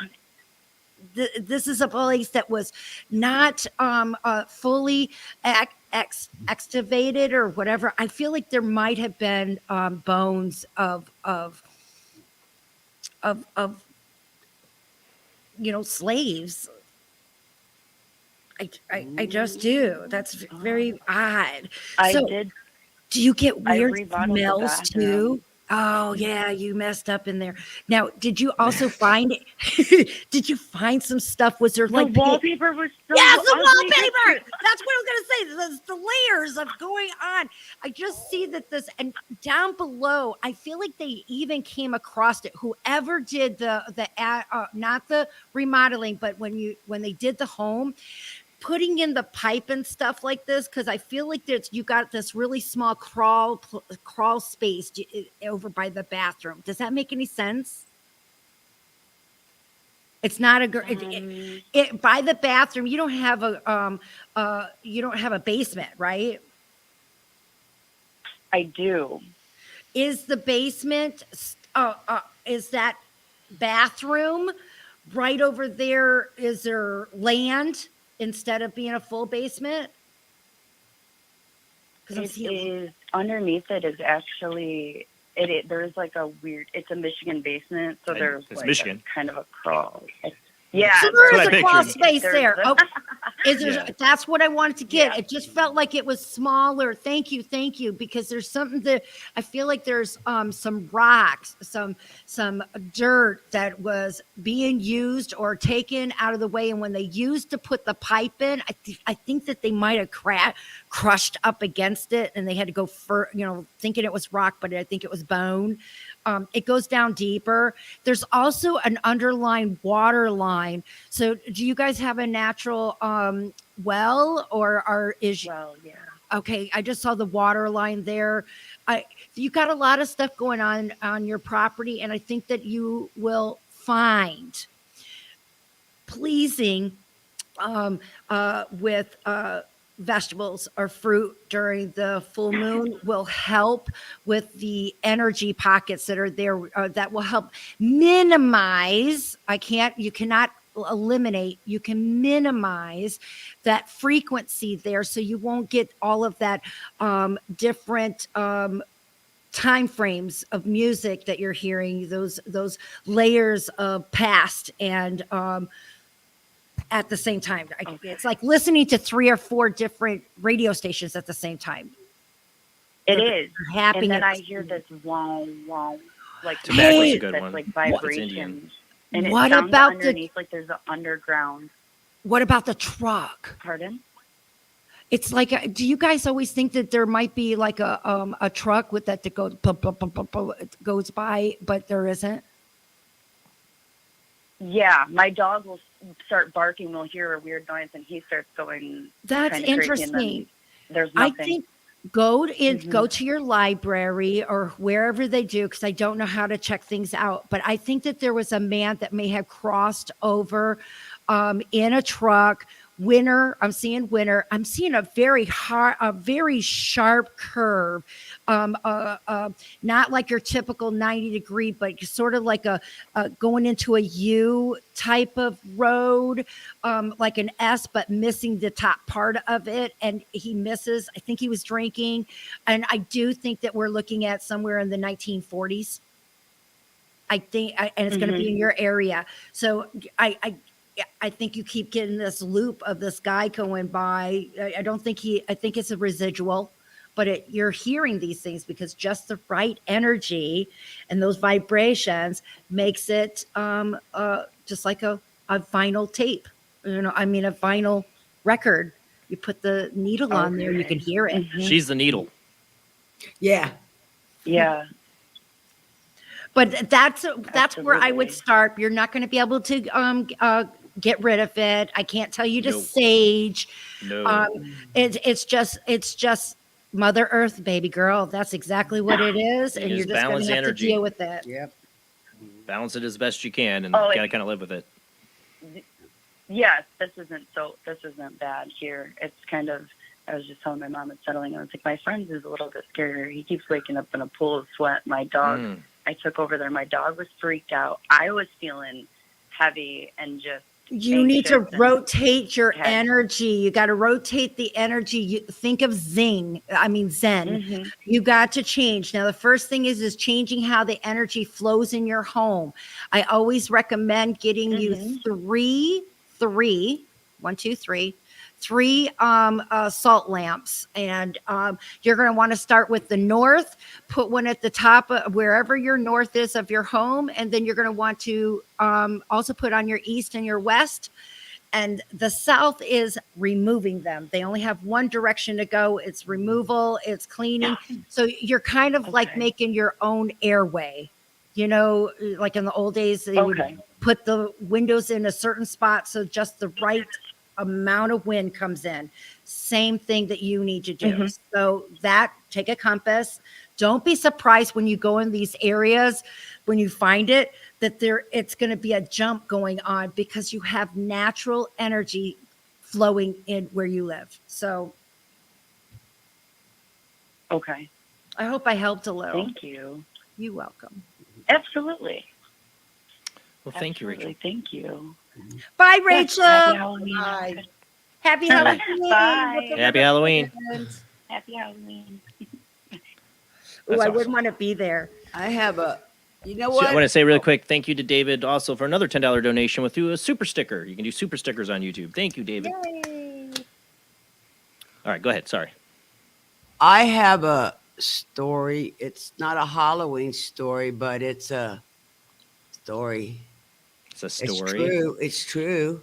this is a place that was not fully excavated or whatever. I feel like there might have been bones of slaves. I just do. That's very odd. Do you get weird smells too? Oh yeah, you messed up in there. Now, did you also find did you find some stuff? Was there like the wallpaper was so yes, the ugly. wallpaper. That's what I was gonna say. The layers of going on. I just see that this, and down below, I feel like they even came across it. Whoever did the not the remodeling, but when they did the home, putting in the pipe and stuff like this, because I feel like you got this really small crawl space over by the bathroom. Does that make any sense? It's not by the bathroom. You don't have a basement, right? I do. Is the basement? Is that bathroom right over there? Is there land? Instead of being a full basement? Underneath it is actually there's like a weird, it's a Michigan basement, so there's like Michigan. Kind of a crawl. Yeah, so there's a crawl space there. That's what I wanted to get. Yeah. It just felt like it was smaller. Thank you, because there's something that I feel like there's some rocks, some dirt that was being used or taken out of the way, and when they used to put the pipe in, I think that they might have crushed up against it, and they had to go thinking it was rock, but I think it was bone. It goes down deeper. There's also an underlying water line. So do you guys have a natural well, or well, yeah. Okay, I just saw the water line there. You got a lot of stuff going on your property, and I think that you will find pleasing with vegetables or fruit during the full moon will help with the energy pockets that are there. That will help minimize. You cannot eliminate. You can minimize that frequency there, so you won't get all of that different time frames of music that you're hearing. Those layers of past and at the same time. It's like listening to 3 or 4 different radio stations at the same time. It They're is. happening And then at I the hear same this wow, wow, like Tobacco's a noise good that's one. like It's Indian. vibrations. And What it sounds about the- underneath like there's an underground. What about the truck? Pardon? It's like, do you guys always think that there might be like a truck with that goes goes by, but there isn't? Yeah, my dog will start barking. We'll hear a weird noise, and he starts going. That's kinda crazy, and then interesting. There's I nothing. think go to your library or wherever they do, because I don't know how to check things out. But I think that there was a man that may have crossed over in a truck. Winter, I'm seeing winter. I'm seeing a very sharp curve, not like your typical 90-degree, but sort of like a going into a U type of road, like an S, but missing the top part of it. And he misses. I think he was drinking, and I do think that we're looking at somewhere in the 1940s. I think, and it's going to be in your area. So I think you keep getting this loop of this guy going by. I think it's a residual, but you're hearing these things because just the right energy and those vibrations makes it just like a vinyl tape. A vinyl record. You put the needle on there, you can hear it. She's the needle. Yeah. Yeah. But that's where I would start. You're not going to be able to get rid of it. I can't tell you to Nope. sage. No. It's just Mother Earth, baby girl. That's exactly what it is, and you're Just just going balance to have energy. to deal with it. Yep. Balance it as best you can, and Oh, gotta kind of live with it. Yes, this isn't bad here. It's kind of, I was just telling my mom it's settling. I was like, my friend is a little bit scarier. He keeps waking up in a pool of sweat. My dog, I took over there. My dog was freaked out. I was feeling heavy and just You need to anxious and rotate your had- energy. You got to rotate the energy. Think of Zen. You got to change. Now, the first thing is changing how the energy flows in your home. I always recommend getting you three salt lamps, and you're going to want to start with the north, put one at the top of wherever your north is of your home, and then you're going to want to also put on your east and your west, and the south is removing them. They only have one direction to go. It's removal, it's cleaning. So you're kind of like making your own airway, like in the old days, they would put the windows in a certain spot so just the right amount of wind comes in. Same thing that you need to do. So take a compass. Don't be surprised when you go in these areas, when you find it, that it's going to be a jump going on because you have natural energy flowing in where you live. So Okay. I hope I helped a little. Thank you. You're welcome. Absolutely. Well, thank you, Rachel. Thank you. Bye, Yes, Rachel. happy Halloween. Bye. Happy Halloween. Bye. Happy Halloween. Happy Halloween. Oh, I wouldn't want to be there. I have you know So what? I want to say really quick, thank you to David also for another $10 donation with a super sticker. You can do super stickers on YouTube. Thank you, David. Yay. All right, go ahead. Sorry. I have a story. It's not a Halloween story, but it's a story. It's a story. It's true. It's true.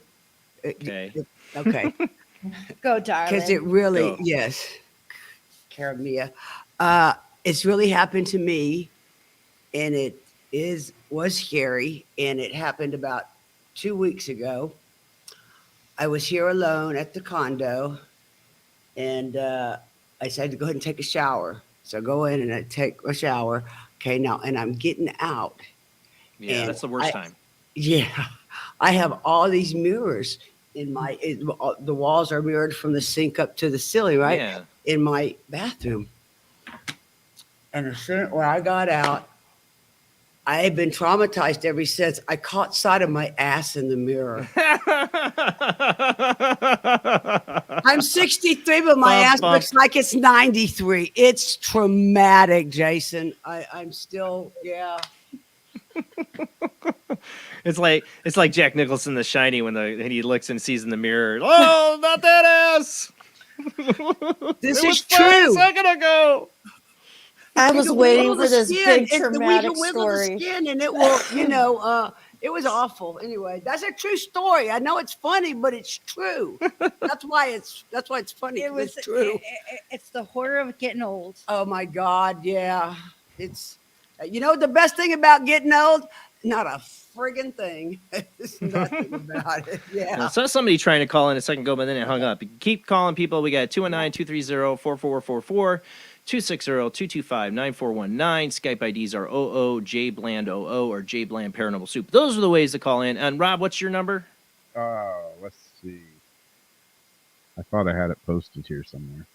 Okay. Okay. Go, darling. Because it really, Go. yes, Cara Mia. It's really happened to me, and it was scary, and it happened about 2 weeks ago. I was here alone at the condo, and I decided to go ahead and take a shower. So I go in and I take a shower. Okay, now, and I'm getting out. Yeah, And that's the worst time. Yeah, I have all these mirrors the walls are mirrored from the sink up to the ceiling, right? Yeah. In my bathroom. And as soon when I got out, I had been traumatized ever since. I caught sight of my ass in the mirror. I'm 63, but my ass looks like it's 93. It's traumatic, Jason. I'm still, yeah. It's like Jack Nicholson, The Shining, when he looks and sees in the mirror. Oh, not that ass! This it is was fine true. a second ago. I We was can waiting wiggle for the this skin, big and we traumatic can wiggle the story. skin, and it will, it was awful. Anyway, that's a true story. I know it's funny, but it's true. that's why it's funny. It's true. It's the horror of getting old. Oh my God, yeah. It's the best thing about getting old? Not a friggin' thing. There's nothing about it. Yeah. I saw somebody trying to call in a second ago, but then it hung up. Keep calling people. We got 219-230-4444, 260-225-9419. Skype IDs are oojblandoo or Jblandparanormalsoup. Those are the ways to call in. And Rob, what's your number? Let's see. I thought I had it posted here somewhere.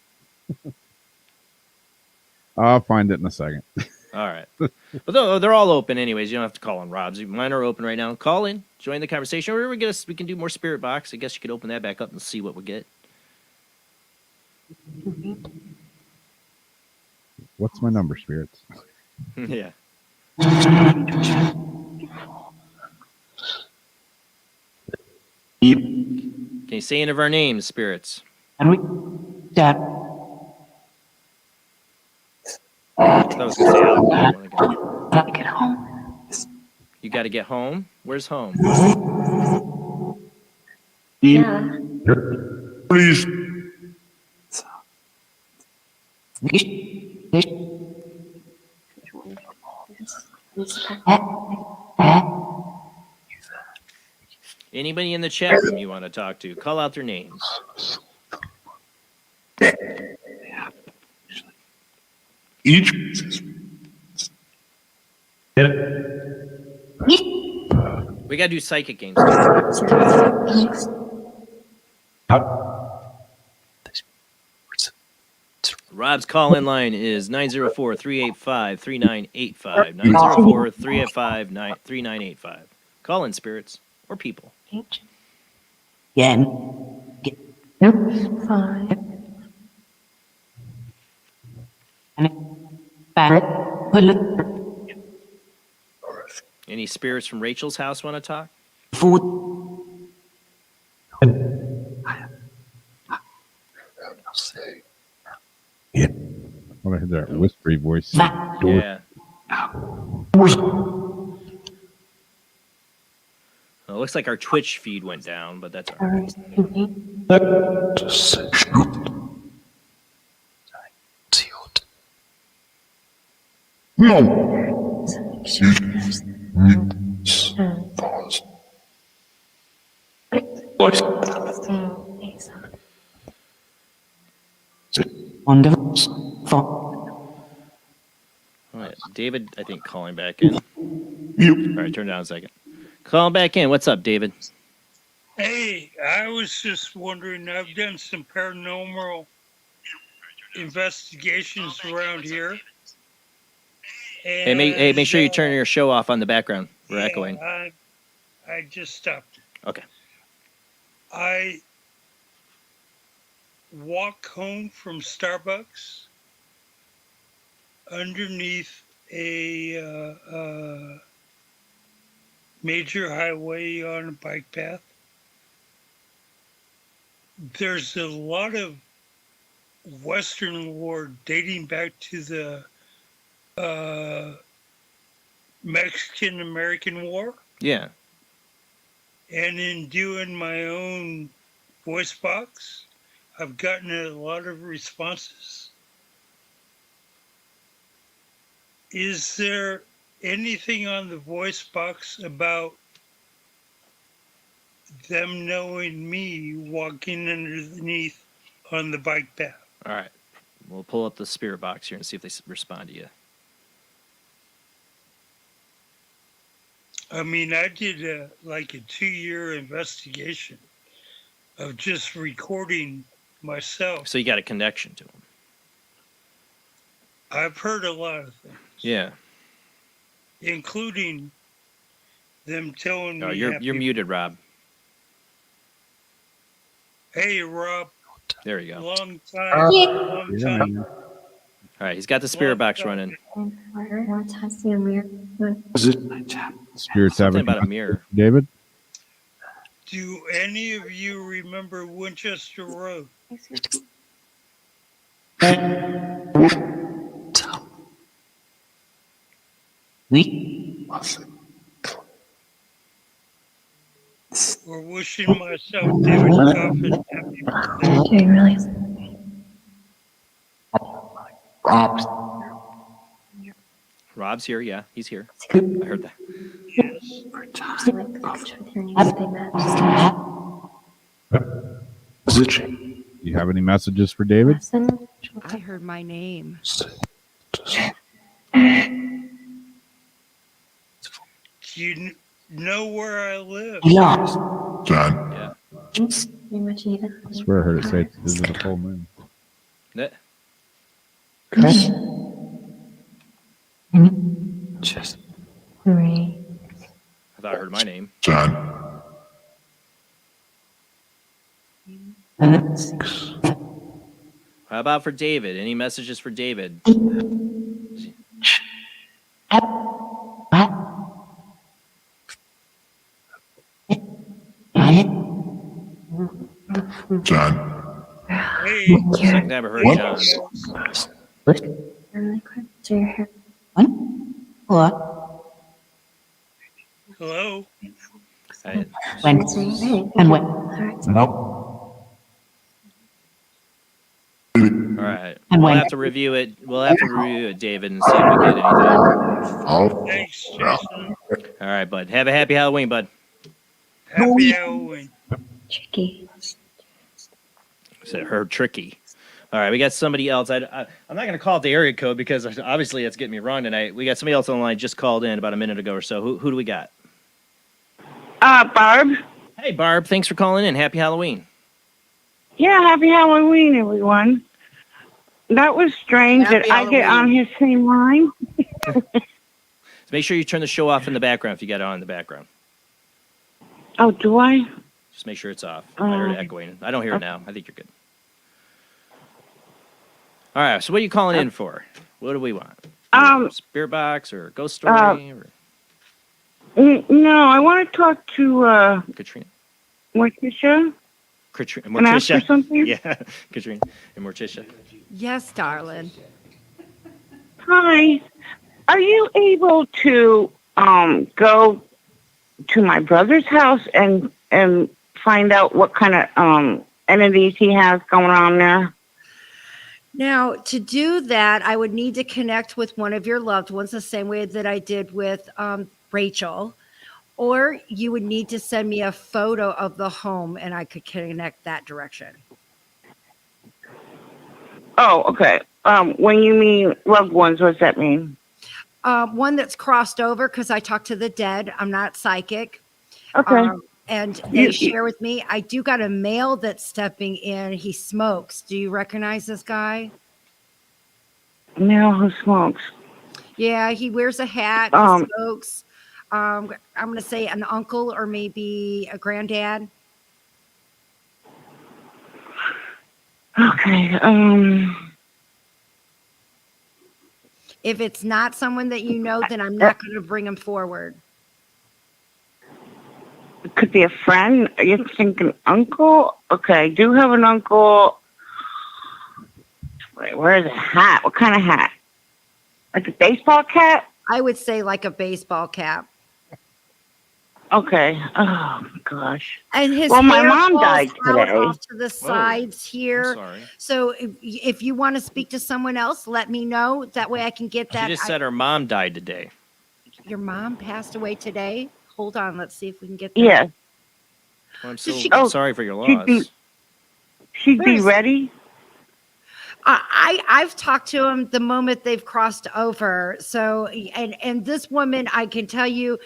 I'll find it in a second. All right. But they're all open anyways. You don't have to call on Rob's. Mine are open right now. Call in, join the conversation. Or we can do more Spirit Box. I guess you could open that back up and see what we get. What's my number, spirits? Yeah. Can you say any of our names, spirits? And we that I was gonna say Alex. get home. You got to get home. Where's home? Yeah. Please. Anybody in the chat room you want to talk to? Call out their names. Each. We got to do psychic games. Rob's call-in line is 904-385-3985. 904-385-3985. Call in, spirits or people. Any spirits from Rachel's house want to talk? Well, I heard that whispery voice. Yeah. Well, it looks like our Twitch feed went down, but that's all right. All right, David, I think calling back in. All right, turn down a second. Calling back in. What's up, David? Hey, I was just wondering, I've done some paranormal investigations around here. Hey, make sure you turn your show off on the background. We're echoing. I just stopped. Okay. I walk home from Starbucks underneath a major highway on a bike path. There's a lot of Western war dating back to the Mexican-American War. Yeah. And in doing my own voice box, I've gotten a lot of responses. Is there anything on the voice box about them knowing me walking underneath on the bike path? All right. We'll pull up the spirit box here and see if they respond to you. I mean, I did a 2-year investigation of just recording myself. So you got a connection to them. I've heard a lot of things, Yeah. including them telling Oh, me. you're muted, Rob. Hey, Rob. There you go. Long time. All right, he's got the spirit box running. Spirits Something having about a mirror. David? Do any of you remember Winchester Road? Or wishing myself David Coffin happy birthday. Rob's here. Yeah, he's here. I heard that. Yes. Do you have any messages for David? I heard my name. Do you know where I live? John. Yeah. I swear I heard it say this is a full moon. That- Just three. I thought I heard my name. John. How about for David? Any messages for David? John. Hey. Second time I heard What? John. What? Hello? When? And when? Nope. All right. And We'll when? have to review it. We'll have to review it, David, and see if we get anything. Thanks, Jason. All right, bud. Have a happy Halloween, bud. Happy Halloween. Tricky. Said her tricky. All right, we got somebody else. I'm not going to call it the area code because obviously it's getting me wrong tonight. We got somebody else on the line just called in about a minute ago or so. Who do we got? Barb. Hey, Barb. Thanks for calling in. Happy Halloween. Yeah, happy Halloween, everyone. That was strange Happy that I get on his same line. So make sure you turn the show off in the background if you got it on in the background. Oh, do I? Just make sure it's off. I heard it echoing. I don't hear it now. I think you're good. All right. So what are you calling in for? What do we want? Spirit box or ghost story? Or No, I want to talk to Katrina. Morticia. Katrina. And ask her Morticia. something? Yeah, Katrina and Morticia. Yes, darling. Hi. Are you able to go to my brother's house and find out what kind of entities he has going on there? Now, to do that, I would need to connect with one of your loved ones the same way that I did with Rachel, or you would need to send me a photo of the home and I could connect that direction. Oh, okay. When you mean loved ones, what does that mean? One that's crossed over because I talk to the dead. I'm not psychic. Okay. And they share with me. I do got a male that's stepping in. He smokes. Do you recognize this guy? Male who smokes. Yeah, he wears a hat. He smokes. I'm going to say an uncle or maybe a granddad. Okay. If it's not someone that you know, then I'm not going to bring him forward. It could be a friend. You think an uncle? Okay, I do have an uncle. Wait, where's the hat? What kind of hat? Like a baseball cap? I would say like a baseball cap. Okay. Oh my gosh. And his my hair mom falls died out today. off to the sides here. sorry. So if you want to speak to someone else, let me know. That way I can get She that. just said her mom died today. Your mom passed away today. Hold on, let's see if we can get that. Yeah. Well, I'm Did so she- sorry for your She'd loss. be ready. I've talked to them the moment they've crossed over. So and this woman, I can tell you,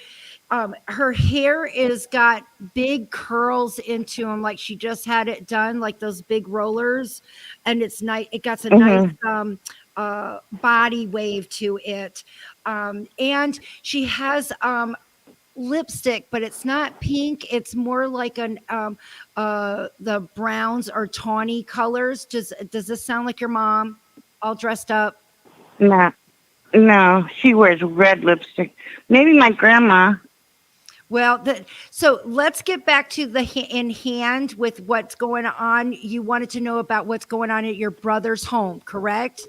her hair is got big curls into them, like she just had it done, like those big rollers, and it's nice. It got a nice body wave to it, and she has lipstick, but it's not pink. It's more like an the browns or tawny colors. Does this sound like your mom, all dressed up? No, no, she wears red lipstick. Maybe my grandma. Well, so let's get back to the in hand with what's going on. You wanted to know about what's going on at your brother's home, correct?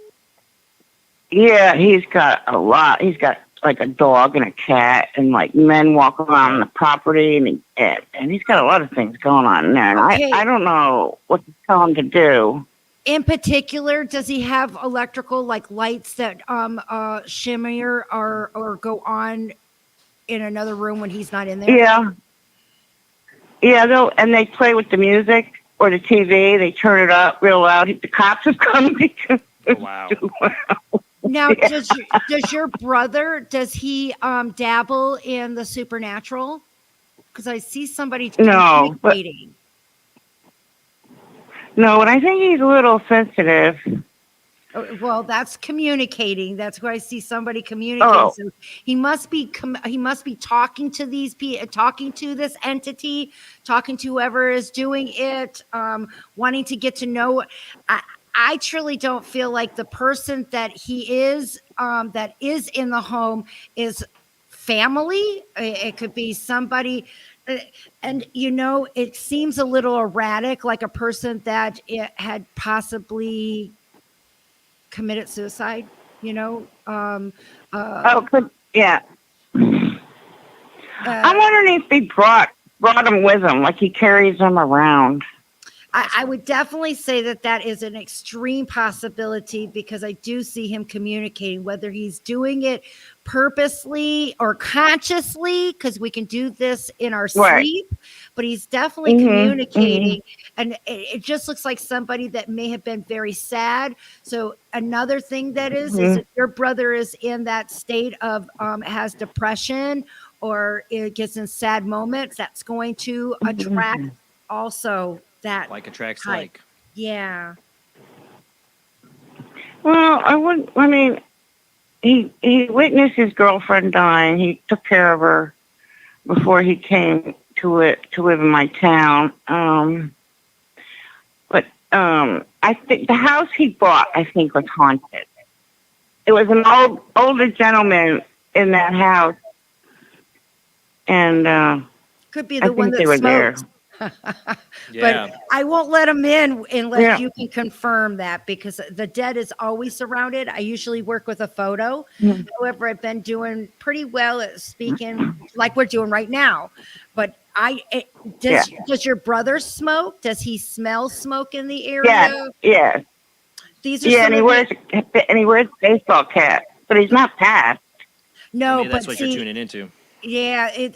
Yeah, he's got a lot. He's got like a dog and a cat, and like men walk around the property, and he's got a lot of things going on in there. And Okay. I don't know what to tell him to do. In particular, does he have electrical like lights that shimmer or go on in another room when he's not in there? Yeah. Yeah, they play with the music or the TV. They turn it up real loud. The cops have come because wow. Now, does your brother, does he dabble in the supernatural? Because I see somebody No, communicating. No, but I think he's a little sensitive. Well, that's communicating. That's where I see somebody communicating. Oh. So he must be talking to these people, talking to this entity, talking to whoever is doing it, wanting to get to know. I truly don't feel like the person that he is, that is in the home, is family. It could be somebody. And, it seems a little erratic, like a person that it had possibly committed suicide, Yeah. I'm Uh, wondering if he brought him with him, like he carries them around. I would definitely say that is an extreme possibility, because I do see him communicating, whether he's doing it purposely or consciously, because we can do this in our Right. sleep, but he's definitely communicating. And it just looks like somebody that may have been very sad. So another thing that is if your brother is in that state of has depression, or it gets in sad moments, that's going to attract also that Like attracts type. like. Yeah. Well, I mean, he witnessed his girlfriend dying. He took care of her before he came to live in my town. But I think the house he bought, I think, was haunted. It was an older gentleman in that house, and Could be I the one think they that were there. smoked. Yeah. But I won't let him in unless Yeah. you can confirm that, because the dead is always surrounded. I usually work with a photo. Mhm. However, I've been doing pretty well at speaking like we're doing right now. But does your brother smoke? Does he smell smoke in the area? Yes. These are Yeah, some and he wears baseball cap, but he's not passed. No, Maybe that's but what see, you're tuning into. yeah,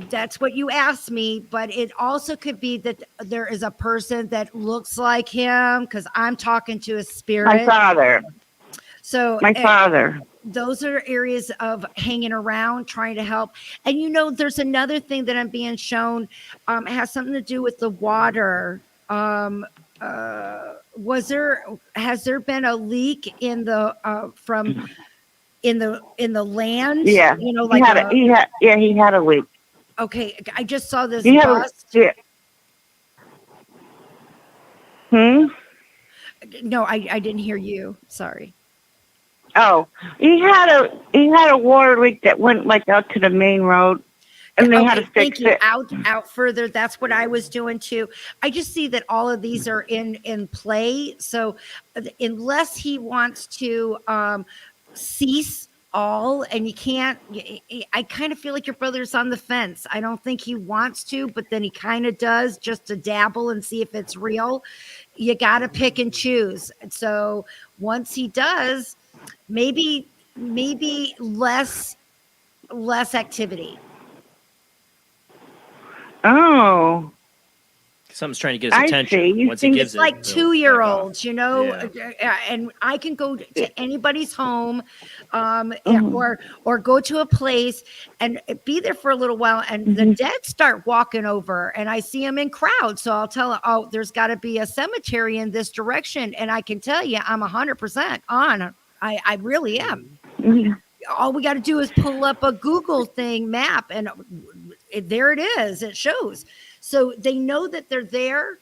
that's what you asked me, but it also could be that there is a person that looks like him, because I'm talking to a spirit. My father. So My father. Those are areas of hanging around, trying to help. And there's another thing that I'm being shown. It has something to do with the water. Has there been a leak in the in the land? Yeah. Like he had a leak. okay, I just saw this He had bust. yeah. No, I didn't hear you. Sorry. Oh, he had a water leak that went like out to the main road, and they had to Thank fix you. it. Out further. That's what I was doing too. I just see that all of these are in play. So unless he wants to cease all, and you can't, I kind of feel like your brother's on the fence. I don't think he wants to, but then he kind of does, just to dabble and see if it's real. You got to pick and choose. So once he does, maybe less activity. Oh. Something's trying to get his I attention. see. You Once he think gives It's like it, he'll 2-year-olds, Yeah. and I can go to anybody's home, or go to a place and be there for a little while, and the dead start walking over, and I see them in crowds. So I'll tell them, oh, there's got to be a cemetery in this direction, and I can tell you, I'm 100% on. I really am. All we got to do is pull up a Google map, and there it is. It shows. So they know that they're there.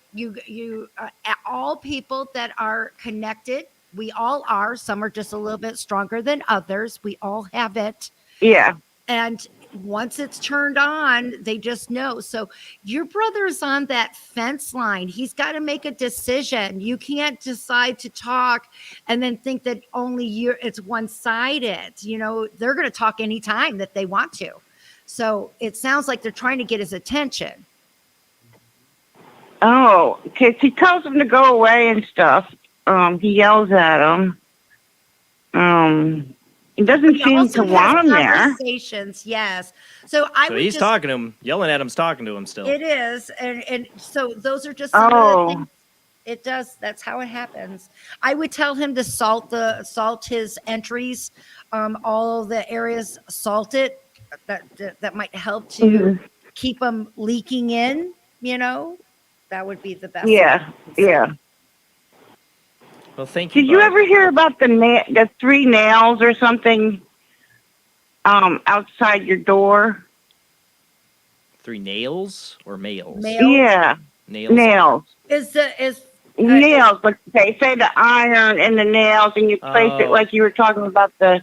All people that are connected, We all are. Some are just a little bit stronger than others. We all have it. Yeah. And once it's turned on, they just know. So your brother's on that fence line. He's got to make a decision. You can't decide to talk and then think that it's one-sided. You know, they're going to talk anytime that they want to. So it sounds like they're trying to get his attention. Oh, okay. He tells him to go away and stuff. He yells at him. He doesn't seem to want him there. Conversations, yes. So he's talking to him, yelling at him's talking to him still. It is, and so those are just some of the things. It does. That's how it happens. I would tell him to salt his entries, all the areas salted. That might help to keep them leaking in. You know, that would be the best. Yeah, yeah. Well, thank you. Did you ever hear about the 3 nails or something outside your door? 3 nails or males? Yeah, nails. Nails, but they say the iron and the nails, and you place it like you were talking about the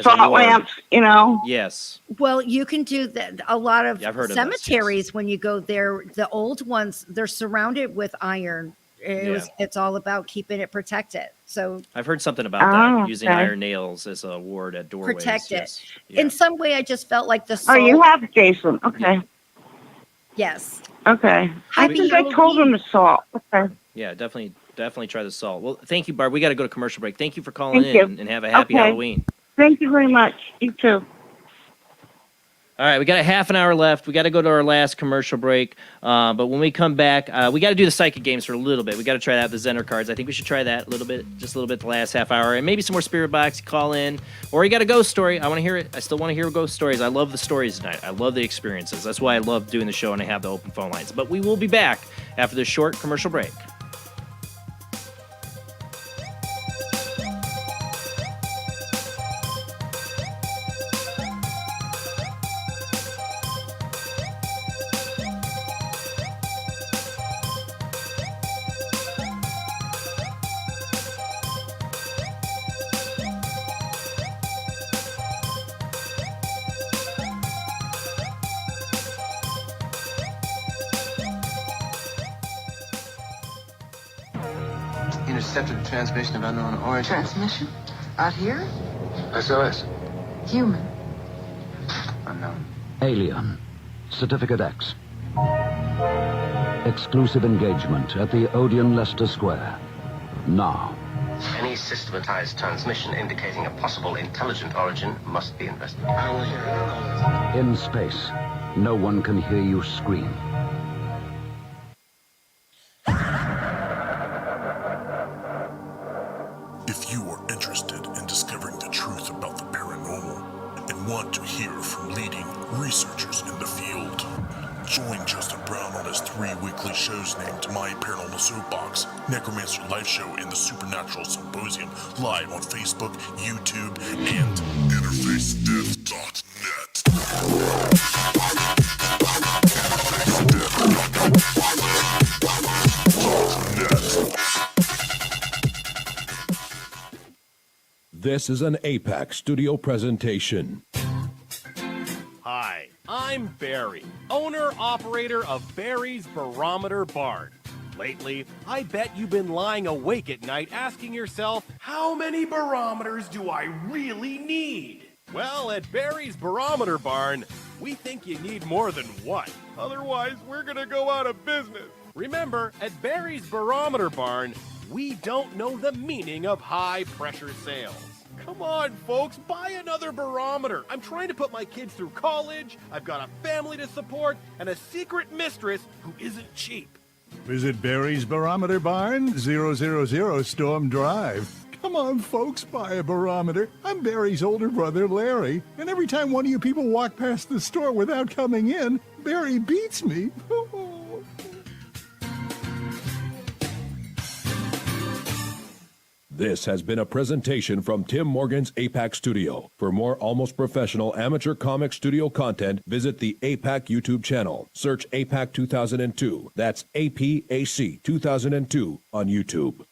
salt lamps, you know? Yes. Well, you can do that. A lot of I've heard of cemeteries, those, yes. when you go there, the old ones, they're surrounded with iron. It's all about keeping it protected. So I've heard something about that, using iron nails as a ward at doorways. Protect it. Yes. Yeah. In some way, I just felt like the salt. Oh, you have, Jason. Okay. Yes. Okay. I think I told him the salt. Okay. Yeah, definitely try the salt. Well, thank you, Barb. We got to go to commercial break. Thank you for calling Thank you. and have a happy Halloween. Thank you very much. You too. All right, we got a half an hour left. We got to go to our last commercial break. But when we come back, we got to do the psychic games for a little bit. We got to try out the Zender cards. I think we should try that just a little bit the last half hour. And maybe some more spirit box, call in. Or you got a ghost story. I want to hear it. I still want to hear ghost stories. I love the stories tonight. I love the experiences. That's why I love doing the show and I have the open phone lines. But we will be back after this short commercial break. Intercepted transmission of unknown origin. Transmission? Out here? SOS. Human. Unknown. Alien. Certificate X. Exclusive engagement at the Odeon Leicester Square. Now. Any systematized transmission indicating a possible intelligent origin must be investigated. I will hear it. In space, no one can hear you scream. If you are interested in discovering the truth about the paranormal and want to hear from leading researchers in the field, join Justin Brown on his 3 weekly shows named My Paranormal Soapbox, Necromancer Live Show, and the Supernatural Symposium, live on Facebook, YouTube, and InterfaceDeath.net. This is an APAC studio presentation. Hi, I'm Barry, owner-operator of Barry's Barometer Barn. Lately, I bet you've been lying awake at night asking yourself, how many barometers do I really need? Well, at Barry's Barometer Barn, we think you need more than one. Otherwise, we're gonna go out of business. Remember, at Barry's Barometer Barn, we don't know the meaning of high-pressure sales. Come on, folks, buy another barometer. I'm trying to put my kids through college, I've got a family to support, and a secret mistress who isn't cheap. Visit Barry's Barometer Barn, 000 Storm Drive. Come on, folks, buy a barometer. I'm Barry's older brother, Larry, and every time one of you people walk past the store without coming in, Barry beats me. This has been a presentation from Tim Morgan's APAC Studio. For more almost professional amateur comic studio content, visit the APAC YouTube channel. Search APAC 2002. That's APAC 2002 on YouTube.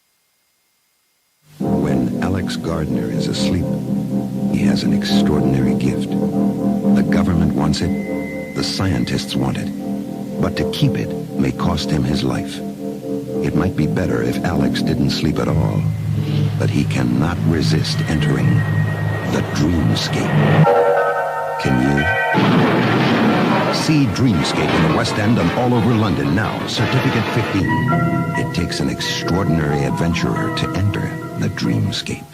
Alex Gardner is asleep, he has an extraordinary gift. The government wants it, the scientists want it, but to keep it may cost him his life. It might be better if Alex didn't sleep at all, but he cannot resist entering the dreamscape. Can you? See Dreamscape in the West End and all over London now. Certificate 15. It takes an extraordinary adventurer to enter the dreamscape.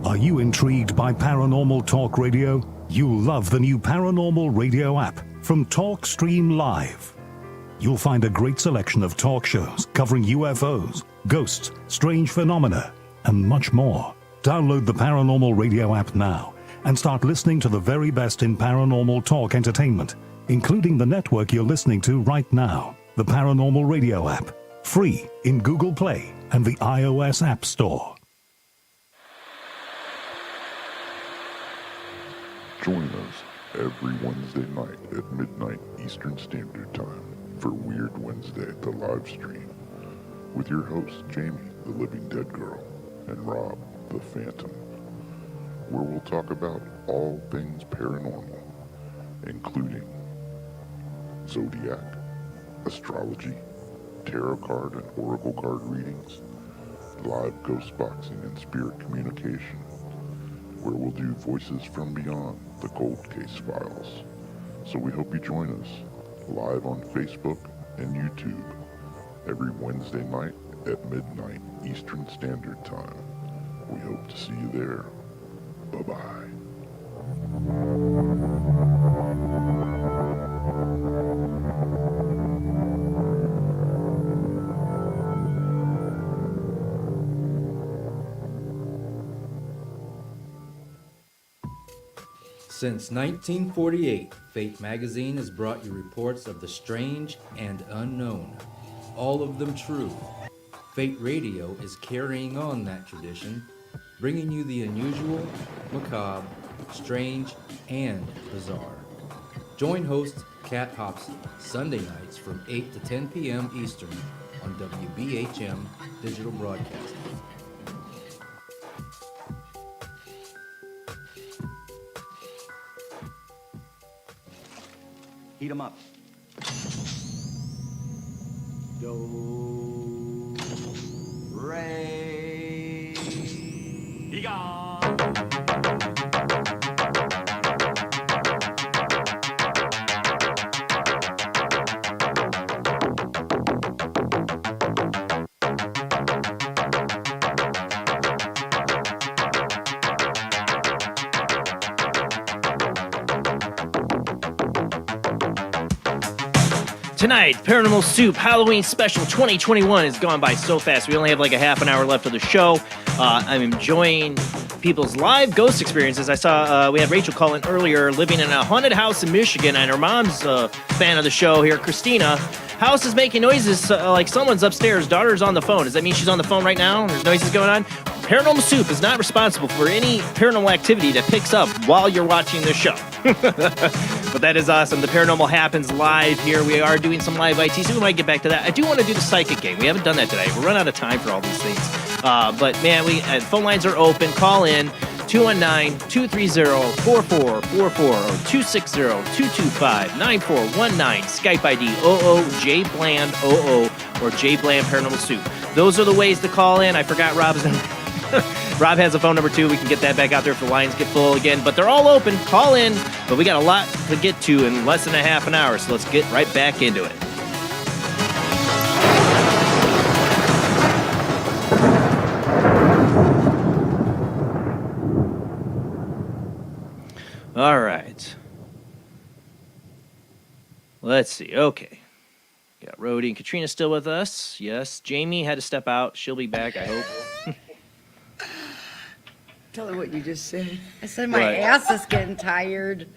Are you intrigued by Paranormal Talk Radio? You'll love the new Paranormal Radio app from Talkstream Live. You'll find a great selection of talk shows covering UFOs, ghosts, strange phenomena, and much more. Download the Paranormal Radio app now and start listening to the very best in paranormal talk entertainment, including the network you're listening to right now. The Paranormal Radio app, free in Google Play and the iOS App Store. Join us every Wednesday night at midnight Eastern Standard Time for Weird Wednesday at the live stream with your hosts Jamie, the Living Dead Girl, and Rob, the Phantom, where we'll talk about all things paranormal, including zodiac, astrology, tarot card and oracle card readings, live ghost boxing and spirit communication, where we'll do Voices from Beyond, the Cold Case Files. So we hope you join us live on Facebook and YouTube every Wednesday night at midnight Eastern Standard Time. We hope to see you there. Bye-bye. Since 1948, Fate magazine has brought you reports of the strange and unknown, all of them true. Fate Radio is carrying on that tradition, bringing you the unusual, macabre, strange, and bizarre. Join host Kat Hobson Sunday nights from 8 to 10 p.m. Eastern on WBHM Digital Broadcasting. Heat 'em up. Do, re, Tonight, Paranormal Soup Halloween Special 2021 has gone by so fast. We only have like a half an hour left of the show. I'm enjoying people's live ghost experiences. I saw we had Rachel call in earlier, living in a haunted house in Michigan, and her mom's a fan of the show here, Christina. House is making noises like someone's upstairs. Daughter's on the phone. Does that mean she's on the phone right now? There's noises going on? Paranormal Soup is not responsible for any paranormal activity that picks up while you're watching the show. But that is awesome. The paranormal happens live here. We are doing some live IT, so we might get back to that. I do want to do the psychic game. We haven't done that today. We're running out of time for all these things. But man, phone lines are open. Call in 219-230-4444 or 260-225-9419. Skype ID oojblandoo or Jblandparanormalsoup. Those are the ways to call in. I forgot Rob's number. Rob has a phone number too. We can get that back out there if the lines get full again. But they're all open. Call in. But we got a lot to get to in less than a half an hour. So let's get right back into it. All right. Let's see. Okay. Got Rody and Katrina still with us. Yes. Jamie had to step out. She'll be back, I hope. Tell her what you just said. I said my ass is getting tired.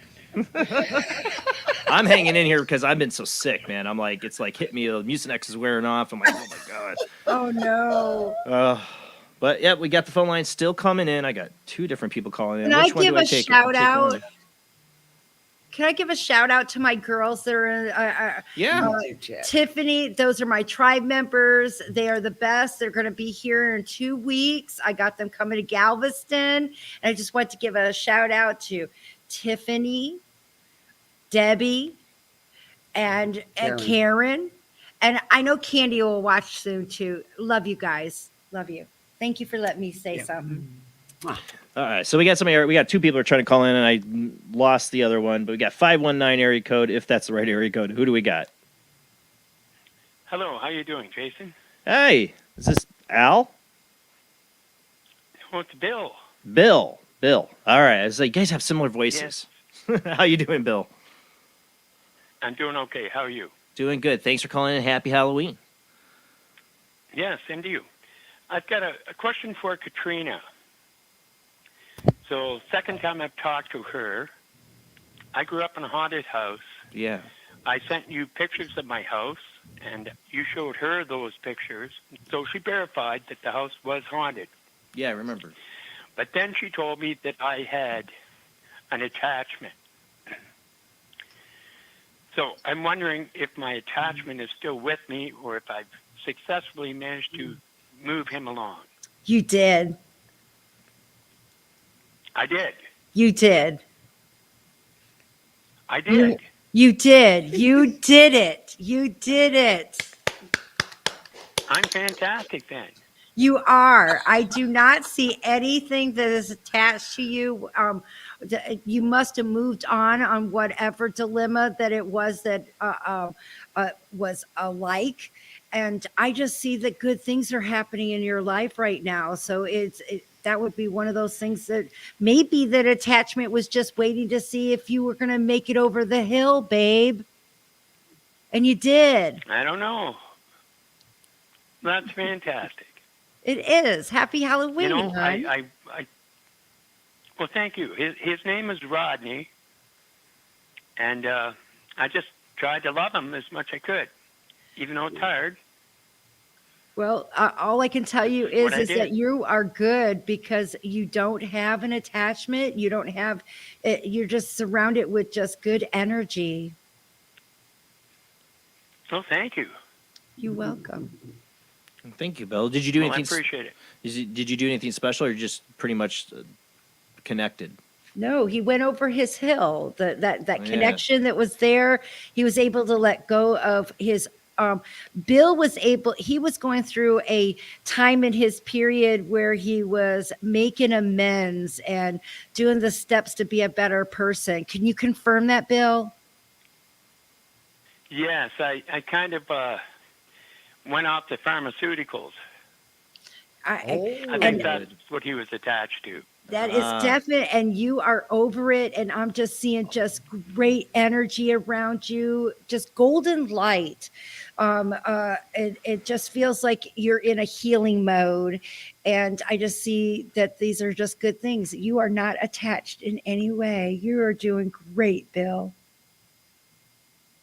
I'm hanging in here because I've been so sick, man. I'm like, it's like hit me. Mucinex is wearing off. I'm like, oh my God. Oh no. But yeah, we got the phone line still coming in. I got two different people calling in. Can Which I one give do I a take? shout out? Can I give a shout out to my girls that are Tiffany? Those are my tribe members. They are the best. They're going to be here in 2 weeks. I got them coming to Galveston, and I just want to give a shout out to Tiffany, Debbie, and Karen. And I know Candy will watch soon too. Love you guys. Love you. Thank you for letting me say something. All right, so we got we got 2 people are trying to call in, and I lost the other one, but we got 519 area code, if that's the right area code. Who do we got? Hello, how you doing, Jason? Hey, is this Al? Oh, it's Bill. Bill. All right, I was like, you guys have similar voices. Yes. How you doing, Bill? I'm doing okay. How are you? Doing good. Thanks for calling in. Happy Halloween. Yeah, same to you. I've got a question for Katrina. So, second time I've talked to her, I grew up in a haunted house. Yeah. I sent you pictures of my house, and you showed her those pictures. So she verified that the house was haunted. Yeah, I remember. But then she told me that I had an attachment. So I'm wondering if my attachment is still with me or if I've successfully managed to move him along. You did. I did. You did. I did. You did. You did it. You did it. I'm fantastic then. You are. I do not see anything that is attached to you. You must have moved on whatever dilemma that it was that was alike. And I just see that good things are happening in your life right now. So that would be one of those things that maybe that attachment was just waiting to see if you were going to make it over the hill, babe. And you did. I don't know. That's fantastic. It is. Happy Halloween, You know, hon. well, thank you. His name is Rodney, and I just tried to love him as much as I could, even though it's hard. Well, all I can tell you is I did. that you are good because you don't have an attachment. You don't have, you're just surrounded with just good energy. Well, thank you. You're welcome. Thank you, Bill. Did you do Well, I anything? appreciate it. Did you do anything special, or just pretty much connected? No, he went over his hill. That Yeah. connection that was there, he was able to let go of his. Bill was able. He was going through a time in his period where he was making amends and doing the steps to be a better person. Can you confirm that, Bill? Yes, I kind of went off the pharmaceuticals. I think that's what he was attached to. That is definite, and you are over it. And I'm just seeing just great energy around you, just golden light. It just feels like you're in a healing mode, and I just see that these are just good things. You are not attached in any way. You are doing great, Bill.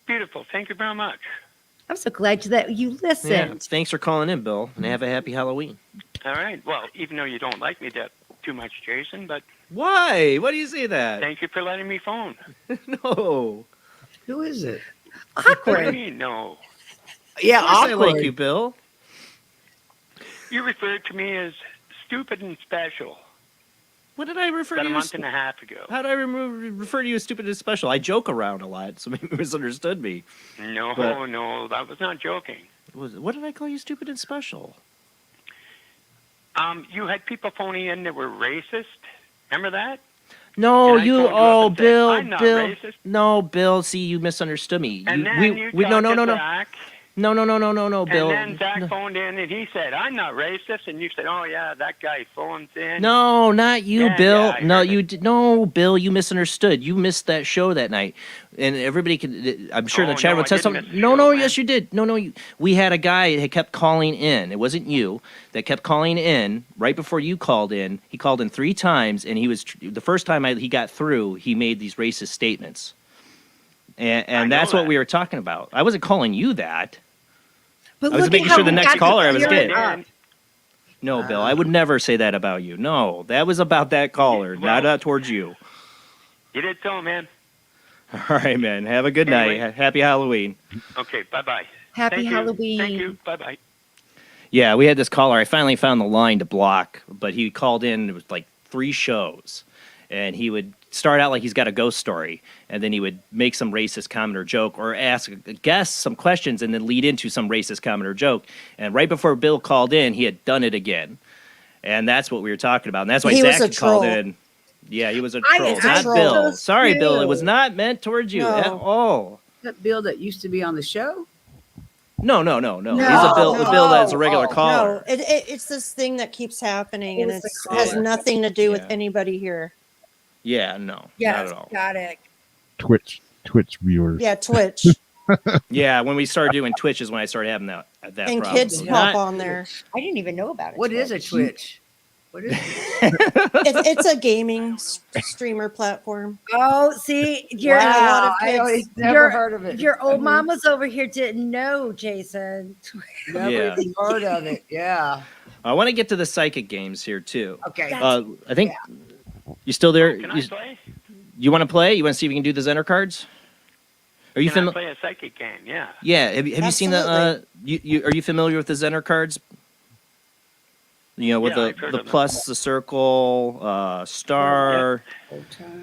Beautiful. Thank you very much. I'm so glad that you listened. Yeah. Thanks for calling in, Bill, and have a happy Halloween. All right. Well, even though you don't like me too much, Jason, but why? Why do you say that? Thank you for letting me phone. No. Who is it? What do you mean, no? Yeah, Of course I awkward. like you, Bill. You referred to me as stupid and special. What did I refer about to a you month as? and a half ago. How did I refer to you as stupid and special? I joke around a lot, so maybe you misunderstood me. No, But- no, that was not joking. What did I call you stupid and special? You had people phoning in that were racist. Remember that? No, And I you. phoned up Oh, and said, Bill, "I'm not Bill. racist." No, Bill. See, you misunderstood me. And then you no, talked no, to no, no, Zach, no, Bill. and then Zach phoned in and he said, "I'm not racist," and you said, "Oh yeah, that guy phones in." No, not you, Yeah, Bill. yeah, I No, heard you did. No, Bill, you misunderstood. You missed that show that night, and everybody can. I'm sure Oh, the chat no, would I say didn't something. miss the No, show, no, man. yes, you did. No, we had a guy that kept calling in. It wasn't you that kept calling in right before you called in. He called in 3 times, and he was the first time he got through. He made these racist statements, and that's what we were talking about. I wasn't calling you that. But I was look making at how sure the we next got caller to I was clear it getting. up. No, Bill, I would never say that about you. No, that was about that caller, not towards you. You did so, man. All right, man. Have a good night. Happy Halloween. Okay, bye-bye. Happy Thank you. Halloween. Thank you. Bye-bye. Yeah, we had this caller. I finally found the line to block, but he called in. It was like 3 shows, and he would start out like he's got a ghost story, and then he would make some racist comment or joke, or ask a guest some questions, and then lead into some racist comment or joke. And right before Bill called in, he had done it again, and that's what we were talking about. And that's why He was Zach a had called troll. in. Yeah, he was a I- troll, it's not a troll. Bill. So Sorry, Bill. It cute. was not meant towards you at all. That Bill that used to be on the show? No. He's a Bill. No. Bill that's a regular caller. No, it's this thing that keeps happening, and It was it the has caller. nothing to do with anybody here. Yeah, no, not Yes, at all. got it. Twitch viewers. Yeah, Twitch. Yeah, when we started doing Twitch is when I started having that And problem. kids So pop not- on there. I didn't even know about it. What is a Twitch? What is it? It's a gaming streamer platform. Oh, see, your Wow, a lot of I always kids. never your, heard of it. Your old mama's over here didn't know, Jason. Never Yeah. even heard of it. Yeah. I want to get to the psychic games here too. Okay. I think you still there. Can I play? You want to play? You want to see if we can do the Zender cards? Are you Can I familiar? play a psychic game? Yeah. Yeah. Have you seen the? Are you familiar with the Zender cards? You know, with Yeah, I've heard the of them. plus, the circle, star.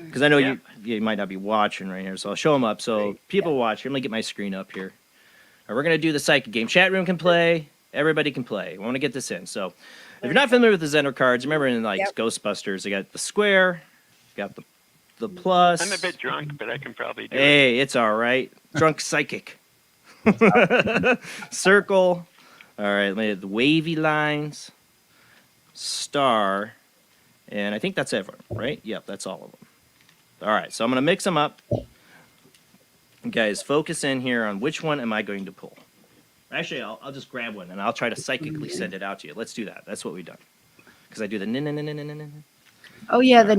Because I know you might not be watching right here, so I'll show them up. So people watch. I'm gonna get my screen up here. All right, we're gonna do the psychic game. Chat room can play. Everybody can play. We want to get this in. So if you're not familiar with the Zender cards, remember in like Ghostbusters, they got the square, got the plus. I'm a bit drunk, but I can probably do it. Hey, it's all right. Drunk psychic. Circle. All right, let me have the wavy lines. Star. And I think that's everyone, right? Yep, that's all of them. All right, so I'm going to mix them up. Guys, focus in here on which one am I going to pull. Actually, I'll just grab one, and I'll try to psychically send it out to you. Let's do that. That's what we've done. Because I do the Oh yeah, the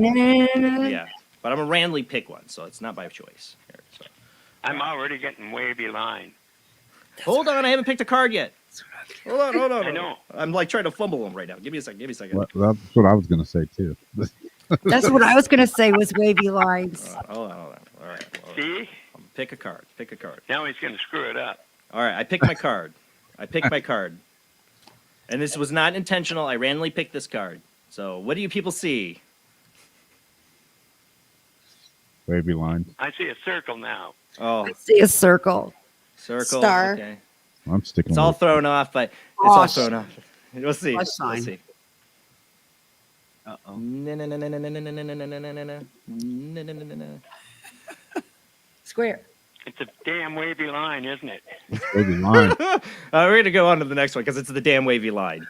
yeah. But I'm going to randomly pick one, so it's not by choice. Here, so. I'm already getting wavy line. Hold on, I haven't picked a card yet. Hold on. I know. I'm like trying to fumble them right now. Give me a second. Well, that's what I was going to say too. That's what I was gonna say was wavy lines. Hold on. All right. See? Pick a card. Now he's going to screw it up. All right, I picked my card. And this was not intentional. I randomly picked this card. So what do you people see? Wavy lines. I see a circle now. Oh, I see a circle. Circle. Star. Okay. I'm sticking It's all with thrown off, but it's all thrown off. We'll see. Plus sign. We'll see. Uh-oh. Square. It's a damn wavy line, isn't it? wavy line. We're going to go on to the next one because it's the damn wavy line.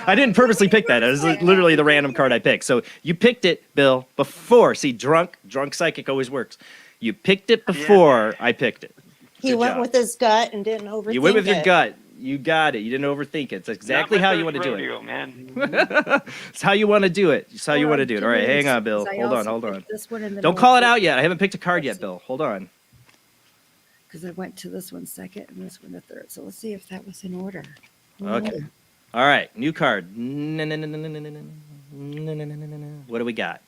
I didn't purposely pick that. It was literally the random card I picked. So you picked it, Bill, before. See, drunk psychic always works. You picked it before I picked it. He Good went job. with his gut and didn't overthink it. You went with your gut. You got it. You didn't overthink it. It's exactly how you want to do it. Man. It's how you want to do it. It's how you want to do it. All right, hang on, Bill. Hold on. This one and then Don't call it out yet. I haven't picked a card yet, Bill. Hold on. Because I went to this one second and this one the third. So let's see if that was in order. Okay. All right, new card. What do we got?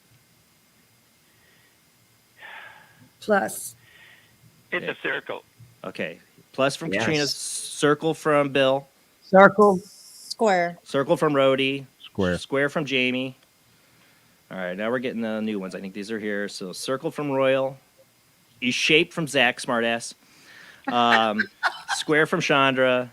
Plus. It's a circle. Okay. Plus from Yes. Katrina, circle from Bill, Circle. Square. circle from Rody, Square. square from Jamie. All right, now we're getting the new ones. I think these are here. So circle from Royal, E-shape from Zach, smartass, square from Chandra,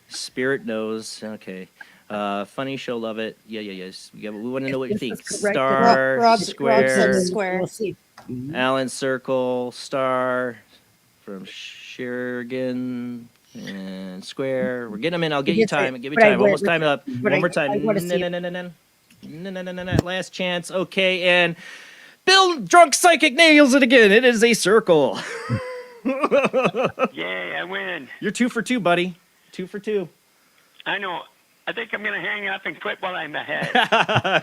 spirit knows. Okay. Funny show, love it. Yes. We want to know what you think. Star, Rob square, said square. We'll see. Allen, circle, star, from Sherigan, and square. We're getting them in. I'll get you time. Give you But I time. would- Almost time up. but One more time. I wanna see- No. Last chance. Okay, and Bill, drunk psychic, nails it again. It is a circle. Yay, I win. You're 2 for 2, buddy. 2 for 2. I know. I think I'm going to hang up and quit while I'm ahead.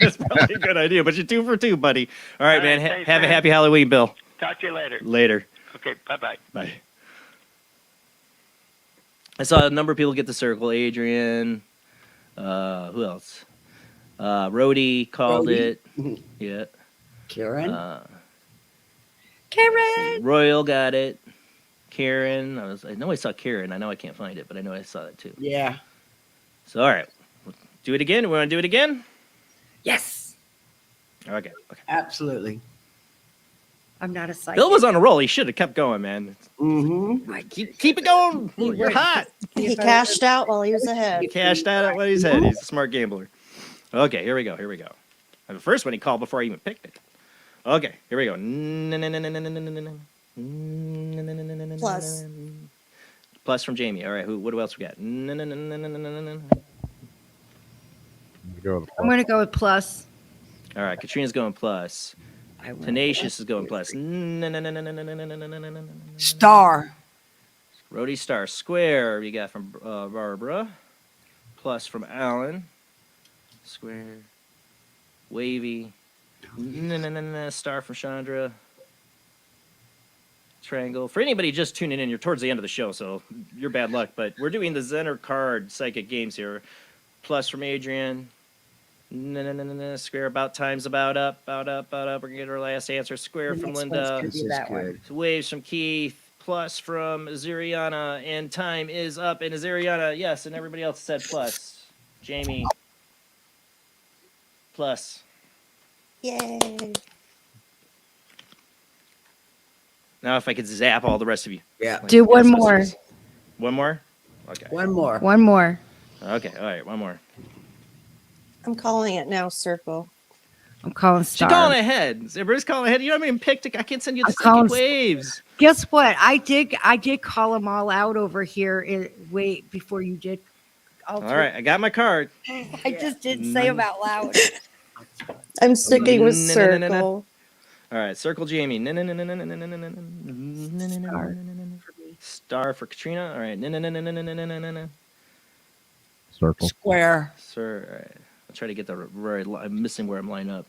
That's probably a good idea, but you're 2 for 2, buddy. All right, All man. right, thanks, Have a man. happy Halloween, Bill. Talk to you later. Later. Okay, bye-bye. Bye. I saw a number of people get the circle. Adrian. Who else? Rody called Rody. it. Yeah. Karen. Karen. Royal got it. Karen, I know I saw Karen. I know I can't find it, but I know I saw it too. Yeah. So all right, do it again. We want to do it again? Yes. Okay. Absolutely. I'm not a psychic. Bill was on a roll. He should have kept going, man. Mm-hmm. Keep it going. You're hot. He cashed out while he was ahead. He cashed out while he's ahead. He's a smart gambler. Okay, here we go. The first one he called before I even picked it. Okay, here we go. Plus. Plus from Jamie. All right, what else we got? I'm going to go with plus. All right, Katrina's going plus. Tenacious is going plus. Star. Rody Star. Square we got from Barbara. Plus from Alan. Square. Wavy. Star from Chandra. Triangle. For anybody just tuning in, you're towards the end of the show, so you're bad luck. But we're doing the Zener card psychic games here. Plus from Adrian. Square about times about up. We're gonna get our last answer. Square from Linda. Waves from Keith. Plus from Azuriana. And time is up. And Azuriana, yes, and everybody else said plus. Jamie. Plus. Yay. Now if I could zap all the rest of you. Yeah. Do one more. One more? Okay. One more. One more. Okay, all right, one more. I'm calling it now, Circle. I'm calling She's star. calling ahead. Everybody's calling ahead. You haven't even picked it. I can't send you the I'm psychic calling- waves. Guess what? I did call them all out over here. Wait, before you did. All right, I got my card. I just didn't say them out loud. I'm sticking with Circle. All right, circle Jamie. Star for Katrina. All right. Circle. Square. Sir, all right. I'll try to get the right. I'm missing where I'm lined up.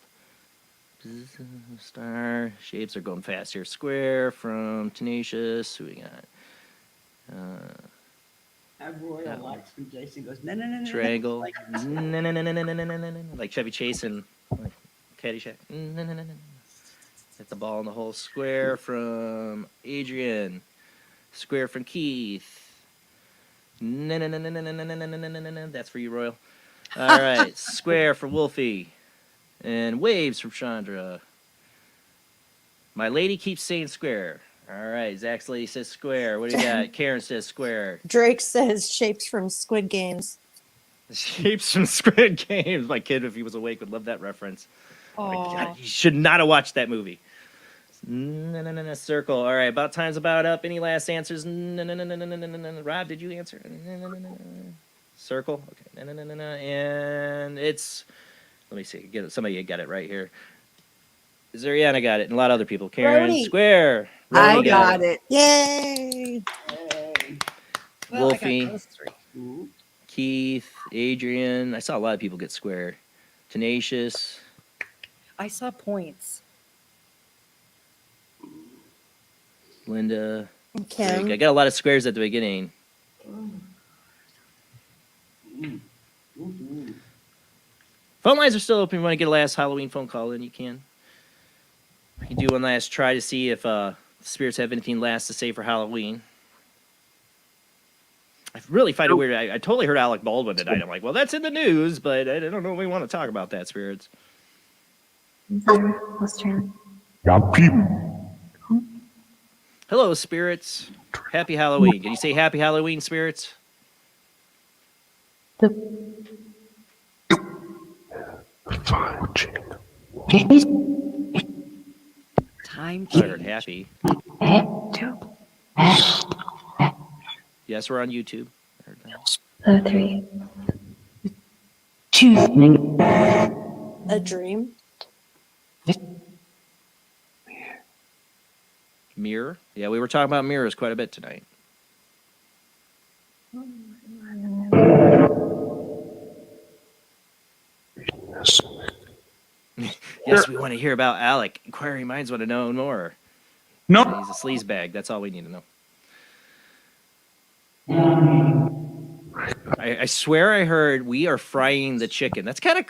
Star. Shapes are going fast here. Square from Tenacious. Who we got? Royal likes when Jason goes, no. Triangle. Like Chevy Chase and like Caddyshack. Hit the ball in the hole. Square from Adrian. Square from Keith. That's for you, Royal. All right. Square for Wolfie. And waves from Chandra. My lady keeps saying square. All right. Zach's lady says square. What do you got? Karen says square. Drake says shapes from Squid Games. Shapes from Squid Games. My kid, if he was awake, would love that reference. Oh my God, you should not have watched that movie. Circle. All right. About time's about up. Any last answers? Rob, did you answer? Circle. Okay. And it's. Let me see. Get it. Somebody got it right here. Zuriana got it, and a lot of other people. Karen Rody. Square. I Rody got it. Yay. Well, Wolfie. I got those three. Keith. Adrian. I saw a lot of people get square. Tenacious. I saw points. Linda. Kim. I got a lot of squares at the beginning. Phone lines are still open. If you want to get a last Halloween phone call in, you can. We can do one last try to see if spirits have anything last to say for Halloween. I really find it weird. I totally heard Alec Baldwin tonight. I'm like, well, that's in the news, but I don't know if we want to talk about that, spirits. Let's try. Hello, spirits. Happy Halloween. Can you say happy Halloween, spirits? Time I heard happy. Yes, we're on YouTube. I heard that. 3. Choosing. A dream. Mirror. Yeah, we were talking about mirrors quite a bit tonight. Yes, we want to hear about Alec. Inquiring minds want to know more. No. He's a sleaze bag. That's all we need to know. I swear I heard we are frying the chicken. That's kind of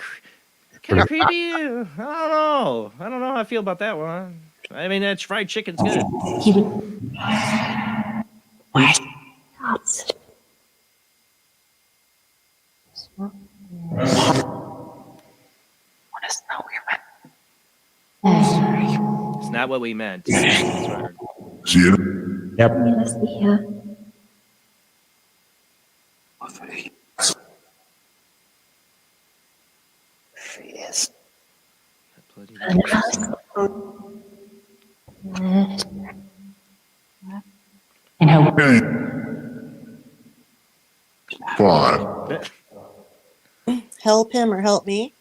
creepy. I don't know how I feel about that one. I mean, that fried chicken's good. It's not what we meant. That's what I heard. See it? Yep. Let's see here. Yes. And how? Fine. Help him or help me?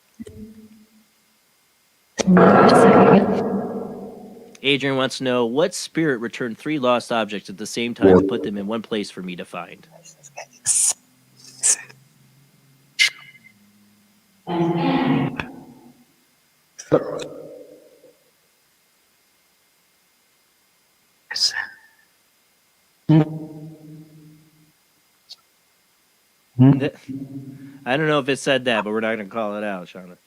Adrian wants to know what spirit returned 3 lost objects at the same time and put them in one place for me to find. I don't know if it said that, but we're not going to call it out, Shauna.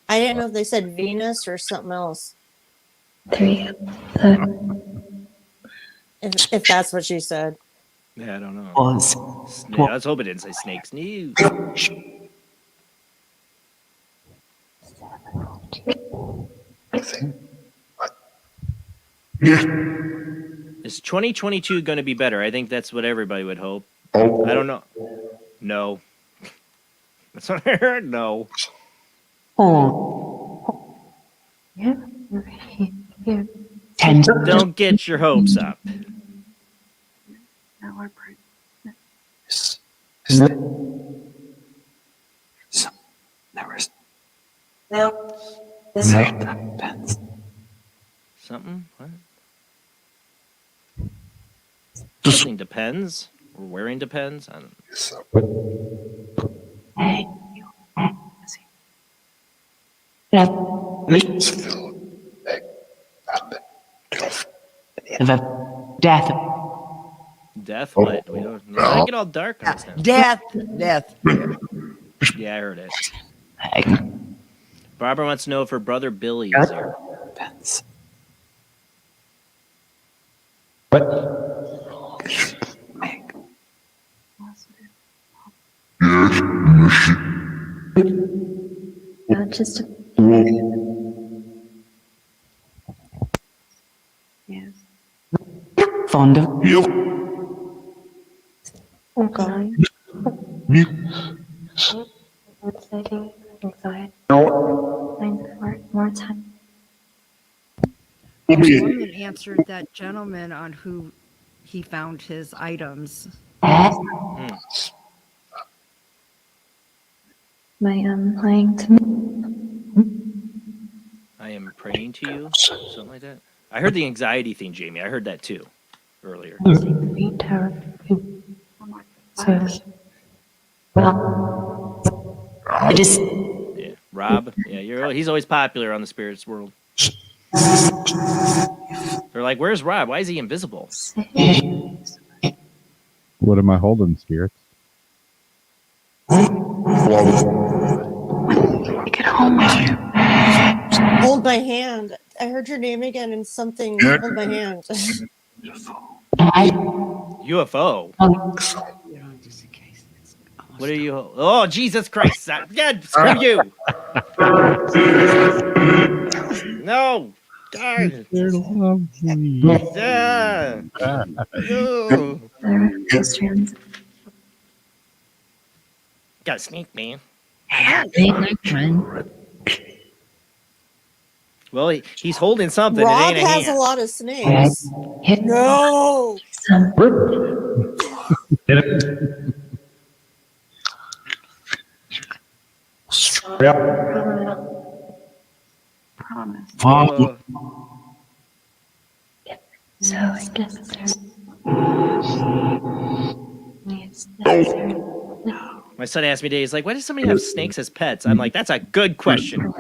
I didn't know if they said Venus or something else. 3. If that's what she said. Yeah, I don't know. I was hoping it didn't say snakes. News. Is 2022 going to be better? I think that's what everybody would hope. I don't know. No. That's what I heard. No. Oh. Yeah. Here. Don't get your hopes up. Something? What? Something depends? Or wearing depends? I don't know. Death. Death? What? We don't get all dark on this now. Death. Yeah, I heard it. Barbara wants to know if her brother Billy is here. Just Fond of you. Okay. Exciting, anxiety. More time. The woman answered that gentleman on who he found his items. Lying to me. I am praying to you. Something like that. I heard the anxiety thing, Jamie. I heard that too earlier. So, well, I just. Yeah, Rob. Yeah, he's always popular on the spirits world. They're like, "Where's Rob? Why is he invisible?" What am I holding, spirits? Get home with you. Hold my hand. I heard your name again and something. Hold my hand. UFO. What are you? Oh, Jesus Christ! God, screw you! No, darn. Yeah. Got a snake, man. Well, he's holding something. Rob it ain't has a hand. lot of snakes. No. Promise. Oh. So I guess there's. It's necessary. My son asked me today, he's like, why does somebody have snakes as pets? I'm like, that's a good question.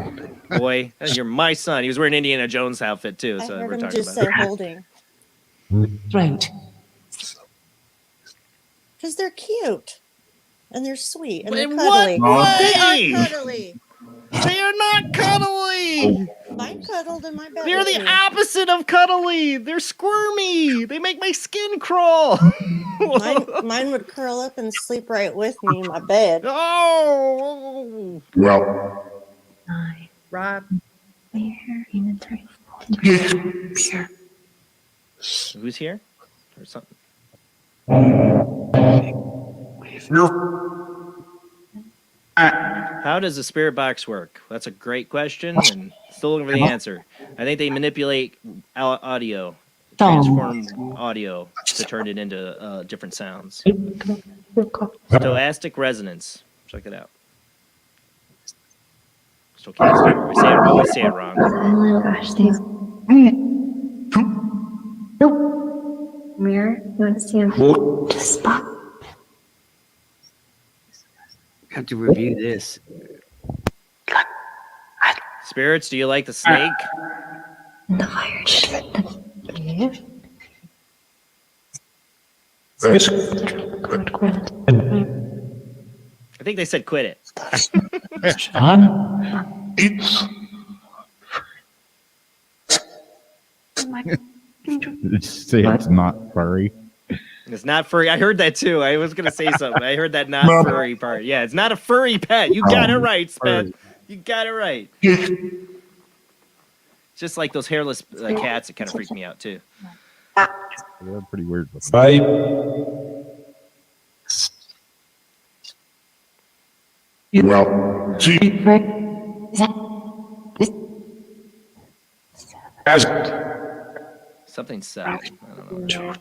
Boy, you're my son. He was wearing Indiana Jones outfit too, so I we're heard him talking just about say it. holding. Right. Because they're cute. And they're sweet. And they're In cuddly. what They way? are cuddly. They are They're not cuddly. Mine cuddled in my bed. They're with the me. opposite of cuddly. They're squirmy. They make my skin crawl. Mine would curl up and sleep right with me in my bed. Oh. Well, Rob. Who's here? Or something? How does the spirit box work? That's a great question, and still looking for the answer. I think they manipulate audio, transform audio to turn it into different sounds. Stochastic resonance. Check it out. Stochastic. I always say it wrong. Oh gosh, these. Nope. Mirror, you want to see him? Just spot. Have to review this. Spirits, do you like the snake? The fire. I think they said quit it. Say it's not furry. It's not furry. I heard that too. I was going to say something. I heard that not furry part. Yeah, it's not a furry pet. You got it right, Sped. You got it right. Just like those hairless cats, it kind of freaked me out too. They're pretty weird. Well, see, as Something sad. I don't know.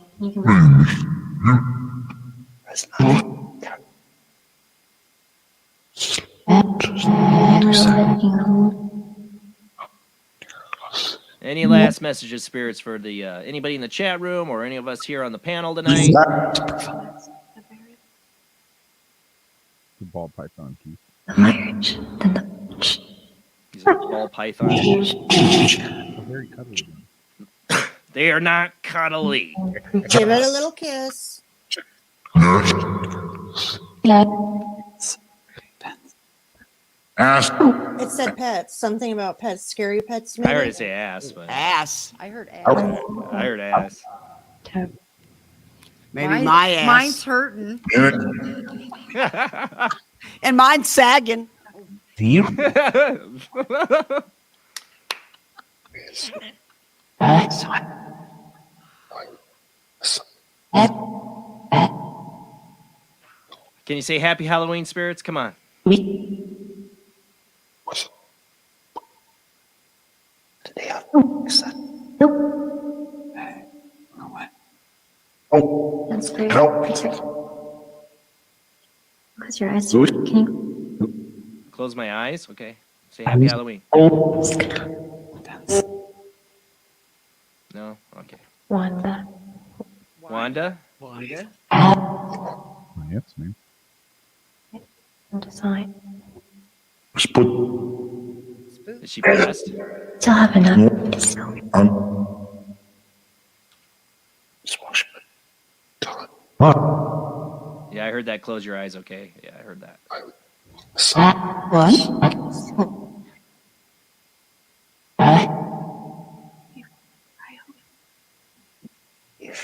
Any last messages, spirits, for the anybody in the chat room or any of us here on the panel tonight? The ball python teeth. These are ball pythons. They're very cuddly. They are not cuddly. Give it a little kiss. ass. It said pets. Something about pets. Scary pets. I Maybe? heard it say ass, but Ass. I heard ass. I heard ass. Maybe my ass. Mine's hurting. And mine's sagging. Can you say happy Halloween, spirits? Come on. That's very protected. Close your eyes. Can you? Close my eyes. Okay. Say happy Halloween. No? Okay. Wanda. Wanda? Wanda. Yes, man. Design. Is she possessed? Still have enough. Yeah, I heard that. Close your eyes. Okay. Yeah, I heard that.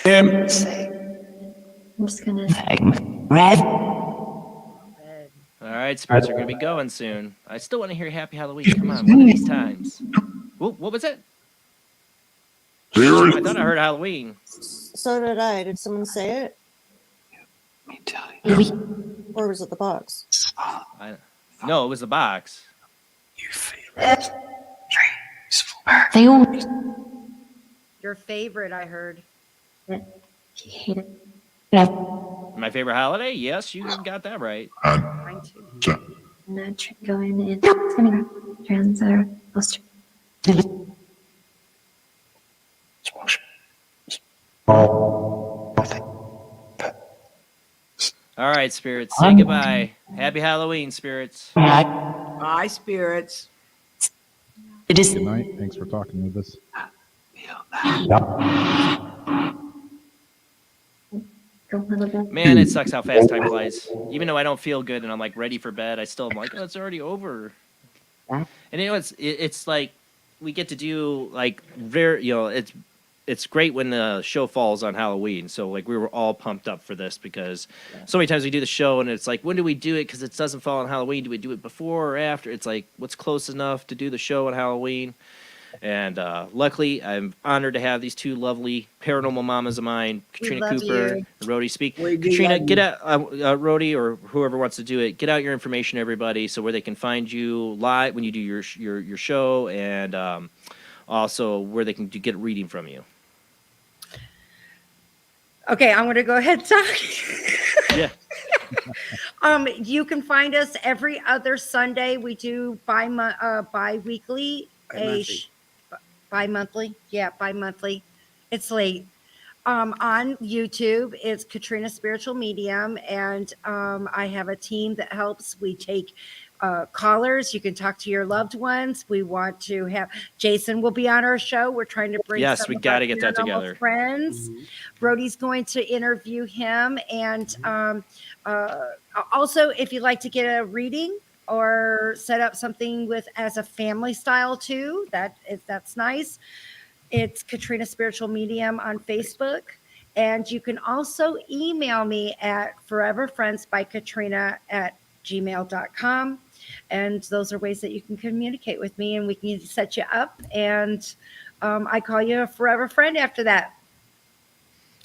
I'm just gonna. All right, spirits are going to be going soon. I still want to hear happy Halloween. Come on, one of these times. What was it? I thought I heard Halloween. So did I. Did someone say it? Or was it the box? No, it was the box. They all. Your favorite, I heard. He hated. My favorite holiday? Yes, you got that right. Mine too. Not going in. It's gonna go. Trans are supposed to. All right, spirits, say goodbye. Happy Halloween, spirits. Bye, spirits. Good night. Thanks for talking with us. Man, it sucks how fast time flies. Even though I don't feel good and I'm like ready for bed, I still am like, oh, it's already over. And it's like we get to do like it's great when the show falls on Halloween. So like we were all pumped up for this because so many times we do the show and it's like, when do we do it? Because it doesn't fall on Halloween. Do we do it before or after? It's like, what's close enough to do the show on Halloween? And luckily, I'm honored to have these two lovely paranormal mamas of mine, Katrina Cooper and Rody Speake. Katrina, get out, Rody, or whoever wants to do it, get out your information, everybody, so where they can find you live when you do your show, and also where they can get a reading from you. Okay, I'm going to go ahead and talk. Yeah. You can find us every other Sunday. We do bi-weekly. Bi-monthly. Yeah, bi-monthly. It's late. On YouTube, it's Katrina Spiritual Medium, and I have a team that helps. We take callers. You can talk to your loved ones. We want to have Jason will be on our show. We're trying to bring we got to get that together. Friends. Brody's going to interview him, and also if you'd like to get a reading or set up something as a family style too, that's nice. It's Katrina Spiritual Medium on Facebook. And you can also email me at foreverfriendsbykatrina@gmail.com. And those are ways that you can communicate with me, and we can set you up. And I call you a forever friend after that.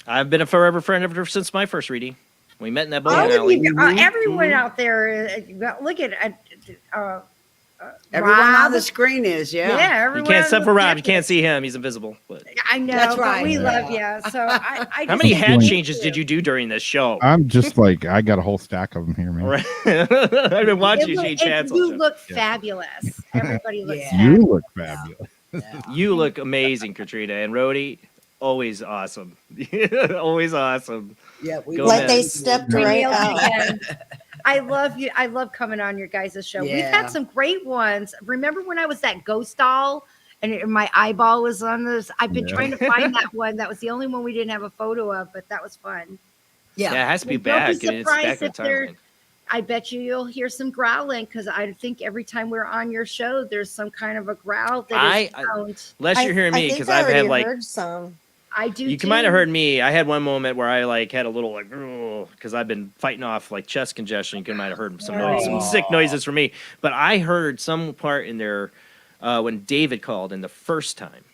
I've been a forever friend ever since my first reading. We met in that bowling alley. Everyone out there, look at everyone Rob. on the screen is, Yeah, You everyone. can't, except for Rob. You can't see him. He's invisible. But I know, That's but right. we love you. So I how just many thank hat you. changes did you do during this show? I'm just like, I got a whole stack of them here, man. I've been watching you change hats. all You the look fabulous. Everybody looks You look fabulous. You look amazing, Katrina. And Rody, always awesome. Always awesome. Yeah, Go Like ahead. they stepped right out. I love you. I love coming on your guys' show. We've Yeah. had some great ones. Remember when I was that ghost doll and my eyeball was on this? I've been trying to find that one. That was the only one we didn't have a photo of, but that was fun. Yeah, it has to be Don't be back. It's back surprised in if they're- timeline. I bet you'll hear some growling because I think every time we're on your show, there's some kind of a growl that is found. Unless you're hearing me, because I've had like heard some. I do. you might have heard me. I had one moment where I like had a little like because I've been fighting off like chest congestion. You might have heard some noise, some sick noises from me. But I heard some part in there when David called in the first time.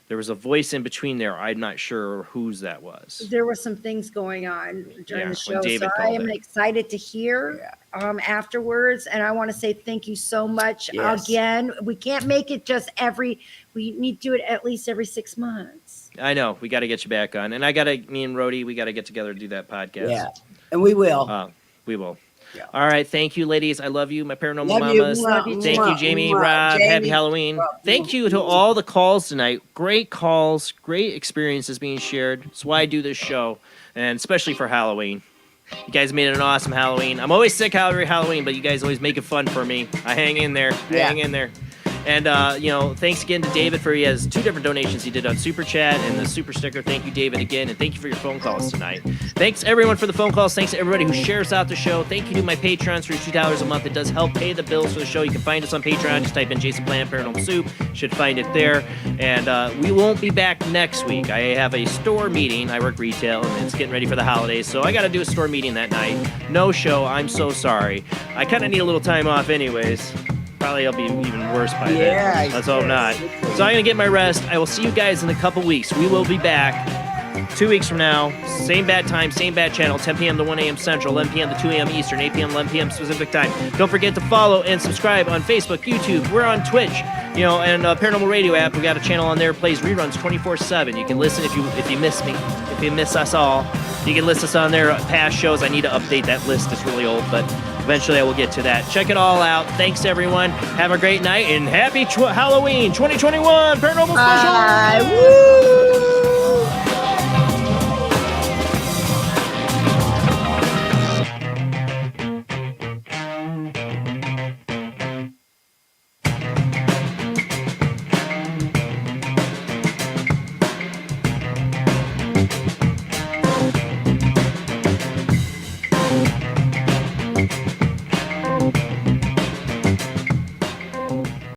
There was a voice in between there. I'm not sure whose that was. There were some things going on during Yeah, the show, when David so I called am in. excited to hear afterwards. And I want to say thank you so much Yes. again. We can't make it just we need to do it at least every 6 months. I know. We got to get you back on. And me and Rody, we got to get together to do that podcast. Yeah, and we will. We will. Yeah. All right. Thank you, ladies. I love you, my paranormal Love you. mamas. Love you Thank you, too. Jamie, Mwah. Rob. Jamie. Happy Halloween. Thank you to all the calls tonight. Great calls, great experiences being shared. That's why I do this show, and especially for Halloween. You guys made it an awesome Halloween. I'm always sick every Halloween, but you guys always make it fun for me. I hang in there. Hang in there. And, thanks again to David he has 2 different donations he did on Super Chat and the Super Sticker. Thank you, David, again. And thank you for your phone calls tonight. Thanks, everyone, for the phone calls. Thanks to everybody who shares out the show. Thank you to my patrons for your $2 a month. It does help pay the bills for the show. You can find us on Patreon. Just type in Jason Bland, Paranormal Soup. Should find it there. And we won't be back next week. I have a store meeting. I work retail, and it's getting ready for the holidays. So I got to do a store meeting that night. No show. I'm so sorry. I kind of need a little time off anyways. Probably I'll be even worse by then. Let's hope not. So I'm going to get my rest. I will see you guys in a couple weeks. We will be back 2 weeks from now. Same bad time, same bad channel. 10 p.m. to 1 a.m. Central, 11 p.m. to 2 a.m. Eastern, 8 p.m. 11 p.m. Pacific time. Don't forget to follow and subscribe on Facebook, YouTube. We're on Twitch, and Paranormal Radio app. We got a channel on there. Plays reruns 24/7. You can listen if you miss me, if you miss us all. You can list us on there. Past shows. I need to update that list. It's really old, but eventually I will get to that. Check it all out. Thanks, everyone. Have a great night and happy Halloween 2021 Paranormal Special. Woo!